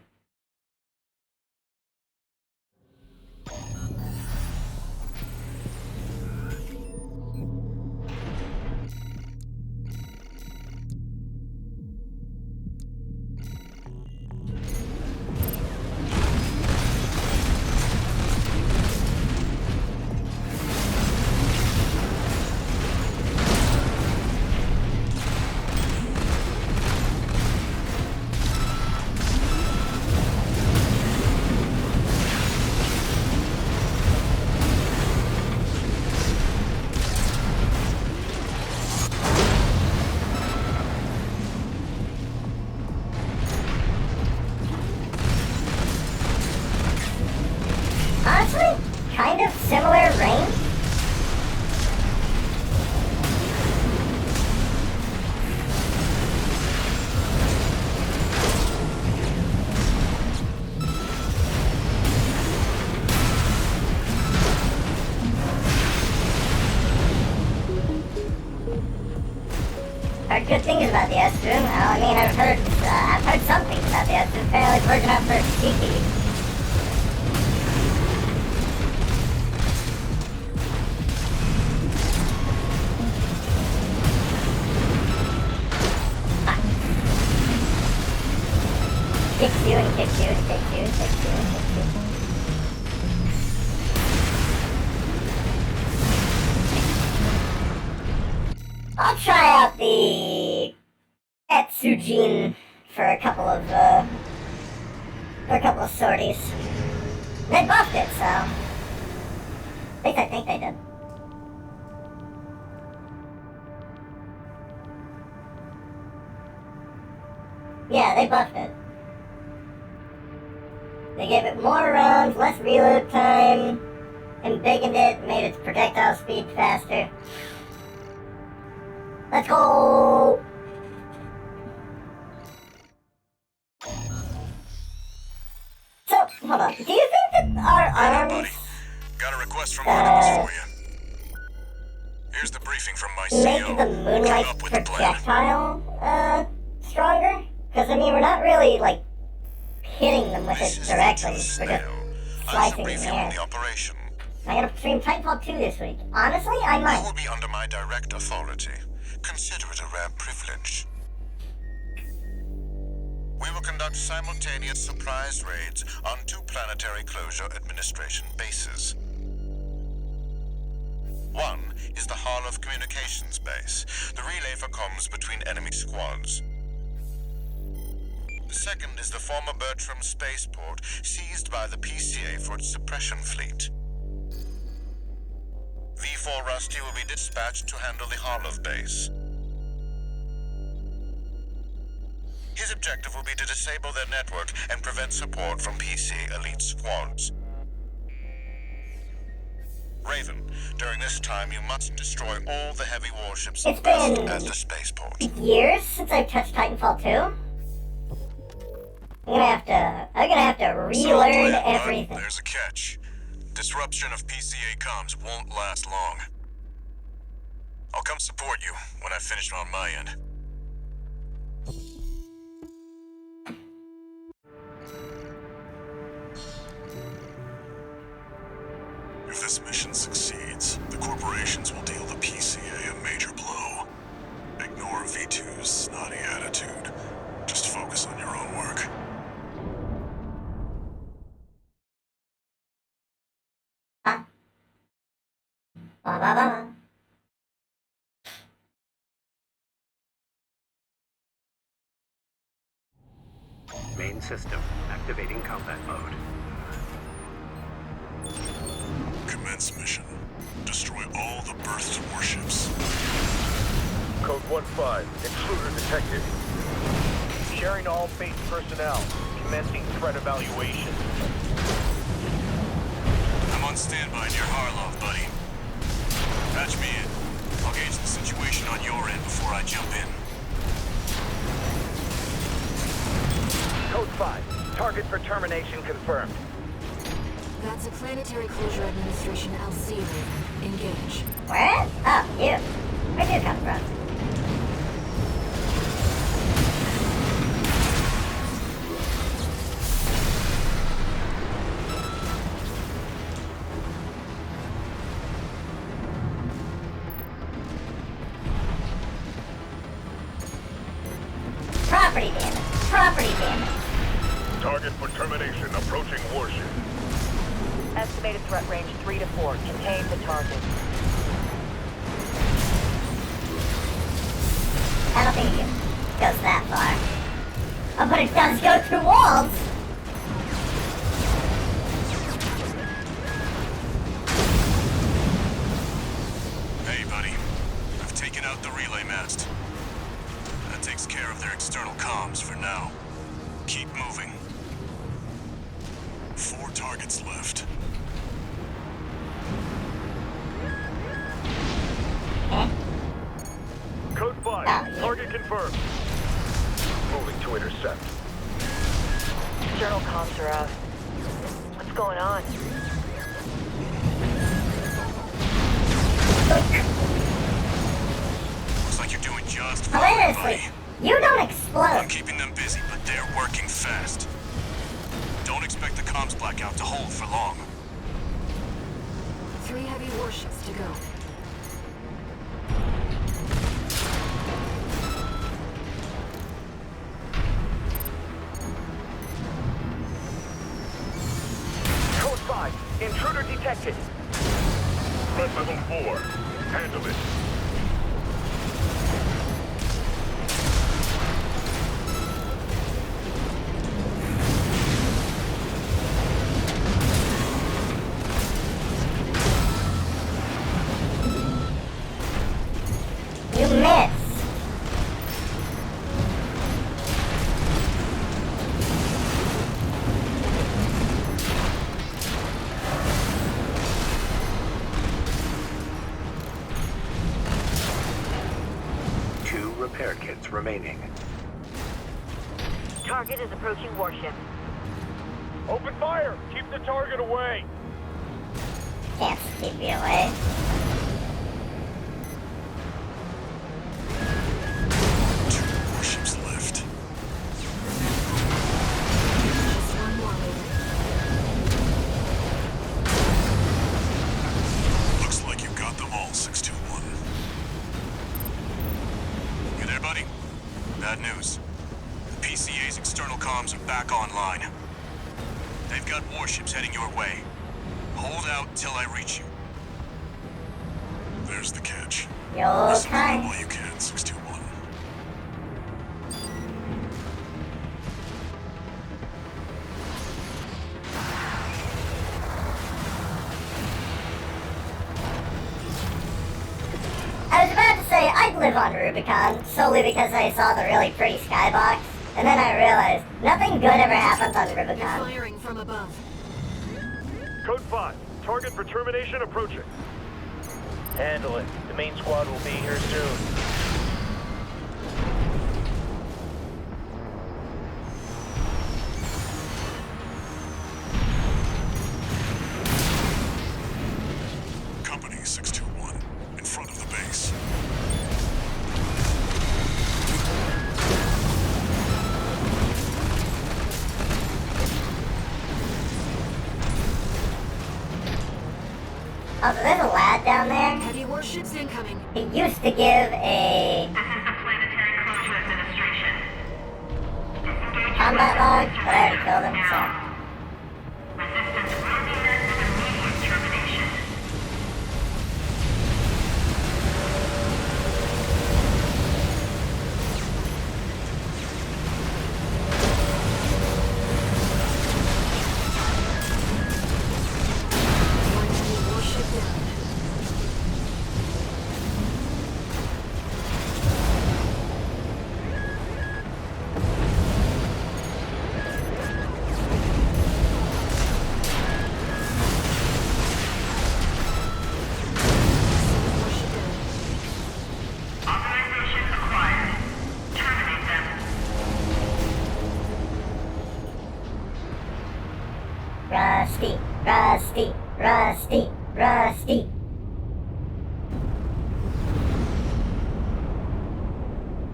Honestly, kind of similar range. Heard good things about the Astrum. Well, I mean, I've heard some things about the Astrum. Apparently, it's working out for CP. Kicks you and kicks you and kicks you and kicks you and kicks you. I'll try out the Etsujin for a couple of sorties. They buffed it, so at least I think they did. Yeah, they buffed it. They gave it more rounds, less reload time, embiggened it, made its projectile speed faster. Let's go! So, hold on. Do you think that our arms... Got a request from Artemis for you. Here's the briefing from my make CO. the moonlight projectile, stronger? Because, I mean, we're not really, like, hitting them with it directly. We're just slicing in the air. I gotta stream Titanfall 2 this week. Honestly, I might. You will be under my direct authority. Consider it a rare privilege. We will conduct simultaneous surprise raids on 2 planetary closure administration bases. One is the Hall of Communications base, the relay for comms between enemy squads. The second is the former Bertram spaceport, seized by the PCA for its suppression fleet. V4 Rusty will be dispatched to handle the Harlov base. His objective will be to disable their network and prevent support from PC elite squads. Raven, during this time you must destroy all the heavy warships It's based been at the spaceport. years since I've touched Titanfall 2. I'm gonna have to relearn everything. There's a catch. Disruption of PCA comms won't last long. I'll come support you when I've finished on my end. If this mission succeeds, the corporations will deal the PCA a major blow. Ignore V2's snotty attitude. Just focus on your own work. Ba, ba, ba. Main system activating combat mode. Commence mission. Destroy all the berthed warships. Code 1-5, intruder detected. Sharing all base personnel. Commencing threat evaluation. I'm on standby near Harlov, buddy. Patch me in. I'll gauge the situation on your end before I jump in. Code 5, target for termination confirmed. That's a Planetary Closure Administration LC Raven. Engage. Where? Oh, you. Where'd you come from? property damage. Target for termination approaching warship. Estimated threat range 3 to 4. Contain the target. I don't think it goes that far. Oh, but it does go through walls! Hey, buddy. I've taken out the relay mast. That takes care of their external comms for now. Keep moving. 4 targets left. Code 5. Oh, yeah. Target confirmed. Moving to intercept. External comms are out. What's going on? Looks like you're doing just fine, Hilariously, buddy. you don't I'm explode. keeping them busy, but they're working fast. Don't expect the comms blackout to hold for long. 3 heavy warships to go. Code 5. Intruder detected. Threat level 4. Handle it. You miss. Two repair kits remaining. Target is approaching warship. Open fire! Keep the target away! Can't keep me away. Two warships left. Just one more later. Looks like you got them all, 621. You there, buddy? Bad news. The PCA's external comms are back online. They've got warships heading your way. Hold out till I reach you. There's the catch. You're Listen to kind. them while you can, 621. I was about to say I'd live on Rubicon solely because I saw the really pretty skybox, and then I realized nothing good ever happens on They're Rubicon. firing from above. Code 5. Target for termination approaching. Handle it. The main squad will be here soon. Company 621, in front of the base. Also, there's a lad down there. Heavy warships incoming. He used to give a This is the Planetary Closure Administration. Disengage combat log, but I already killed him, so. now. Resistance will be met with immediate termination. One heavy warship down. Warship down. Authorization acquired. Terminate them. Rusty, rusty, rusty, rusty.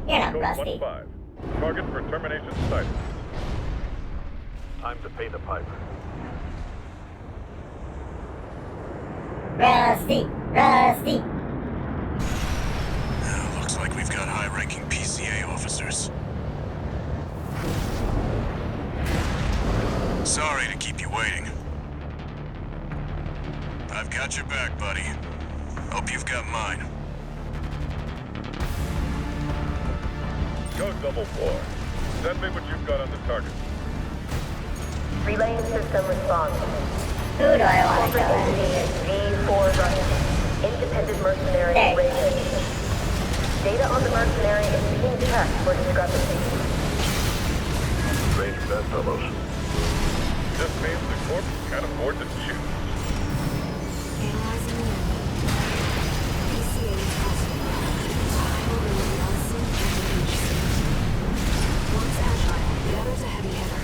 You're not Code rusty. 1-5. Target for termination sighted. Time to pay the piper. Rusty, rusty. Looks like we've got high-ranking PCA officers. Sorry to keep you waiting. I've got your back, buddy. Hope you've got mine. Go double 4. Send me what you've got on the target. Relaying system response. Who do I want to Corporate go entity is V4 Russia. Independent mercenary There. rated. Data on the mercenary is being checked for discrepancies. Strange bedfellows. Just means the corp can't afford to choose. Analyzing the enemy. PCA is possible. High-mobility unseen engagement. One's agile, the other's a heavy hitter.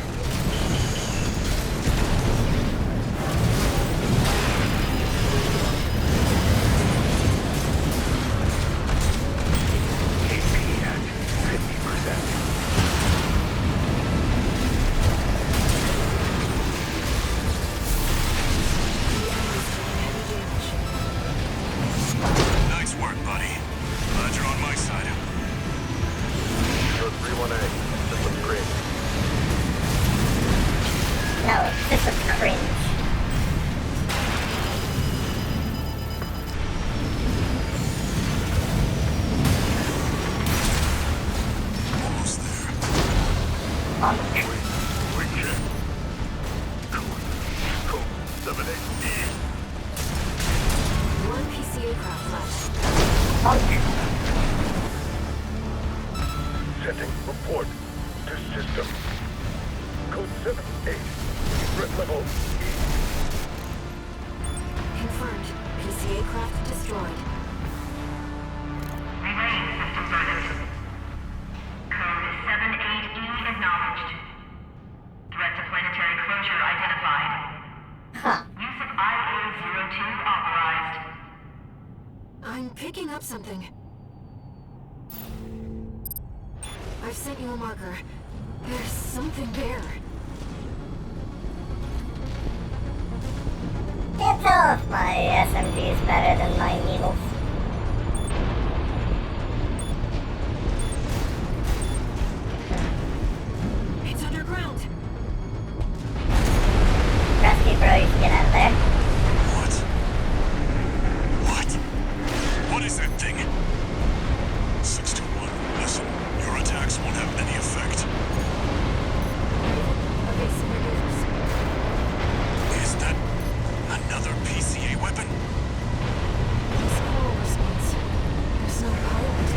KP at 50%. The enemy's taking heavy damage. Nice work, buddy. Glad you're on my side. Go 3-1A. System green. No, this is cringe. Almost there. Punk. Quick check. Code 78E. One PCA craft left. Punk. Sending report to system. Code 78. Threat level E. Confirmed. PCA craft destroyed. Relaying system status. Code 78E acknowledged. Threat to planetary closure identified. Huh. Use of IA-02 authorized. I'm picking up something. I've sent you a marker. There's something there. Can't tell if my SMG is better than my needles. It's underground. Rescue bro, you can get out of there. What? What? What is that thing? 621, listen. Your attacks won't have any effect. Evasive maneuvers. Is that another PCA weapon? It's coral response. There's no pilot.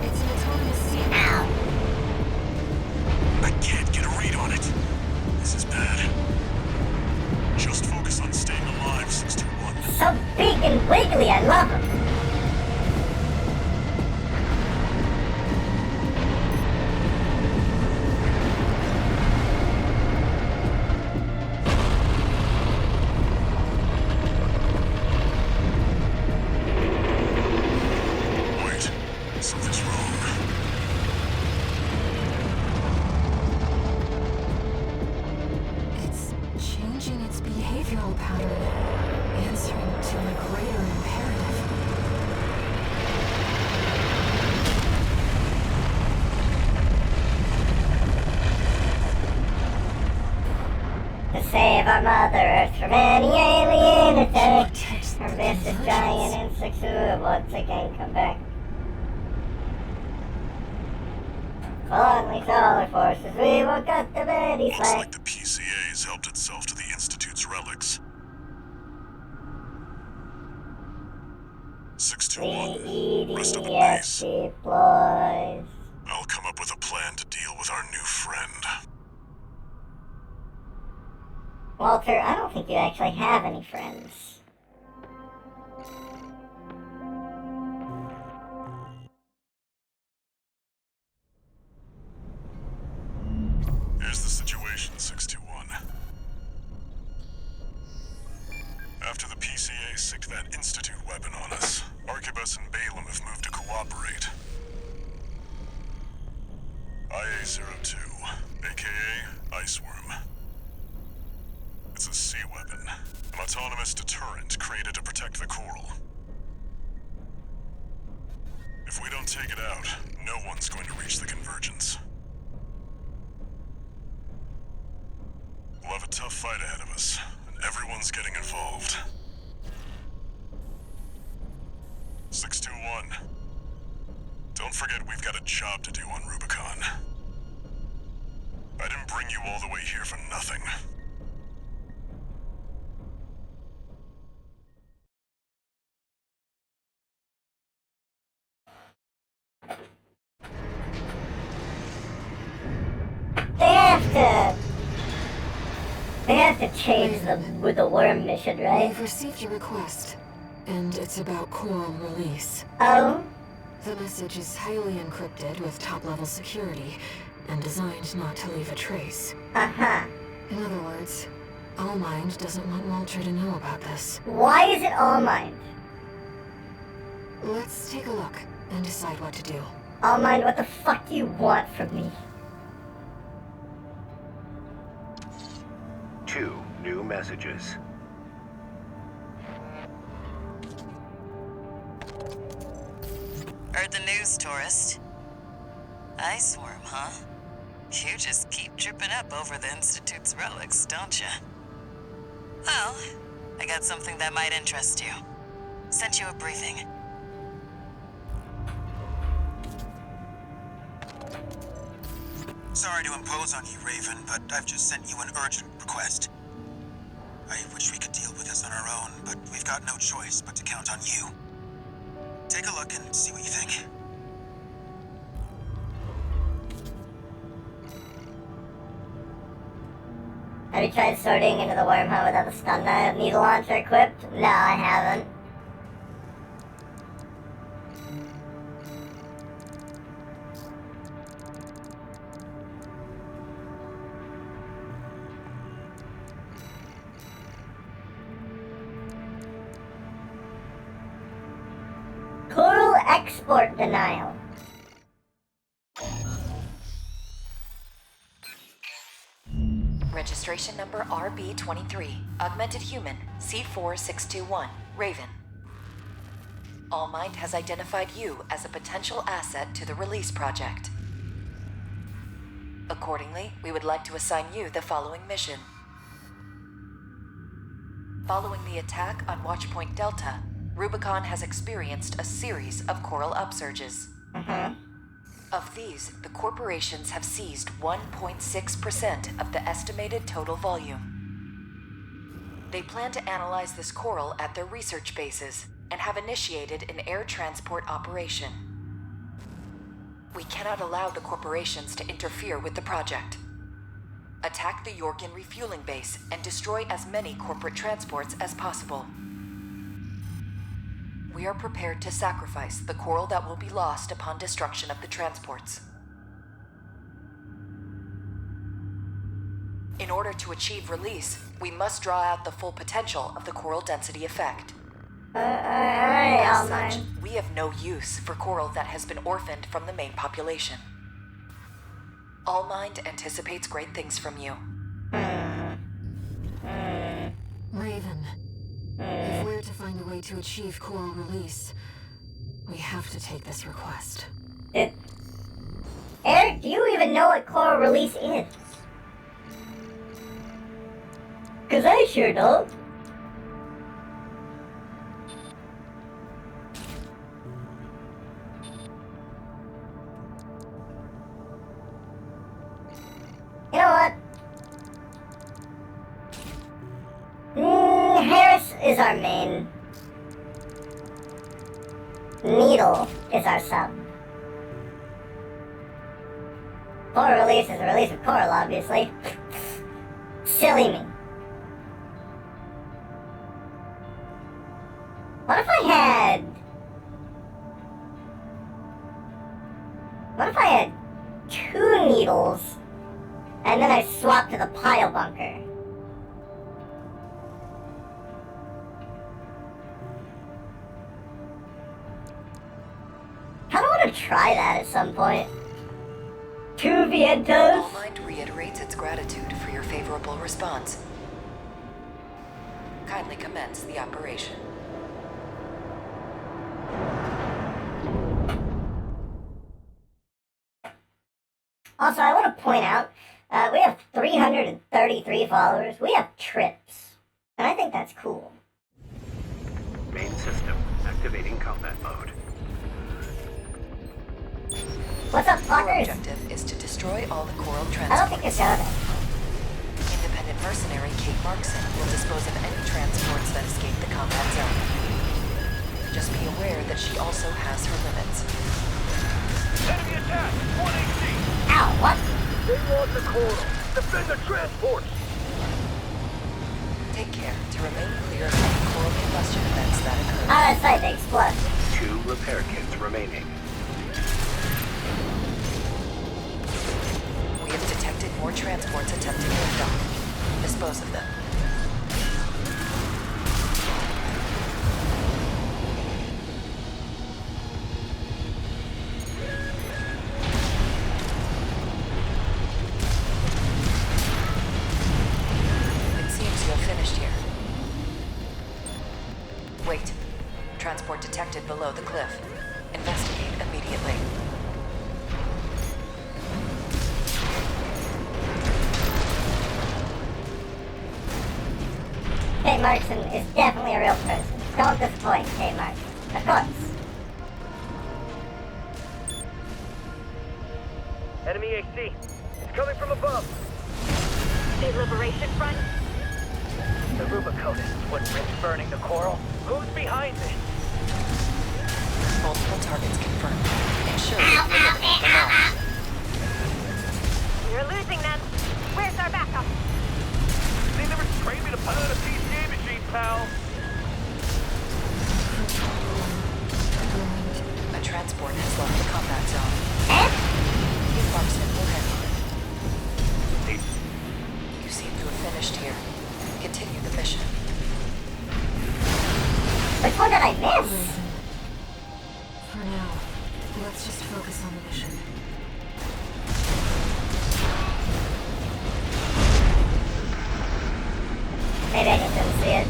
It's an autonomous sea. Ow. I can't get a read on it. This is bad. Just focus on staying alive, 621. So big and wiggly, I love him. Wait, something's wrong. It's changing its behavioral pattern, answering to a greater imperative. To save our Mother Earth from any alien attack. Our vicious giant insects who have once again come back. Only solar forces, we will cut the Betty Looks slack. like the PCA's helped itself to the Institute's relics. 621, rest of the EDF base. deploys. I'll come up with a plan to deal with our new friend. Walter, I don't think you actually have any friends. Here's the situation, 621. After the PCA sicked that Institute weapon on us, Arquebus and Balaam have moved to cooperate. IA-02, aka Iceworm. It's a sea weapon, an autonomous deterrent created to protect the coral. If we don't take it out, no one's going to reach the convergence. fight ahead of us, and everyone's getting involved. 621. Don't forget we've got a job to do on Rubicon. I didn't bring you all the way here for nothing. They have to change the worm mission, right? We've received your request, and it's about coral release. Oh? The message is highly encrypted with top-level security, and designed not to leave a trace. Uh-huh. In other words, All Mind doesn't want Walter to know about this. Why is it All Mind? Let's take a look and decide what to do. All Mind, what the fuck do you want from me? 2 new messages. Heard the news, tourist. Ice worm, huh? You just keep tripping up over the Institute's relics, don't you? Well, I got something that might interest you. Sent you a briefing. Sorry to impose on you, Raven, but I've just sent you an urgent request. I wish we could deal with this on our own, but we've got no choice but to count on you. Take a look and see what you think. Have you tried sorting into the wormhole without the stun needle launcher equipped? No, I haven't. Coral export denial. Registration number RB23, Augmented Human, C4621, Raven. All Mind has identified you as a potential asset to the release project. Accordingly, we would like to assign you the following mission. Following the attack on Watchpoint Delta, Rubicon has experienced a series of coral upsurges. Of these, the corporations have seized 1.6% of the estimated total volume. They plan to analyze this coral at their research bases and have initiated an air transport operation. We cannot allow the corporations to interfere with the project. Attack the Yorkin refueling base and destroy as many corporate transports as possible. We are prepared to sacrifice the coral that will be lost upon destruction of the transports. In order to achieve release, we must draw out the full potential of the coral density effect. As such, we have no use for coral that has been orphaned from the main population. All Mind anticipates great things from you. Raven, if we're to find a way to achieve coral release, we have to take this request. Eric, do you even know what coral release is? 'Cause I sure don't. You know what? Harris is our main. Needle is our sub. Coral release is a release of coral, obviously. Silly me. What if I had 2 needles and then I swapped to the pile bunker? I want to try that at some point. 2 Vientos? All Mind reiterates its gratitude for your favorable response. Kindly commence the operation. Also, I want to point out We have 333 followers. We have trips. And I think that's cool. Main system activating combat mode. What's up, Your fuckers? objective is to destroy all the coral I don't transports. think it's done. Independent mercenary Kate Markson will dispose of any transports that escape the combat zone. Just be aware that she also has her limits. Enemy attack! 180! Ow, what? They want the coral! Defend the transports! Take care to remain clear of any coral combustion events that occur. Oh, that's right, they explode. 2 repair kits remaining. We have detected more transports attempting liftoff. Dispose of them. It seems you're finished here. Wait. Transport detected below the cliff. Investigate immediately. Kate Markson is definitely a real person. Don't disappoint Kate Markson. Of course. Enemy AC! It's coming from above! State Liberation Front? The Rubicon is what risks burning the coral. Who's behind this? Multiple targets confirmed. Ensure you eliminate them all. You're losing them. Where's our backup? They never trained me to pilot a PCA machine, pal! A transport has left the combat zone. Kate Markson will handle it. You seem to have finished here. Continue the mission. Which one did I miss? For now, let's just focus on the mission. Maybe I just didn't see it.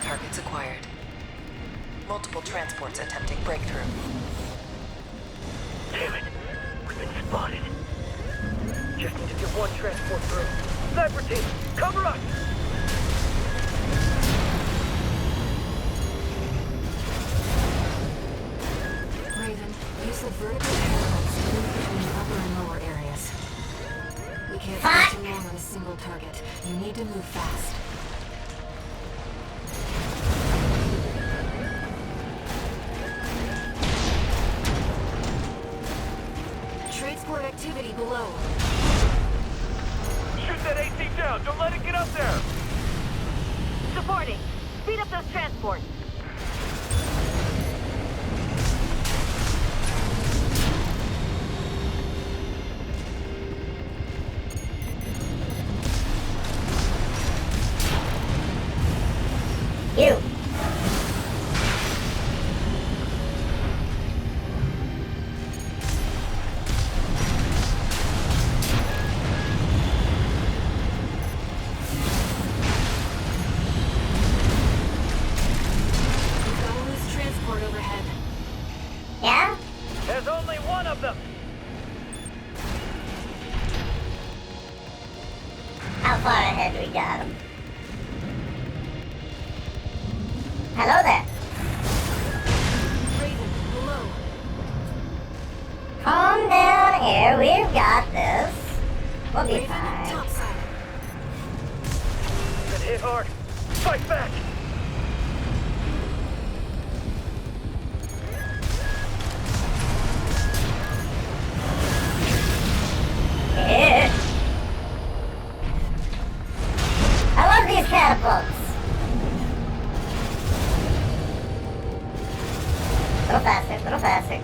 Targets acquired. Multiple transports attempting breakthrough. Damn it! We've been spotted. Just need to get one transport through. Sniper team, cover us! Raven, use the vertical arrows to move between the upper and lower areas. We can't stay too long on a single target. You need to move fast. Transport activity below. Shoot that AC down! Don't let it get up there! Supporting. Speed up those transports. You. We've got a loose transport overhead. Yeah? There's only one of them! How far ahead we got him? Hello there. Raven, below. Calm down here. We've got this. We'll be Raven, fine. topside. Been hit hard. Fight back! Yeah. I love these catapults. Little faster, little faster.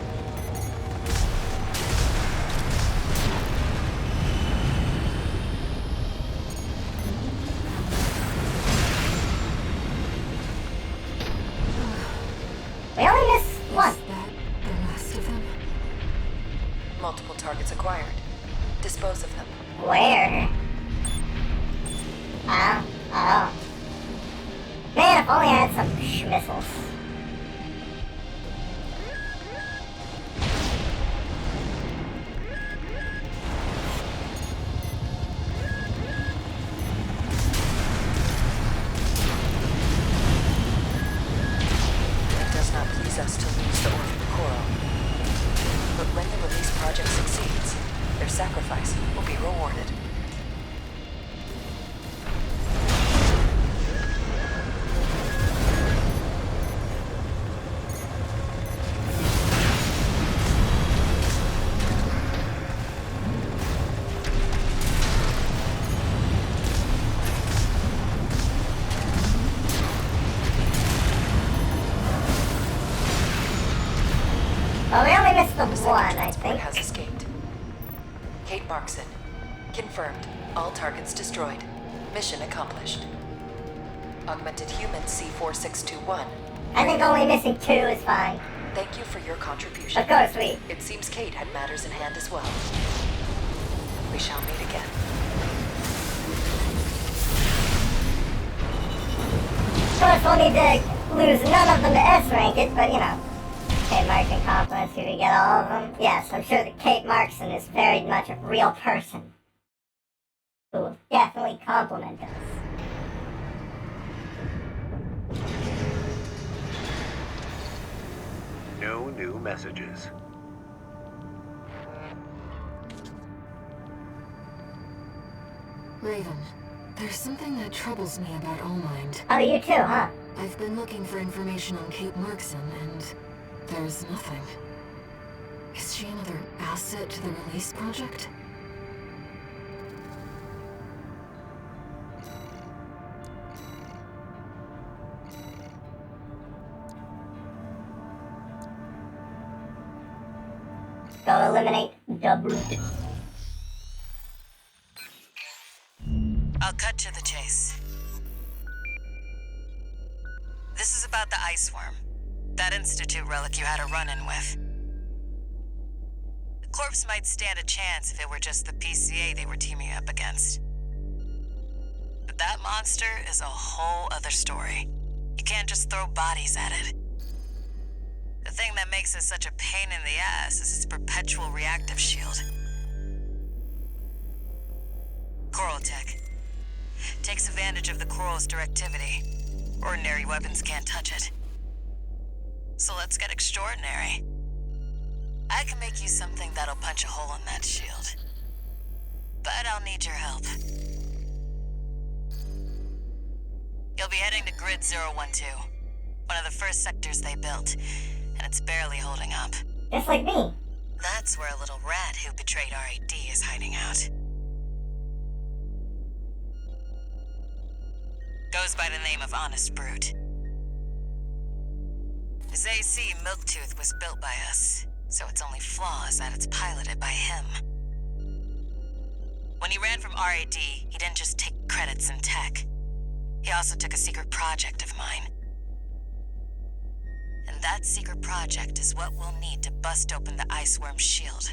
We only missed one. Is that the last of them? Multiple targets acquired. Dispose of them. Where? Oh. Man, if only I had some missiles. sacrifice will be rewarded. Well, we only missed the The one, second I transport think. has escaped. Kate Markson. Confirmed. All targets destroyed. Mission accomplished. Augmented human C4621. I think only missing 2 is fine. Thank you for your contribution. Of course, we. It seems Kate had matters in hand as well. We shall meet again. Of course, we'll need to lose none of them to S-rank it, but you know. Kate Markson compliments you to get all of them. Yes, I'm sure that Kate Markson is very much a real person who will definitely compliment us. No new messages. Raven, there's something that troubles me about Allmind. Oh, you too, huh? I've been looking for information on Kate Markson, and there's nothing. Is she another asset to the release project? Go eliminate the brute. I'll cut to the chase. This is about the ice worm. That Institute relic you had a run-in with. The corpse might stand a chance if it were just the PCA they were teaming up against. But that monster is a whole other story. You can't just throw bodies at it. The thing that makes it such a pain in the ass is its perpetual reactive shield. Coral tech. Takes advantage of the coral's directivity. Ordinary weapons can't touch it. So let's get extraordinary. I can make you something that'll punch a hole in that shield. But I'll need your help. You'll be heading to Grid 012, one of the first sectors they built, and it's barely holding up. Just like me. That's where a little rat who betrayed RAD is hiding out. Goes by the name of Honest Brute. His AC Milktooth was built by us, so its only flaw is that it's piloted by him. When he ran from RAD, he didn't just take credits in tech. He also took a secret project of mine. And that secret project is what we'll need to bust open the Iceworm's shield.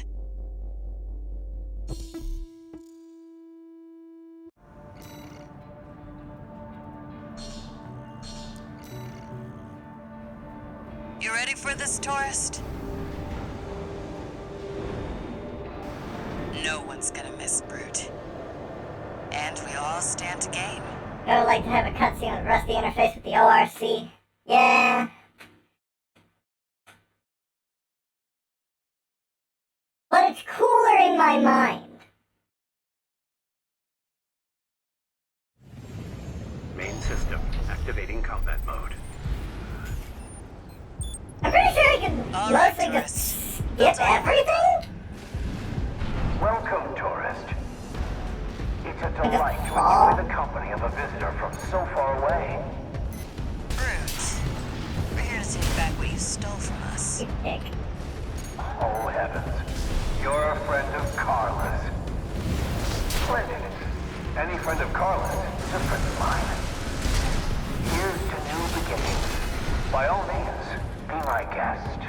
You ready for this, tourist? No one's gonna miss Brute. And we all stand to gain. I would like to have a cutscene with Rusty interface with the ORC. Yeah. But it's cooler in my mind. Main system activating combat mode. I'm pretty sure I can All right, mostly just tourist. skip everything. Welcome, tourist. It's a just delight to fall. enjoy the company of a visitor from so far away. Brute, we're here to take back what you stole from us. You dick. Oh, heavens. You're a friend of Carla's. Splendid. Any friend of Carla's is a friend of mine. Here's to new beginnings. By all means, be my guest.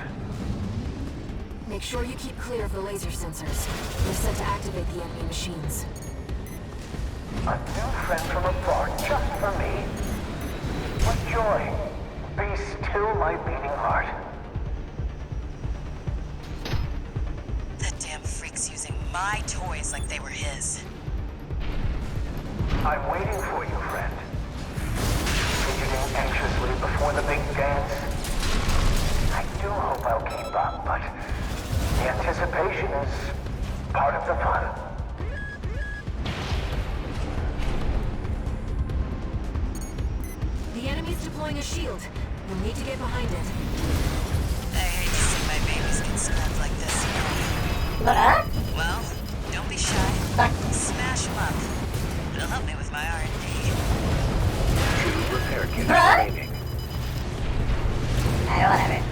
Make sure you keep clear of the laser sensors. They're set to activate the enemy machines. A new friend from afar, just for me. What joy. Be still my beating heart. That damn freak's using my toys like they were his. I'm waiting for you, friend. Fidgeting anxiously before the big dance. I do hope I'll keep up, but the anticipation is part of the fun. a shield. You'll need to get behind it. I hate to see my babies get scrapped like this, you know. What? Well, don't be shy. Smash them up. It'll help me with my R&D. 2 repair kits Huh? remaining. Alright, whatever.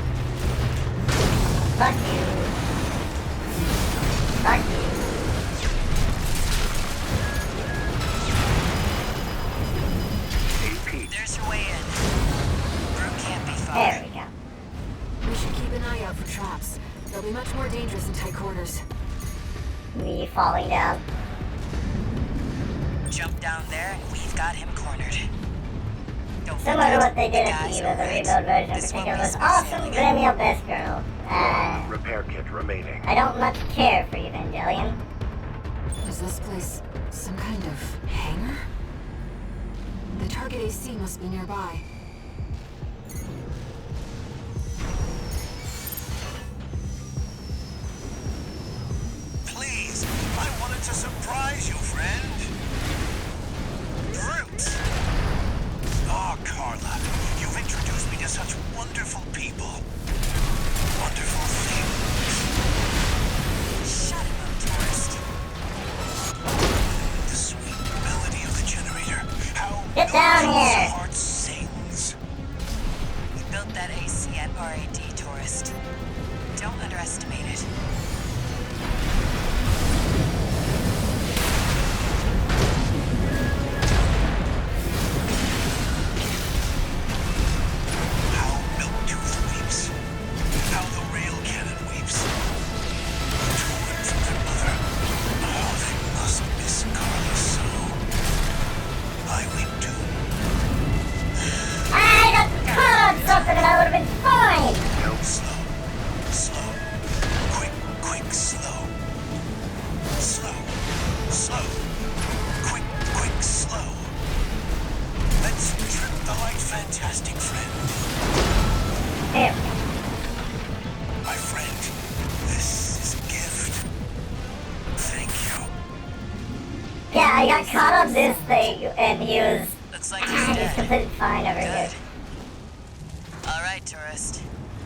Fuck you. Fuck you. AP. There's your way in. Brute can't be far. There we go. We should keep an eye out for traps. They'll be much more dangerous in tight quarters. Me falling down. Jump down there and we've got him cornered. Don't Similar to forget, what they did the at guys the Evo, are the right. reload version in This won't particular be was smooth awesome. sailing. Grammy your best girl. 1 repair kit remaining. I don't much care for Evangelion. Is this place some kind of hangar? The target AC must be nearby. Please, I wanted to surprise you, friend. Brute! Oh, Carla, you've introduced me to such wonderful people. Wonderful things. Shut him up, tourist. The sweet melody of the generator. How Get down Noel's here. heart sings. We built that AC at RAD, tourist. Don't underestimate it. How Milktooth weeps. How the rail cannon weeps. Torn from their mother. Oh, they must miss Carla so. I weep too. I got caught on something and I would have been fine! No, slow. Slow. Quick, quick, slow. Slow. Slow. Quick, quick, slow. Let's trip the light, fantastic friend. Here. My friend, this is a gift. Thank you. Yeah, I got caught on this thing and he was... Looks like he's he's dead. completely fine over here. Good. All right, tourist.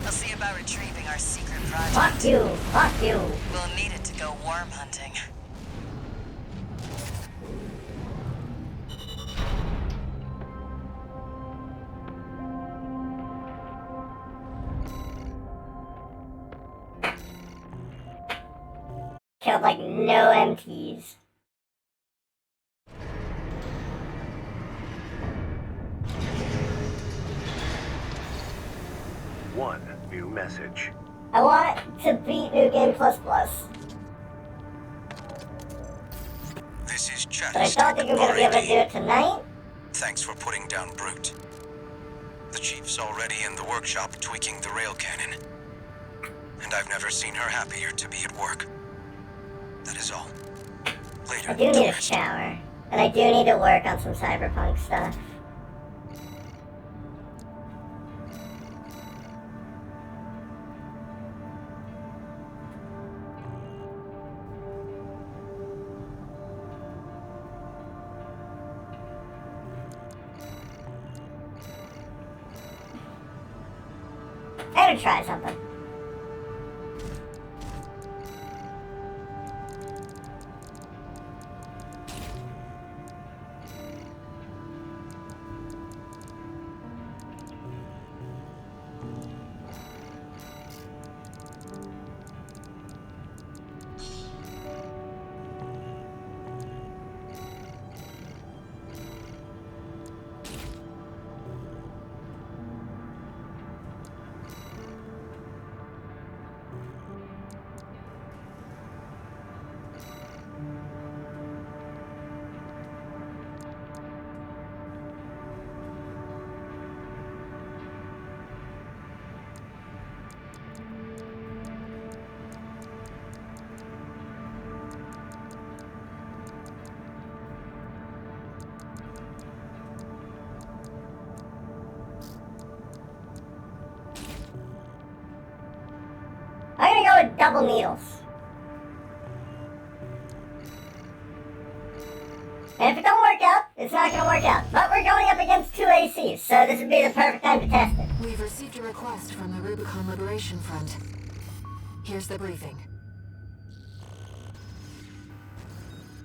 I'll see about retrieving our secret Fuck project. you. Fuck you. We'll need it to go worm hunting. Killed like no MTs. One new message. I want it to beat New Game Plus Plus. This is But I don't think I'm gonna be able to do it tonight. Thanks for putting down Brute. The Chief's already in the workshop tweaking the rail cannon. And I've never seen her happier to be at work. That is all. Later. I do need a shower. And I do need to work on some cyberpunk stuff. I gotta try something. I'm gonna go with double needles. And if it don't work out, It's not gonna work out. But we're going up against 2 ACs, so this would be the perfect time to test it. We've received a request from the Rubicon Liberation Front. Here's the briefing.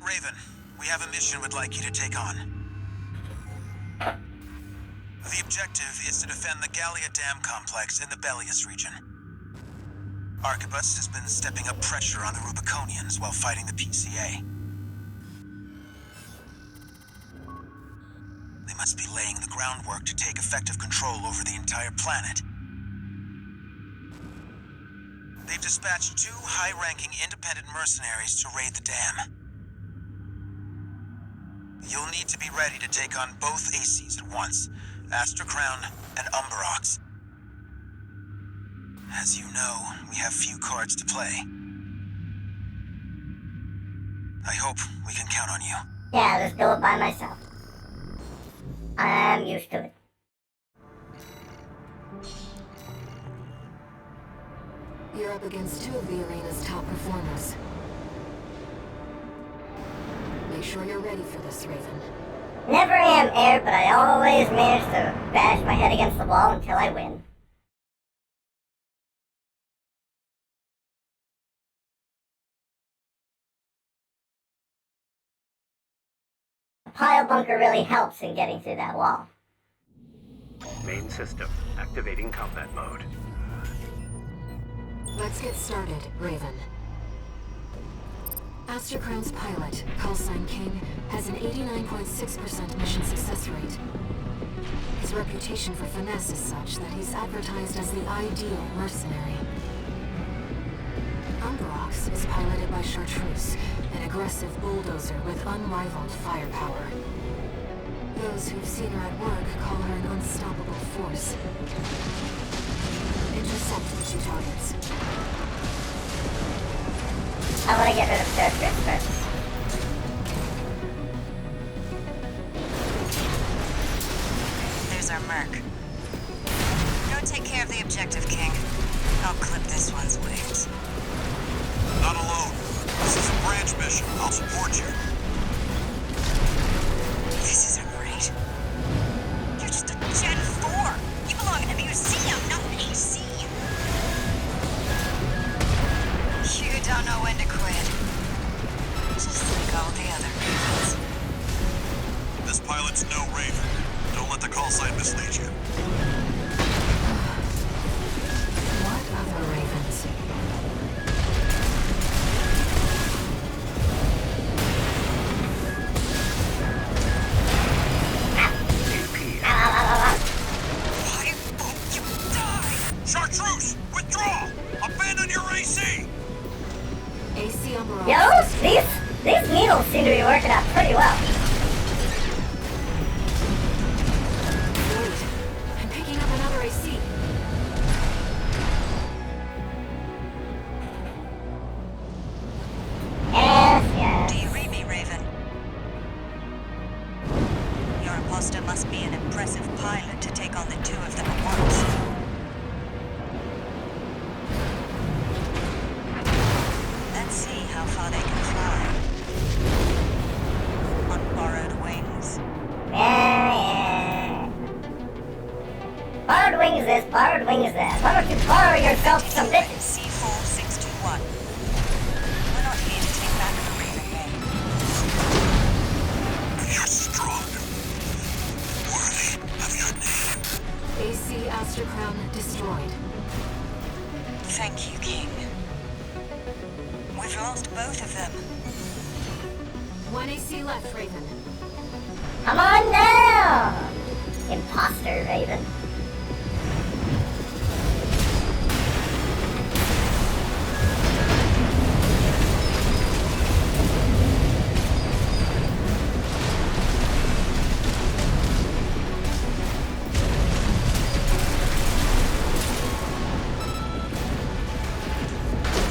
Raven, we have a mission we'd like you to take on. The objective is to defend the Gallia Dam complex in the Bellius region. Arquebus has been stepping up pressure on the Rubiconians while fighting the PCA. They must be laying the groundwork to take effective control over the entire planet. They've dispatched 2 high-ranking independent mercenaries to raid the dam. You'll need to be ready to take on both ACs at once, Astra Crown and Umberox. As you know, we have few cards to play. I hope we can count on you. Yeah, let's do it by myself. I'm used to it. You're up against 2 of the arena's top performers. Make sure you're ready for this, Raven. Never am, Air, but I always manage to bash my head against the wall until I win. A pile bunker really helps in getting through that wall. Main system, activating combat mode. Let's get started, Raven. Astra Crown's pilot, callsign King, has an 89.6% mission success rate. His reputation for finesse is such that he's advertised as the ideal mercenary. Umberox is piloted by Chartreuse, an aggressive bulldozer with unrivaled firepower. Those who've seen her at work call her an unstoppable force. Intercept the 2 targets. I want to get rid of Chartreuse first. There's our merc. Go take care of the objective, King. I'll clip this one's wings. Not alone. This is a branch mission. I'll support you. This isn't right. You're just a Gen 4. You belong in a museum, not an AC. You don't know when to quit. Just like all the other Ravens. This pilot's no Raven. Don't let the call sign mislead you. What other Ravens? Why won't you die? Chartreuse, withdraw! Abandon your AC! AC Umberox. Yo, these needles seem to be working out pretty well. Wait, I'm picking up another AC. Yes. Do you read me, Raven? Your imposter must be an impressive pilot to take on the 2 of them at once. Let's see how far they can fly. On borrowed wings. Yeah. Borrowed wings this, borrowed wings that. Why don't you borrow yourself some bitches? C4621. We're not here to take back the Raven name. You're strong. Worthy of your name. AC Astra Crown destroyed. Thank you, King. We've lost both of them. 1 AC left, Raven. Come on down! Imposter Raven.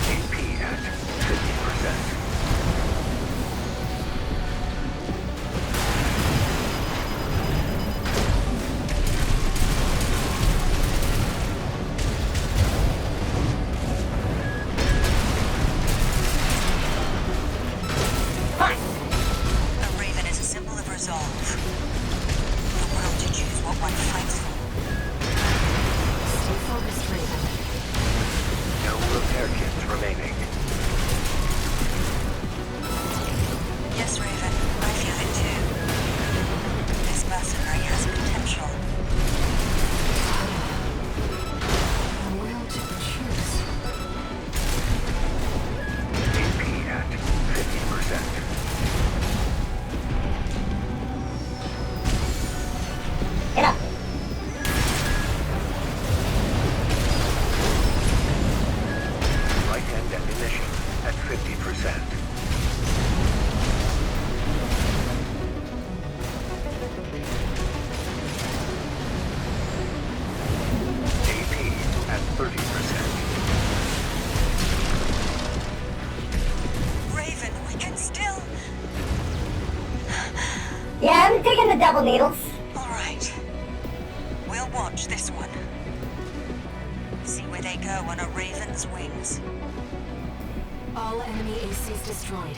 AP at 50%. Yeah, I'm digging the double needles. All right. We'll watch this one. See where they go on a raven's wings. All enemy ACs destroyed.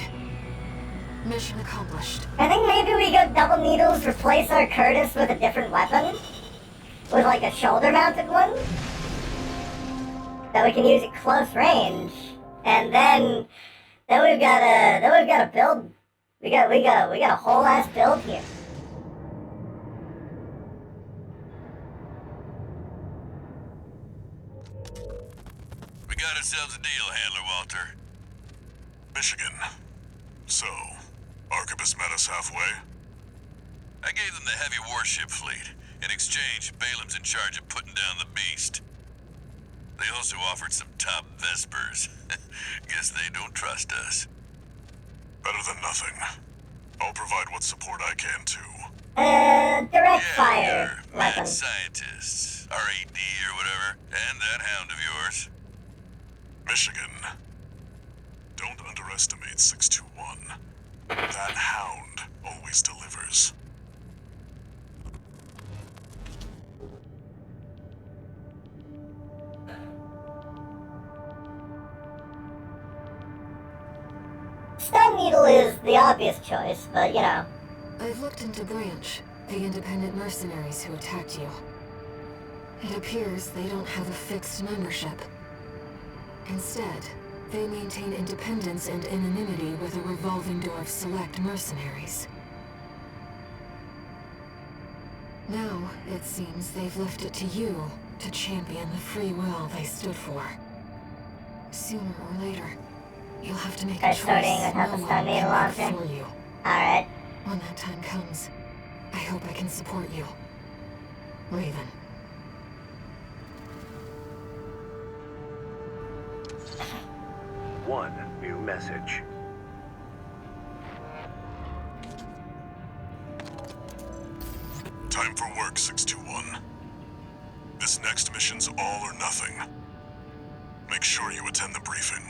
Mission accomplished. I think maybe we go double needles, replace our Curtis with a different weapon. With like a shoulder-mounted one. That we can use at close range. And then we've got a build. We got a whole ass build here. We got ourselves a deal, Handler Walter. Michigan. So, Arquebus met us halfway? I gave them the heavy warship fleet. In exchange, Balaam's in charge of putting down the beast. They also offered some top Vespers. Guess they don't trust us. Better than nothing. I'll provide what support I can, too. Direct fire your weapon. mad scientists, RAD or whatever, and that hound of yours. Michigan. Don't underestimate 621. That hound always delivers. Stun Needle is the obvious choice, but you know. I've looked into Branch, the independent mercenaries who attacked you. It appears they don't have a fixed membership. Instead, they maintain independence and anonymity with a revolving door of select mercenaries. Now, it seems they've left it to you to champion the free will they stood for. Sooner or later, you'll have to make a choice Starting with how the no Stun one Needle can launcher. make for you. Alright. When that time comes, I hope I can support you. Raven. One new message. Time for work, 621. This next mission's all or nothing. Make sure you attend the briefing.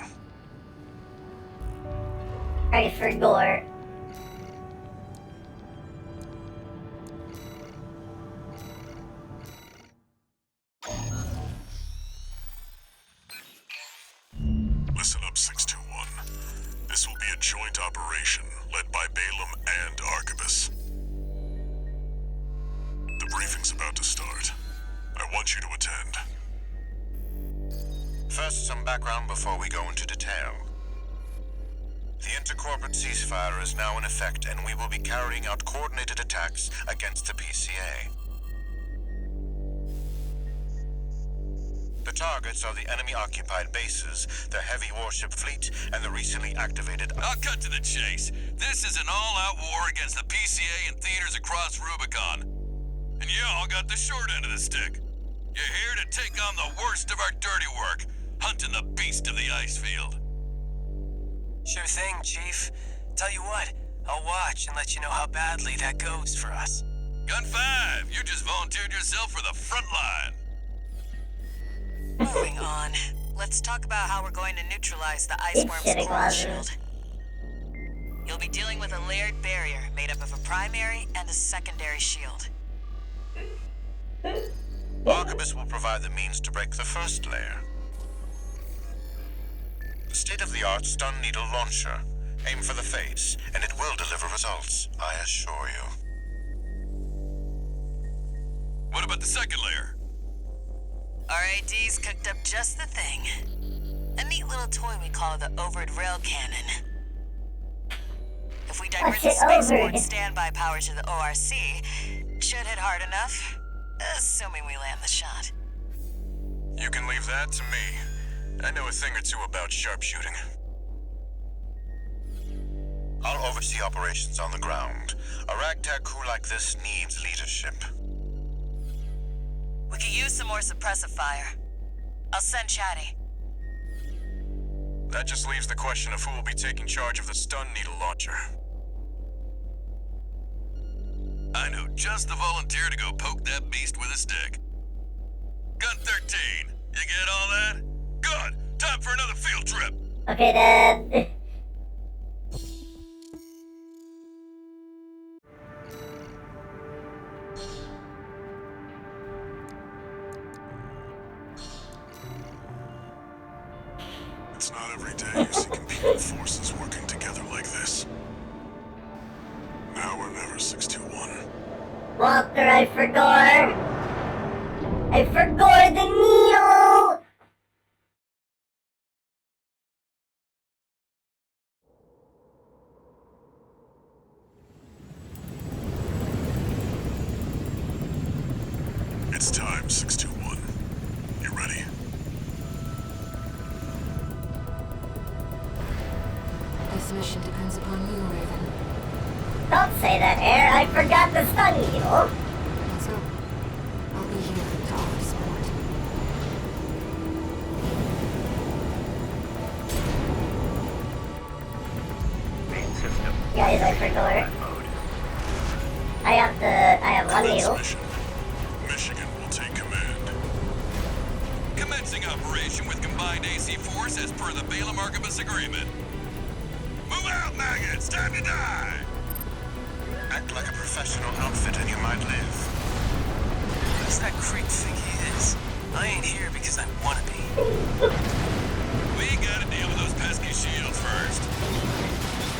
Ready for gore. Listen up, 621. This will be a joint operation led by Balaam and Arquebus. The briefing's about to start. I want you to attend. First, some background before we go into detail. The intercorporate ceasefire is now in effect, and we will be carrying out coordinated attacks against the PCA. The targets are the enemy-occupied bases, the heavy warship fleet, and the recently activated... I'll cut to the chase. This is an all-out war against the PCA and theaters across Rubicon. And y'all got the short end of the stick. You're here to take on the worst of our dirty work, hunting the beast of the ice field. Sure thing, Chief. Tell you what, I'll watch and let you know how badly that goes for us. Gun 5, you just volunteered yourself for the front line. Moving on. Let's talk about how we're going to neutralize the iceworm's shitting cold lasers. shield. You'll be dealing with a layered barrier made up of a primary and a secondary shield. Arquebus will provide the means to break the first layer. The state-of-the-art stun needle launcher. Aim for the face, and it will deliver results, I assure you. What about the second layer? RAD's cooked up just the thing. A neat little toy we call the Overed Rail Cannon. If we divert the shit, spaceport Overed. standby power to the ORC, should hit hard enough, assuming we land the shot. You can leave that to me. I know a thing or two about sharpshooting. I'll oversee operations on the ground. A ragtag crew like this needs leadership. We could use some more suppressive fire. I'll send Chatty. That just leaves the question of who will be taking charge of the stun needle launcher. I know just the volunteer to go poke that beast with a stick. Gun 13, you get all that? Good! Time for another field trip! Okay, then. every day you see competing forces working together like this. Now or never, 621. Walker, I forgot. I forgot the needle. It's time, 621. You ready? This mission depends upon you, Raven. Don't say that, Air. I forgot the stun needle. Let's go. I'll be here to offer support. Main system. Guys, I forgot. I have one Commence needle. mission. Michigan will take command. Commencing operation with combined AC force as per the Balaam Archibus agreement. Move out, maggots! Time to die! Act like a professional outfit and you might live. Who's that creep think he is? I ain't here because I wanna be. We gotta deal with those pesky shields first.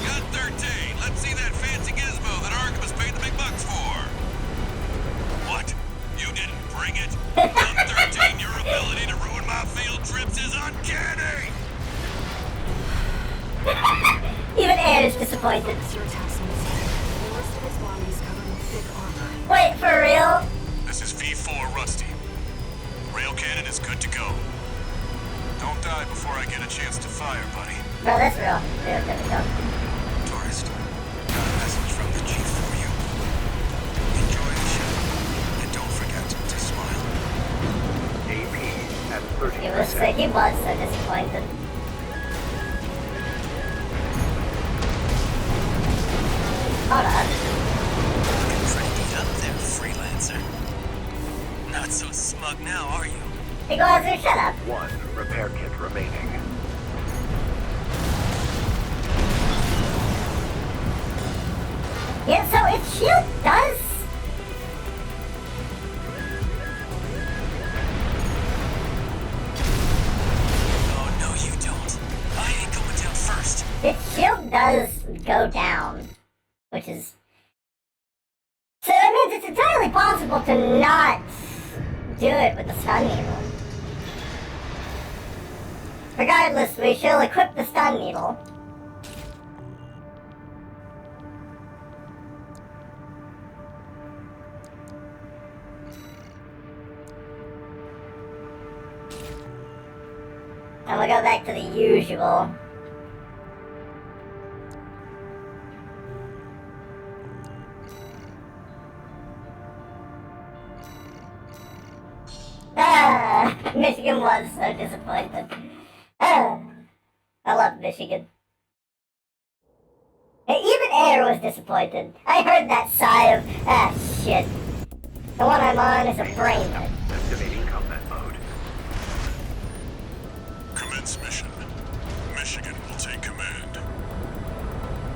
Gun 13, let's see that fancy gizmo that Archibus paid the big bucks for. What? You didn't bring it? Gun 13, your ability to ruin my field trips is uncanny! Even Air is disappointed. Your attacks on his head. The rest of his body is covered in thick armor. Wait, for real? This is V4 Rusty. Rail cannon is good to go. Don't die before I get a chance to fire, buddy. Bro, that's real. There we go. Tourist, got a message from the chief for you. Enjoy the show, and don't forget to smile. AP at 30%. He was so disappointed. Hold on. Looking pretty beat up there, freelancer. Not so smug now, are you? Hey, go ahead, shut up. One repair kit remaining. Yeah, so its shield does. Oh, no, you don't. I ain't going down first. Its shield does go down, which is. So that means it's entirely possible to not do it with the stun needle. Regardless, we shall equip the stun needle. And we'll go back to the usual. Michigan was so disappointed. I love Michigan. And even Air was disappointed. I heard that sigh of, shit. The one I'm on is a brain. Activating combat mode. Commence mission. Michigan will take command.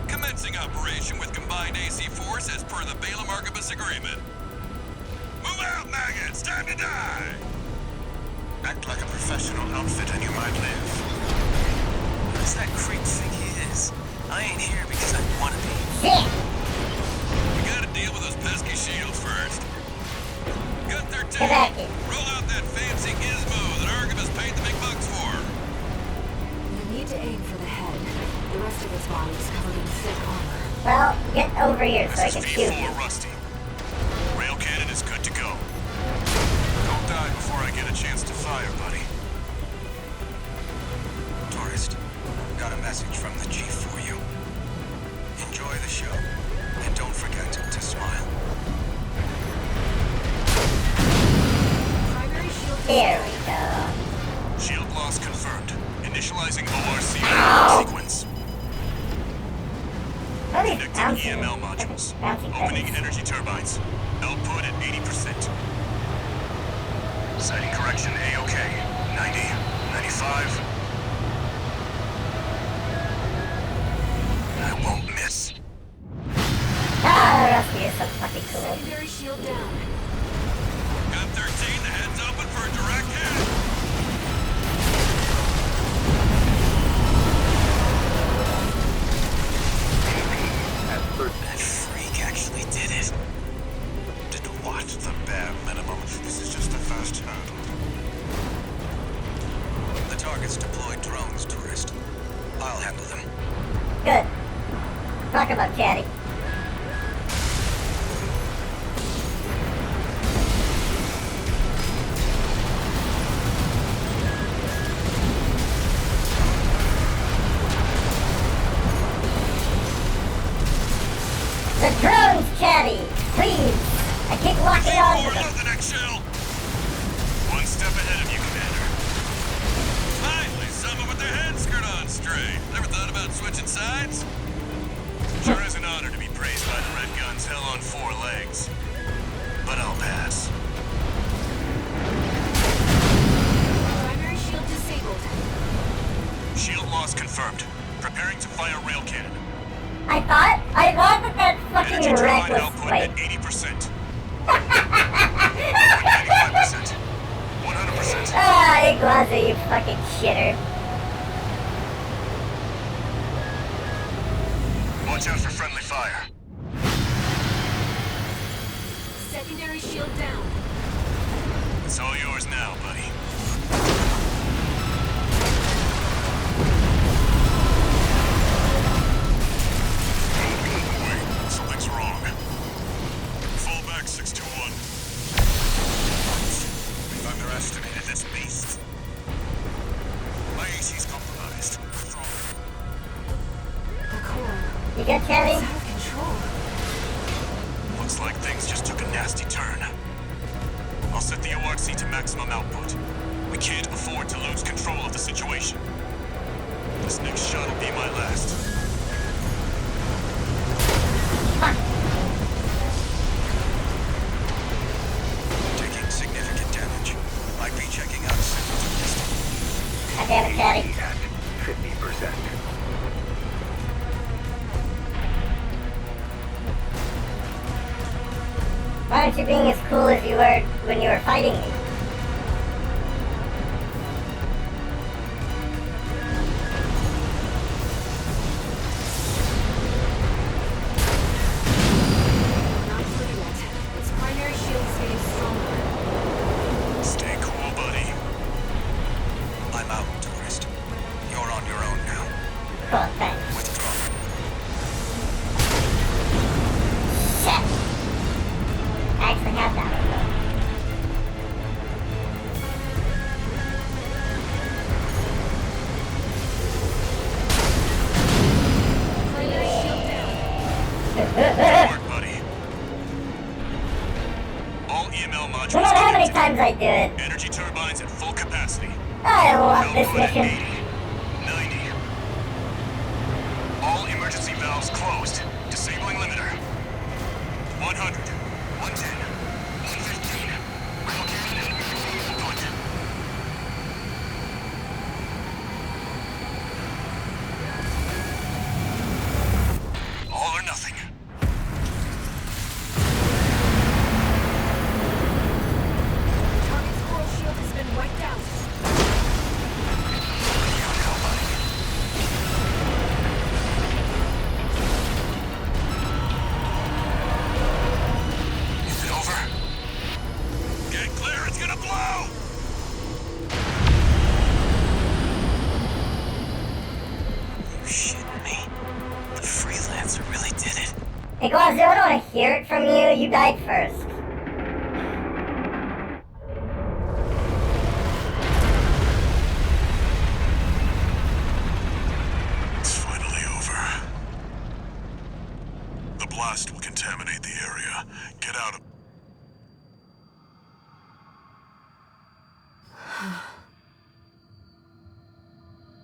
Commencing operation with combined AC force as per the Balaam Archibus agreement. Move out, maggots! Time to die! Act like a professional outfit and you might live. Who's that creep think he is? I ain't here because I wanna be. Shit! We gotta deal with those pesky shields first. Gun 13, Get back here. roll out that fancy gizmo that Archibus paid the big bucks for. You need to aim for the head. The rest of his body is covered in thick armor. Well, get over here so I This can is shoot you. V4 Rusty. Rail cannon is good to go. Don't die before I get a chance to fire, buddy. Tourist, got a message from the chief for you. Enjoy the show, and don't forget to smile. Primary shield. There we go. Shield loss confirmed. Initializing ORC sequence. What is Connecting bouncing? EML modules. Bouncing Opening things. energy turbines. Output at 80%. Sighting correction A-OK. 90, 95. I won't miss. Rusty is so fucking cool. Secondary shield down. Gun 13, the head's open for a direct hit. Talk about chatty. The drone's chatty! Please! I keep locking on to them. Overload the next shell! One step ahead of you, Commander. Finally, someone with their head skirt on straight. Never thought about switching sides? Sure is an honor to be praised by the Red Gun's hell on 4 legs. But I'll pass. Primary shield disabled. Shield loss confirmed. Preparing to fire rail cannon. I thought that fucking Energy wreck turbine was output like... at 80%. 95%. 100%. Ah, Iguazu, you fucking shitter. Watch out for friendly fire. Secondary shield down. It's all yours now, buddy. Wait, something's wrong. Fall back, 621. We've underestimated this beast. My AC's compromised. The core. You got chatty? It's out of control. Looks like things just took a nasty turn. I'll set the ORC to maximum output. We can't afford to lose control of the situation. This next shot will be my last. Taking significant damage. Might be checking out signals from distance. God damn it, chatty. At 50%. Why aren't you being as cool as you were when you were fighting me? Not through yet. Its primary shield is getting stronger. Stay cool, buddy. I'm out, tourist. You're on your own now. Cool, thanks. Withdraw. Shit! I actually have that one, though. Primary shield down. Good work, buddy. All EML modules No matter how many connected. times I do it, Energy turbines at full capacity. I love this Output at mission. 80. 90. All emergency valves closed. Disabling limiter. 100. 110. 115. Rail cannon and input. All or nothing. Target's coral shield has been wiped out. Is it over? Get clear, it's gonna blow! You shitting me? The freelancer really did it. Iguazu, I don't want to hear it from you. You died first. It's finally over. The blast will contaminate the area. Get out of...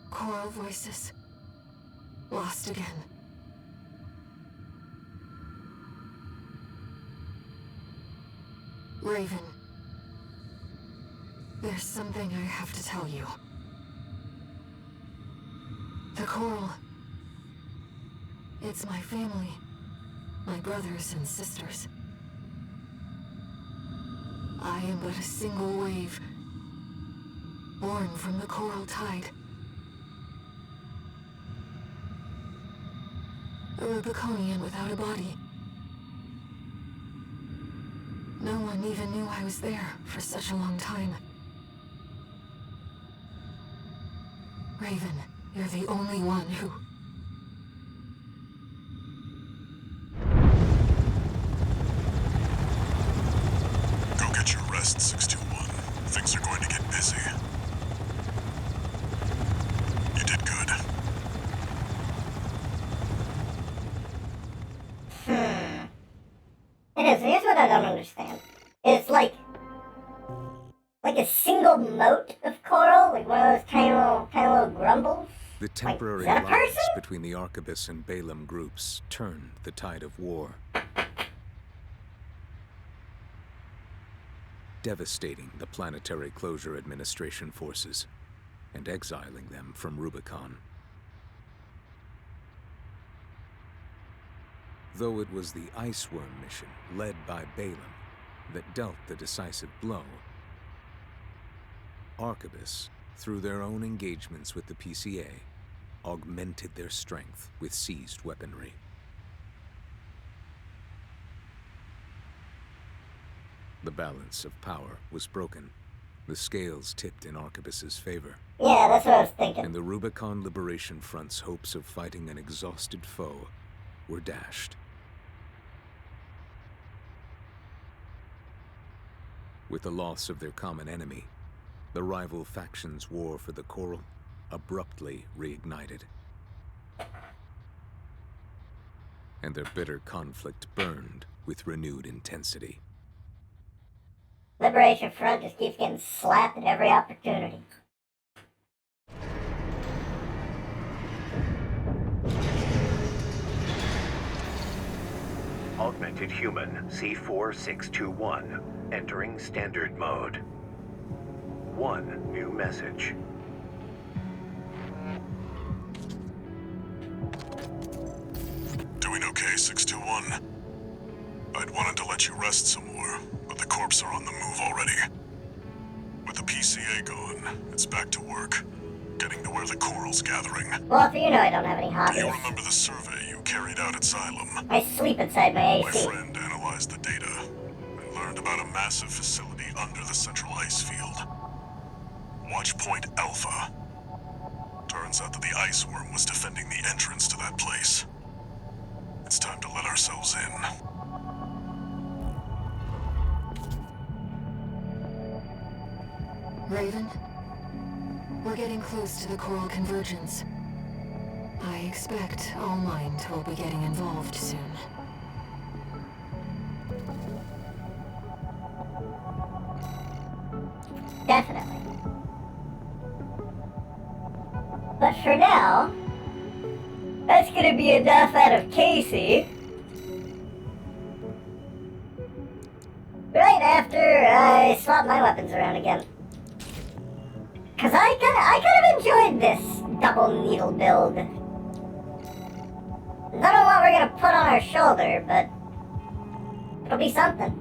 Coral voices. Lost again. Raven. There's something I have to tell you. The coral. It's my family. My brothers and sisters. I am but a single wave. Born from the coral tide. A Rubiconian without a body. No one even knew I was there for such a long time. Raven, you're the only one who... missed 621. Things are going to get busy. You did good. It is. Here's what I don't understand. It's like a single moat of coral, like one of those tiny little grumbles. The temporary Like, is that a alliance person? between the Arquebus and Balaam groups turned the tide of war, devastating the Planetary Closure Administration forces and exiling them from Rubicon. Though it was the Ice Worm mission led by Balaam that dealt the decisive blow, Arquebus, through their own engagements with the PCA, augmented their strength with seized weaponry. The balance of power was broken. The scales tipped in Arquebus's favor. Yeah, that's what I was thinking. And the Rubicon Liberation Front's hopes of fighting an exhausted foe were dashed. With the loss of their common enemy, the rival factions' war for the coral abruptly reignited. And their bitter conflict burned with renewed intensity. Liberation Front just keeps getting slapped at every opportunity. Augmented Human C4621, entering Standard Mode. One new message. Doing okay, 621? I'd wanted to let you rest some more, but the corps are on the move already. With the PCA gone, it's back to work, getting to where the coral's gathering. Well, you know I don't have any Do hobbies. you remember the survey you carried out at Xylem? I sleep inside my My AC. friend analyzed the data and learned about a massive facility under the central ice field. Watchpoint Alpha. Turns out that the ice worm was defending the entrance to that place. It's time to let ourselves in. Raven, we're getting close to the coral convergence. I expect All Mind will be getting involved soon. Definitely. But for now, that's gonna be enough out of CAS-E. Right after I swap my weapons around again. Cause I kind of enjoyed this double needle build. I don't know what we're gonna put on our shoulder, but it'll be something.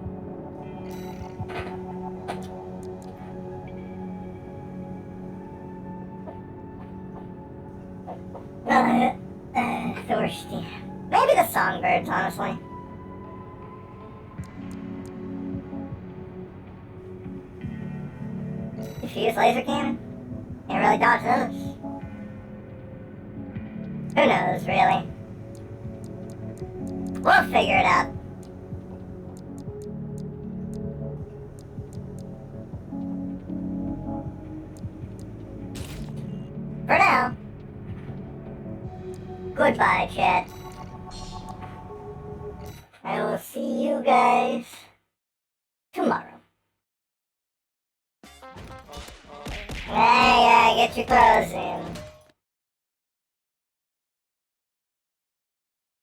Thirsty. Maybe the songbirds, honestly. Diffuse laser cannon? Can't really dodge those. Who knows, really? We'll figure it out. For now. Goodbye, chat. I will see you guys tomorrow. Yeah, get your clothes in.